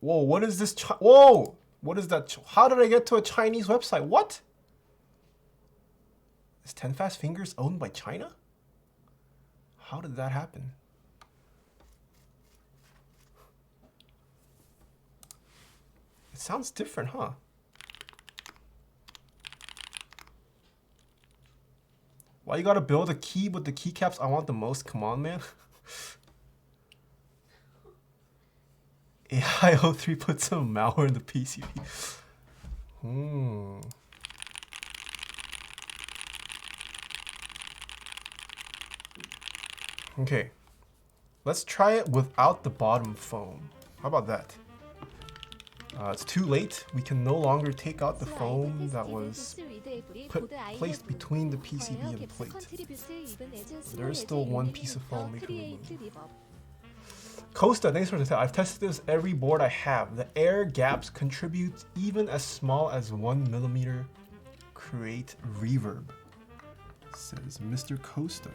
Speaker 1: Whoa, what is this? Whoa, what is that? How did I get to a Chinese website? What? Is 10 Fast Fingers owned by China? How did that happen? It sounds different, huh? Why you gotta build a key with the keycaps I want the most? Come on, man. AI03 put some malware in the PCB. Okay, let's try it without the bottom foam. How about that? It's too late. We can no longer take out the foam that was placed between the PCB and the plate. There is still one piece of foam we can remove. Costa, thanks for the tip. I've tested this every board I have. The air gaps contribute even as small as 1 millimeter. Create reverb, says Mr. Costa.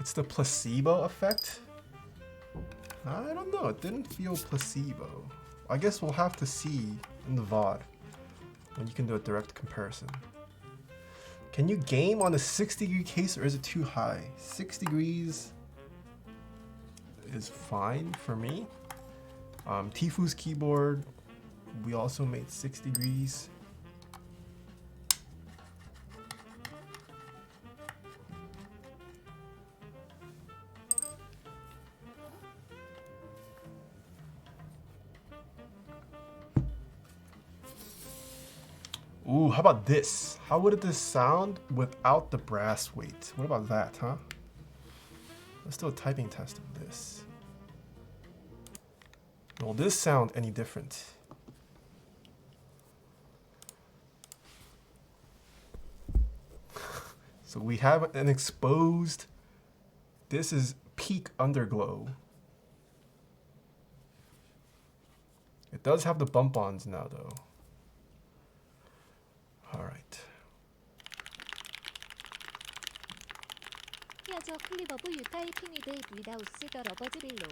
Speaker 1: It's the placebo effect? I don't know, it didn't feel placebo. I guess we'll have to see in the VOD when you can do a direct comparison. Can you game on a 6-degree case or is it too high? 6 degrees is fine for me. Tifu's keyboard, we also made 6 degrees. Ooh, how about this? How would this sound without the brass weight? What about that, huh? Let's do a typing test of this. Will this sound any different? So we have an exposed, this is peak underglow. It does have the bump-ons now though. All right.
Speaker 2: 히어저 클리버브 유타이핑 위드 위다우스 더 러버즈 릴로.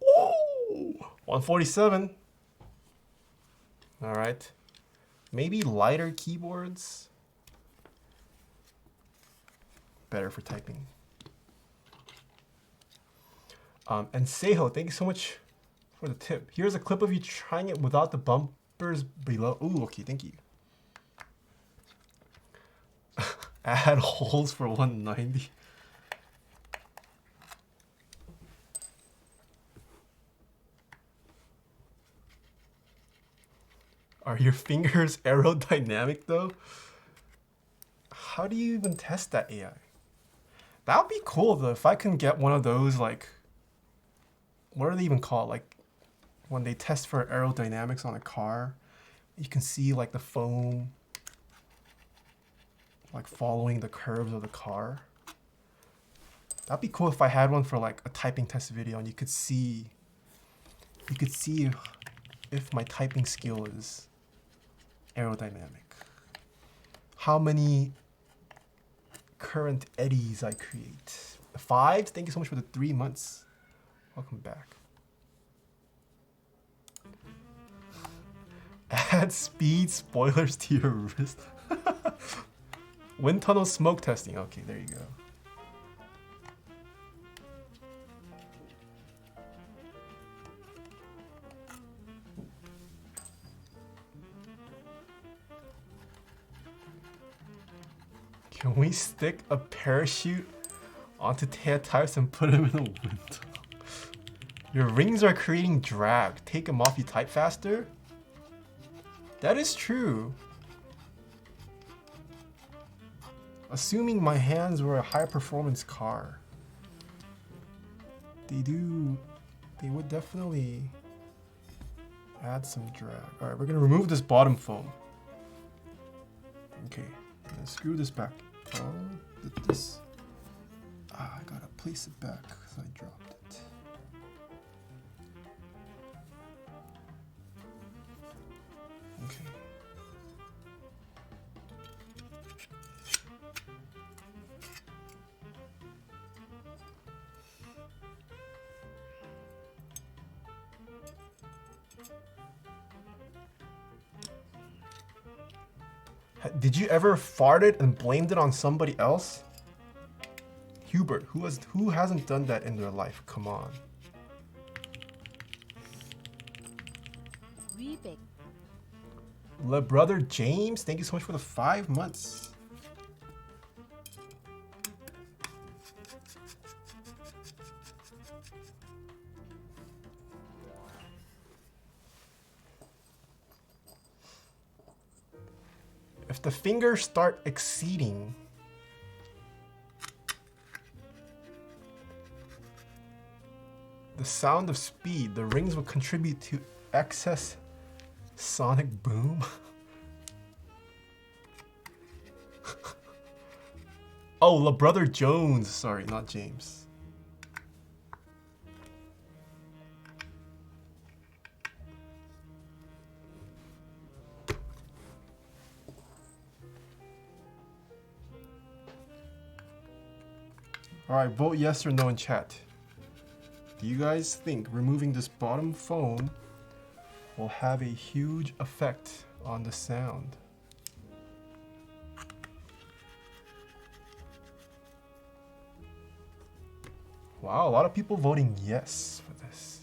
Speaker 2: Ooh, 147. All right. Maybe lighter keyboards. Better for typing. And Seho, thank you so much for the tip. Here's a clip of you trying it without the bumpers below. Ooh, okay, thank you. Add holes for 190. Are your fingers aerodynamic though? How do you even test that AI? That would be cool though if I can get one of those, like, what are they even called? Like when they test for aerodynamics on a car, you can see like the foam like following the curves of the car. That'd be cool if I had one for like a typing test video and you could see if my typing skill is aerodynamic. How many current eddies I create. 5, thank you so much for the 3 months. Welcome back.
Speaker 1: Add speed spoilers to your wrist. Wind tunnel smoke testing. Okay, there you go. Can we stick a parachute onto Taeha tires and put them in a wind tunnel? Your rings are creating drag. Take them off, you type faster? That is true. Assuming my hands were a high performance car. They would definitely add some drag. Alright, we're gonna remove this bottom foam. Okay, I'm gonna screw this back. This. I gotta place it back because I dropped it. Okay. Did you ever fart it and blamed it on somebody else? Hubert, who hasn't done that in their life? Come on. Le brother James, thank you so much for the 5 months. If the fingers start exceeding the sound of speed, the rings will contribute to excess sonic boom. Oh, La Brother Jones. Sorry, not James. Alright, vote yes or no in chat. Do you guys think removing this bottom foam will have a huge effect on the sound? Wow, a lot of people voting yes for this.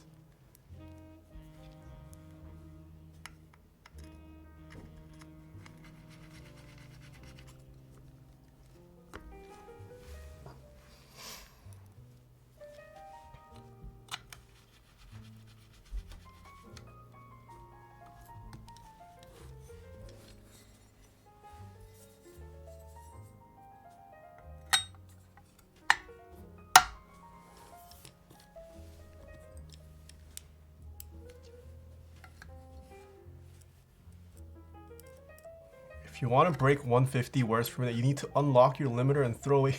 Speaker 1: If you want to break 150 words per minute, you need to unlock your limiter and throw away.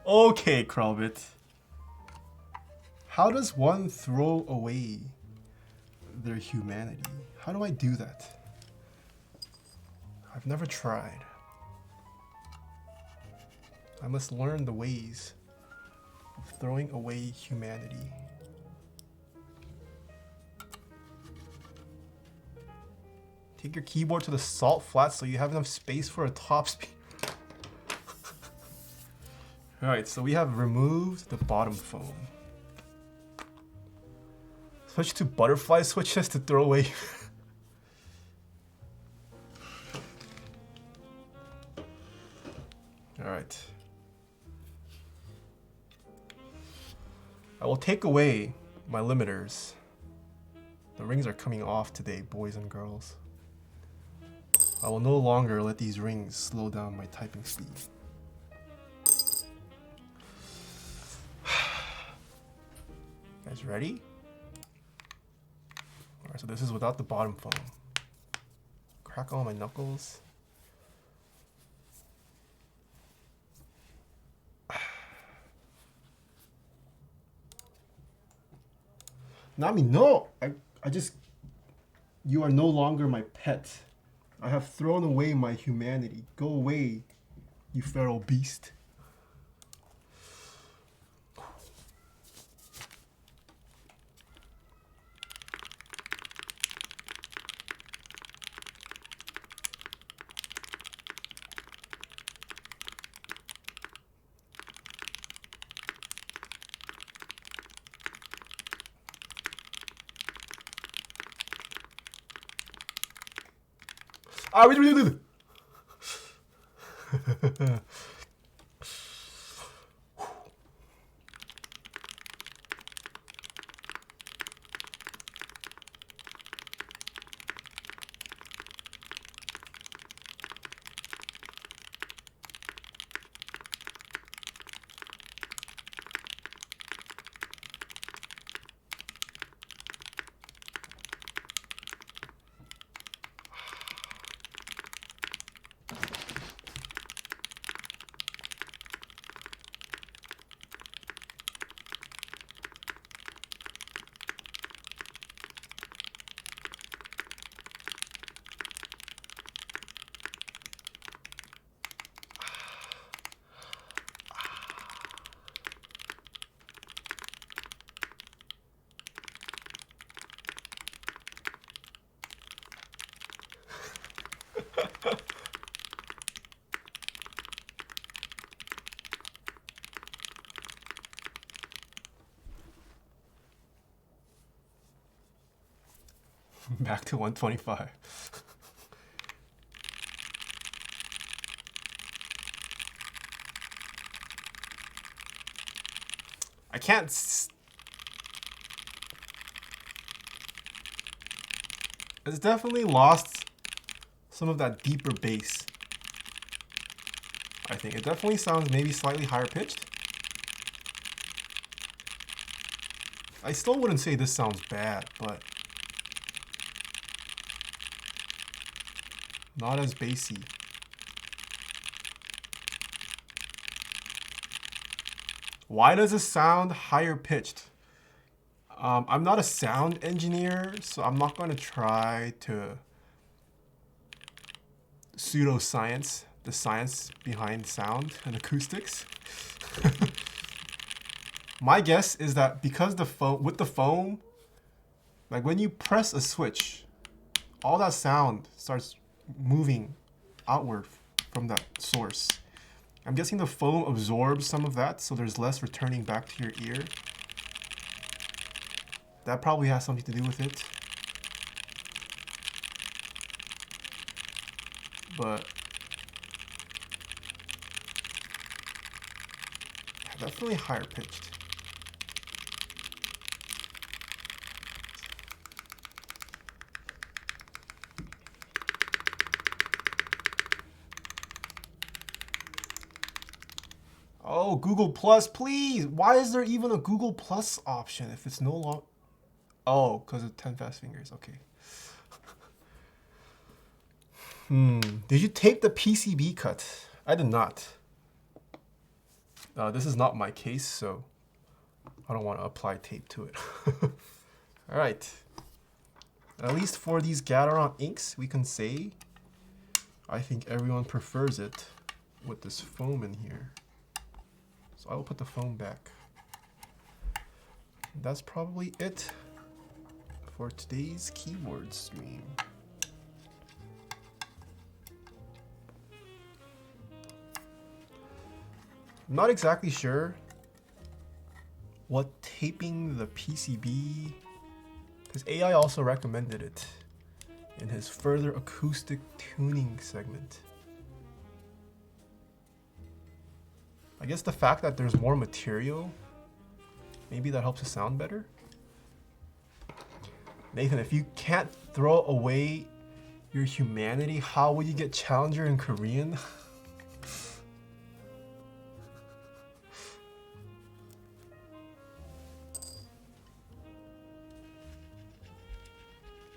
Speaker 1: Okay, Kralbit. How does one throw away their humanity? How do I do that? I've never tried. I must learn the ways of throwing away humanity. Take your keyboard to the salt flat so you have enough space for a top speed. Alright, so we have removed the bottom foam. Switch to butterfly switches to throw away. Alright. I will take away my limiters. The rings are coming off today, boys and girls. I will no longer let these rings slow down my typing speed. Guys ready? Alright, so this is without the bottom foam. Crack all my knuckles. Nami, no! I just... You are no longer my pet. I have thrown away my humanity. Go away, you feral beast. wait, wait, wait. Back to 125. I can't. It's definitely lost some of that deeper bass. I think it definitely sounds maybe slightly higher pitched. I still wouldn't say this sounds bad, but not as bassy. Why does it sound higher pitched? I'm not a sound engineer, so I'm not going to try to pseudoscience the science behind sound and acoustics. My guess is that because with the foam, like when you press a switch, all that sound starts moving outward from that source. I'm guessing the foam absorbs some of that, so there's less returning back to your ear. That probably has something to do with it. But definitely higher pitched. Oh, Google Plus, please. Why is there even a Google Plus option if it's no longer? Oh, because of 10 fast fingers. Okay. Did you tape the PCB cut? I did not. This is not my case, so I don't want to apply tape to it. All right. At least for these Gateron inks, we can say I think everyone prefers it with this foam in here. So I will put the foam back. That's probably it for today's keyboard stream. I'm not exactly sure what taping the PCB, because AI also recommended it in his further acoustic tuning segment. I guess the fact that there's more material, maybe that helps it sound better. Nathan, if you can't throw away your humanity, how will you get Challenger in Korean?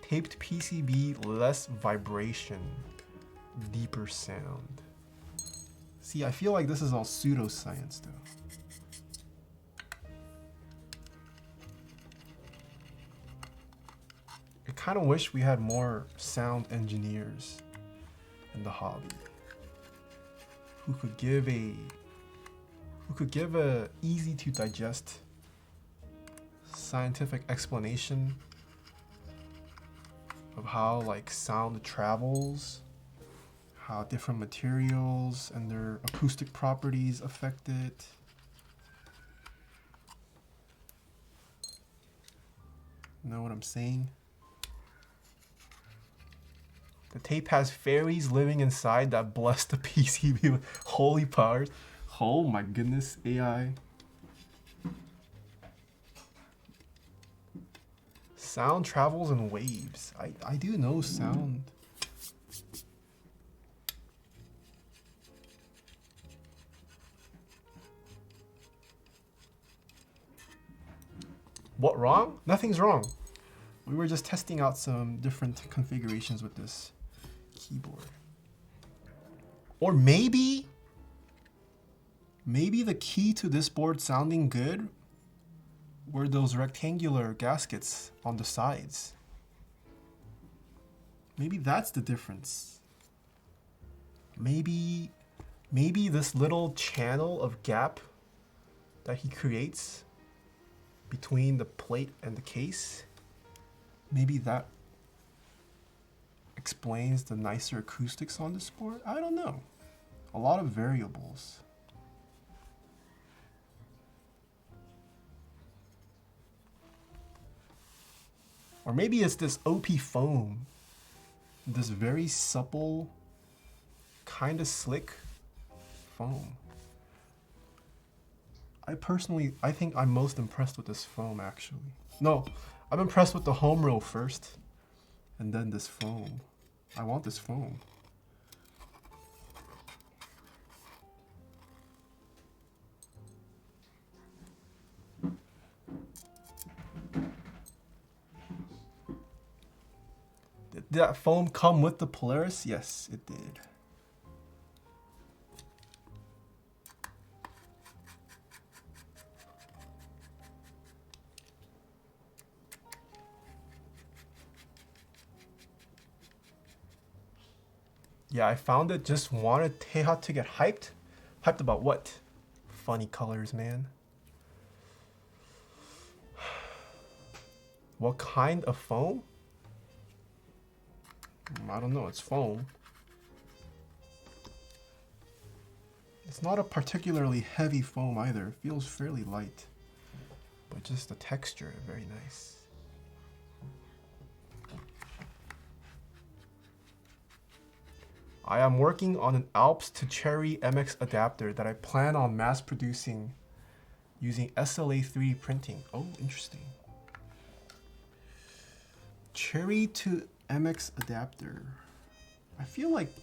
Speaker 1: Taped PCB, less vibration, deeper sound. See, I feel like this is all pseudoscience though. I kind of wish we had more sound engineers in the hobby who could give a easy to digest scientific explanation of how like sound travels, how different materials and their acoustic properties affect it. Know what I'm saying? The tape has fairies living inside that bless the PCB with holy powers. Oh my goodness, AI. Sound travels in waves. I do know sound. What wrong? Nothing's wrong. We were just testing out some different configurations with this keyboard. Or maybe the key to this board sounding good were those rectangular gaskets on the sides. Maybe that's the difference. Maybe this little channel of gap that he creates between the plate and the case, maybe that explains the nicer acoustics on this board. I don't know. A lot of variables. Or maybe it's this OP foam, this very supple, kind of slick foam. I think I'm most impressed with this foam actually. No, I'm impressed with the home row first, and then this foam. I want this foam. Did that foam come with the Polaris? Yes, it did. Yeah, I found it, just wanted Taeha to get hyped. Hyped about what? Funny colors, man. What kind of foam? I don't know, it's foam. It's not a particularly heavy foam either. It feels fairly light. But just the texture, very nice. I am working on an Alps to Cherry MX adapter that I plan on mass producing using SLA 3D printing. Oh, interesting. Cherry to MX adapter. I feel like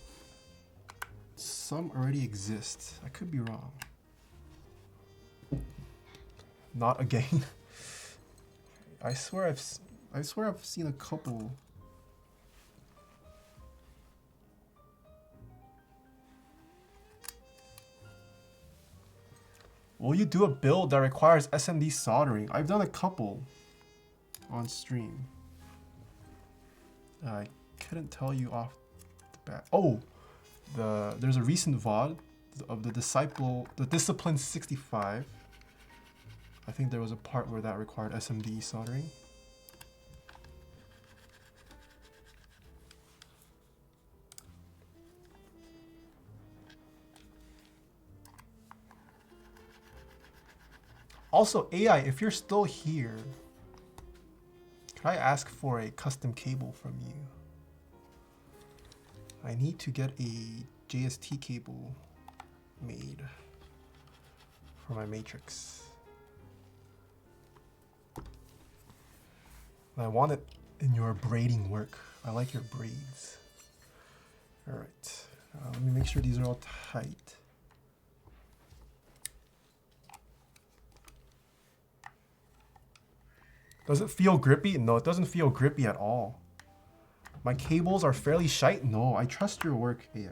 Speaker 1: some already exist. I could be wrong. Not again. I swear I've seen a couple. Will you do a build that requires SMD soldering? I've done a couple on stream. I couldn't tell you off the bat. Oh, there's a recent VOD of the Discipline 65. I think there was a part where that required SMD soldering. Also, AI, if you're still here, can I ask for a custom cable from you? I need to get a JST cable made for my matrix. And I want it in your braiding work. I like your braids. All right, let me make sure these are all tight. Does it feel grippy? No, it doesn't feel grippy at all. My cables are fairly shite. No, I trust your work, AI.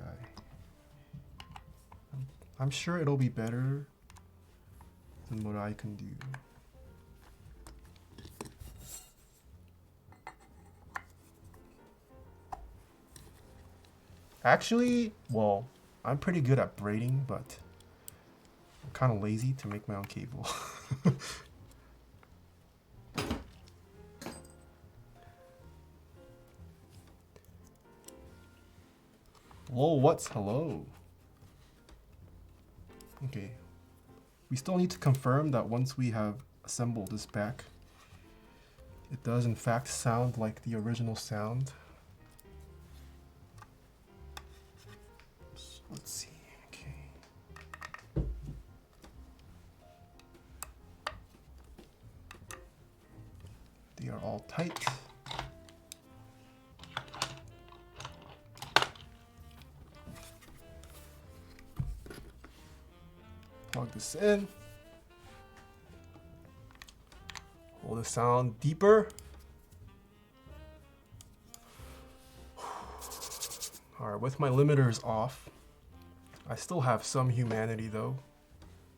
Speaker 1: I'm sure it'll be better than what I can do. Actually, well, I'm pretty good at braiding, but I'm kind of lazy to make my own cable. Whoa, what's hello? Okay. We still need to confirm that once we have assembled this back, it does in fact sound like the original sound. Let's see. Okay. They are all tight. Plug this in. Hold the sound deeper. Alright, with my limiters off, I still have some humanity though.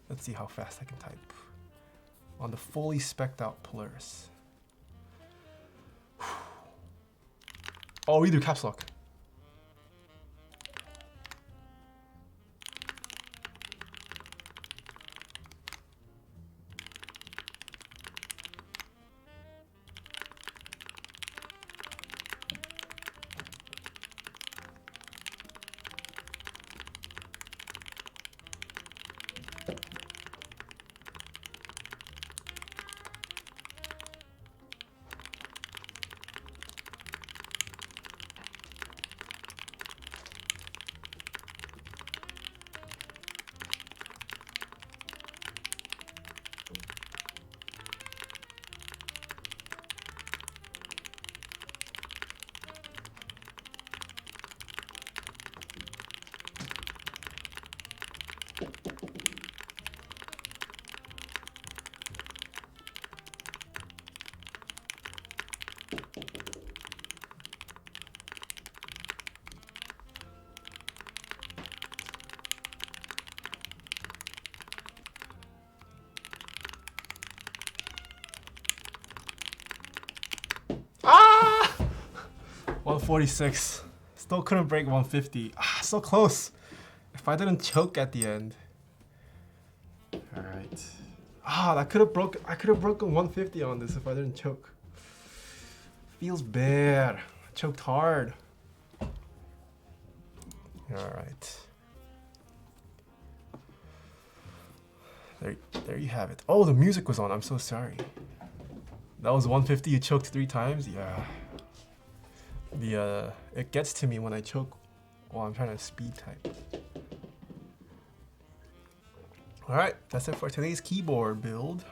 Speaker 1: Let's see how fast I can type. On the fully spec'd out Polaris. Oh, we do caps lock. Ah! 146. Still couldn't break 150. Ah, so close. If I didn't choke at the end. Alright. Ah, I could have broken 150 on this if I didn't choke. Feels bad. I choked hard. Alright. There you have it. Oh, the music was on. I'm so sorry. That was 150. You choked 3 times? Yeah. It gets to me when I choke while I'm trying to speed type. Alright, that's it for today's keyboard build.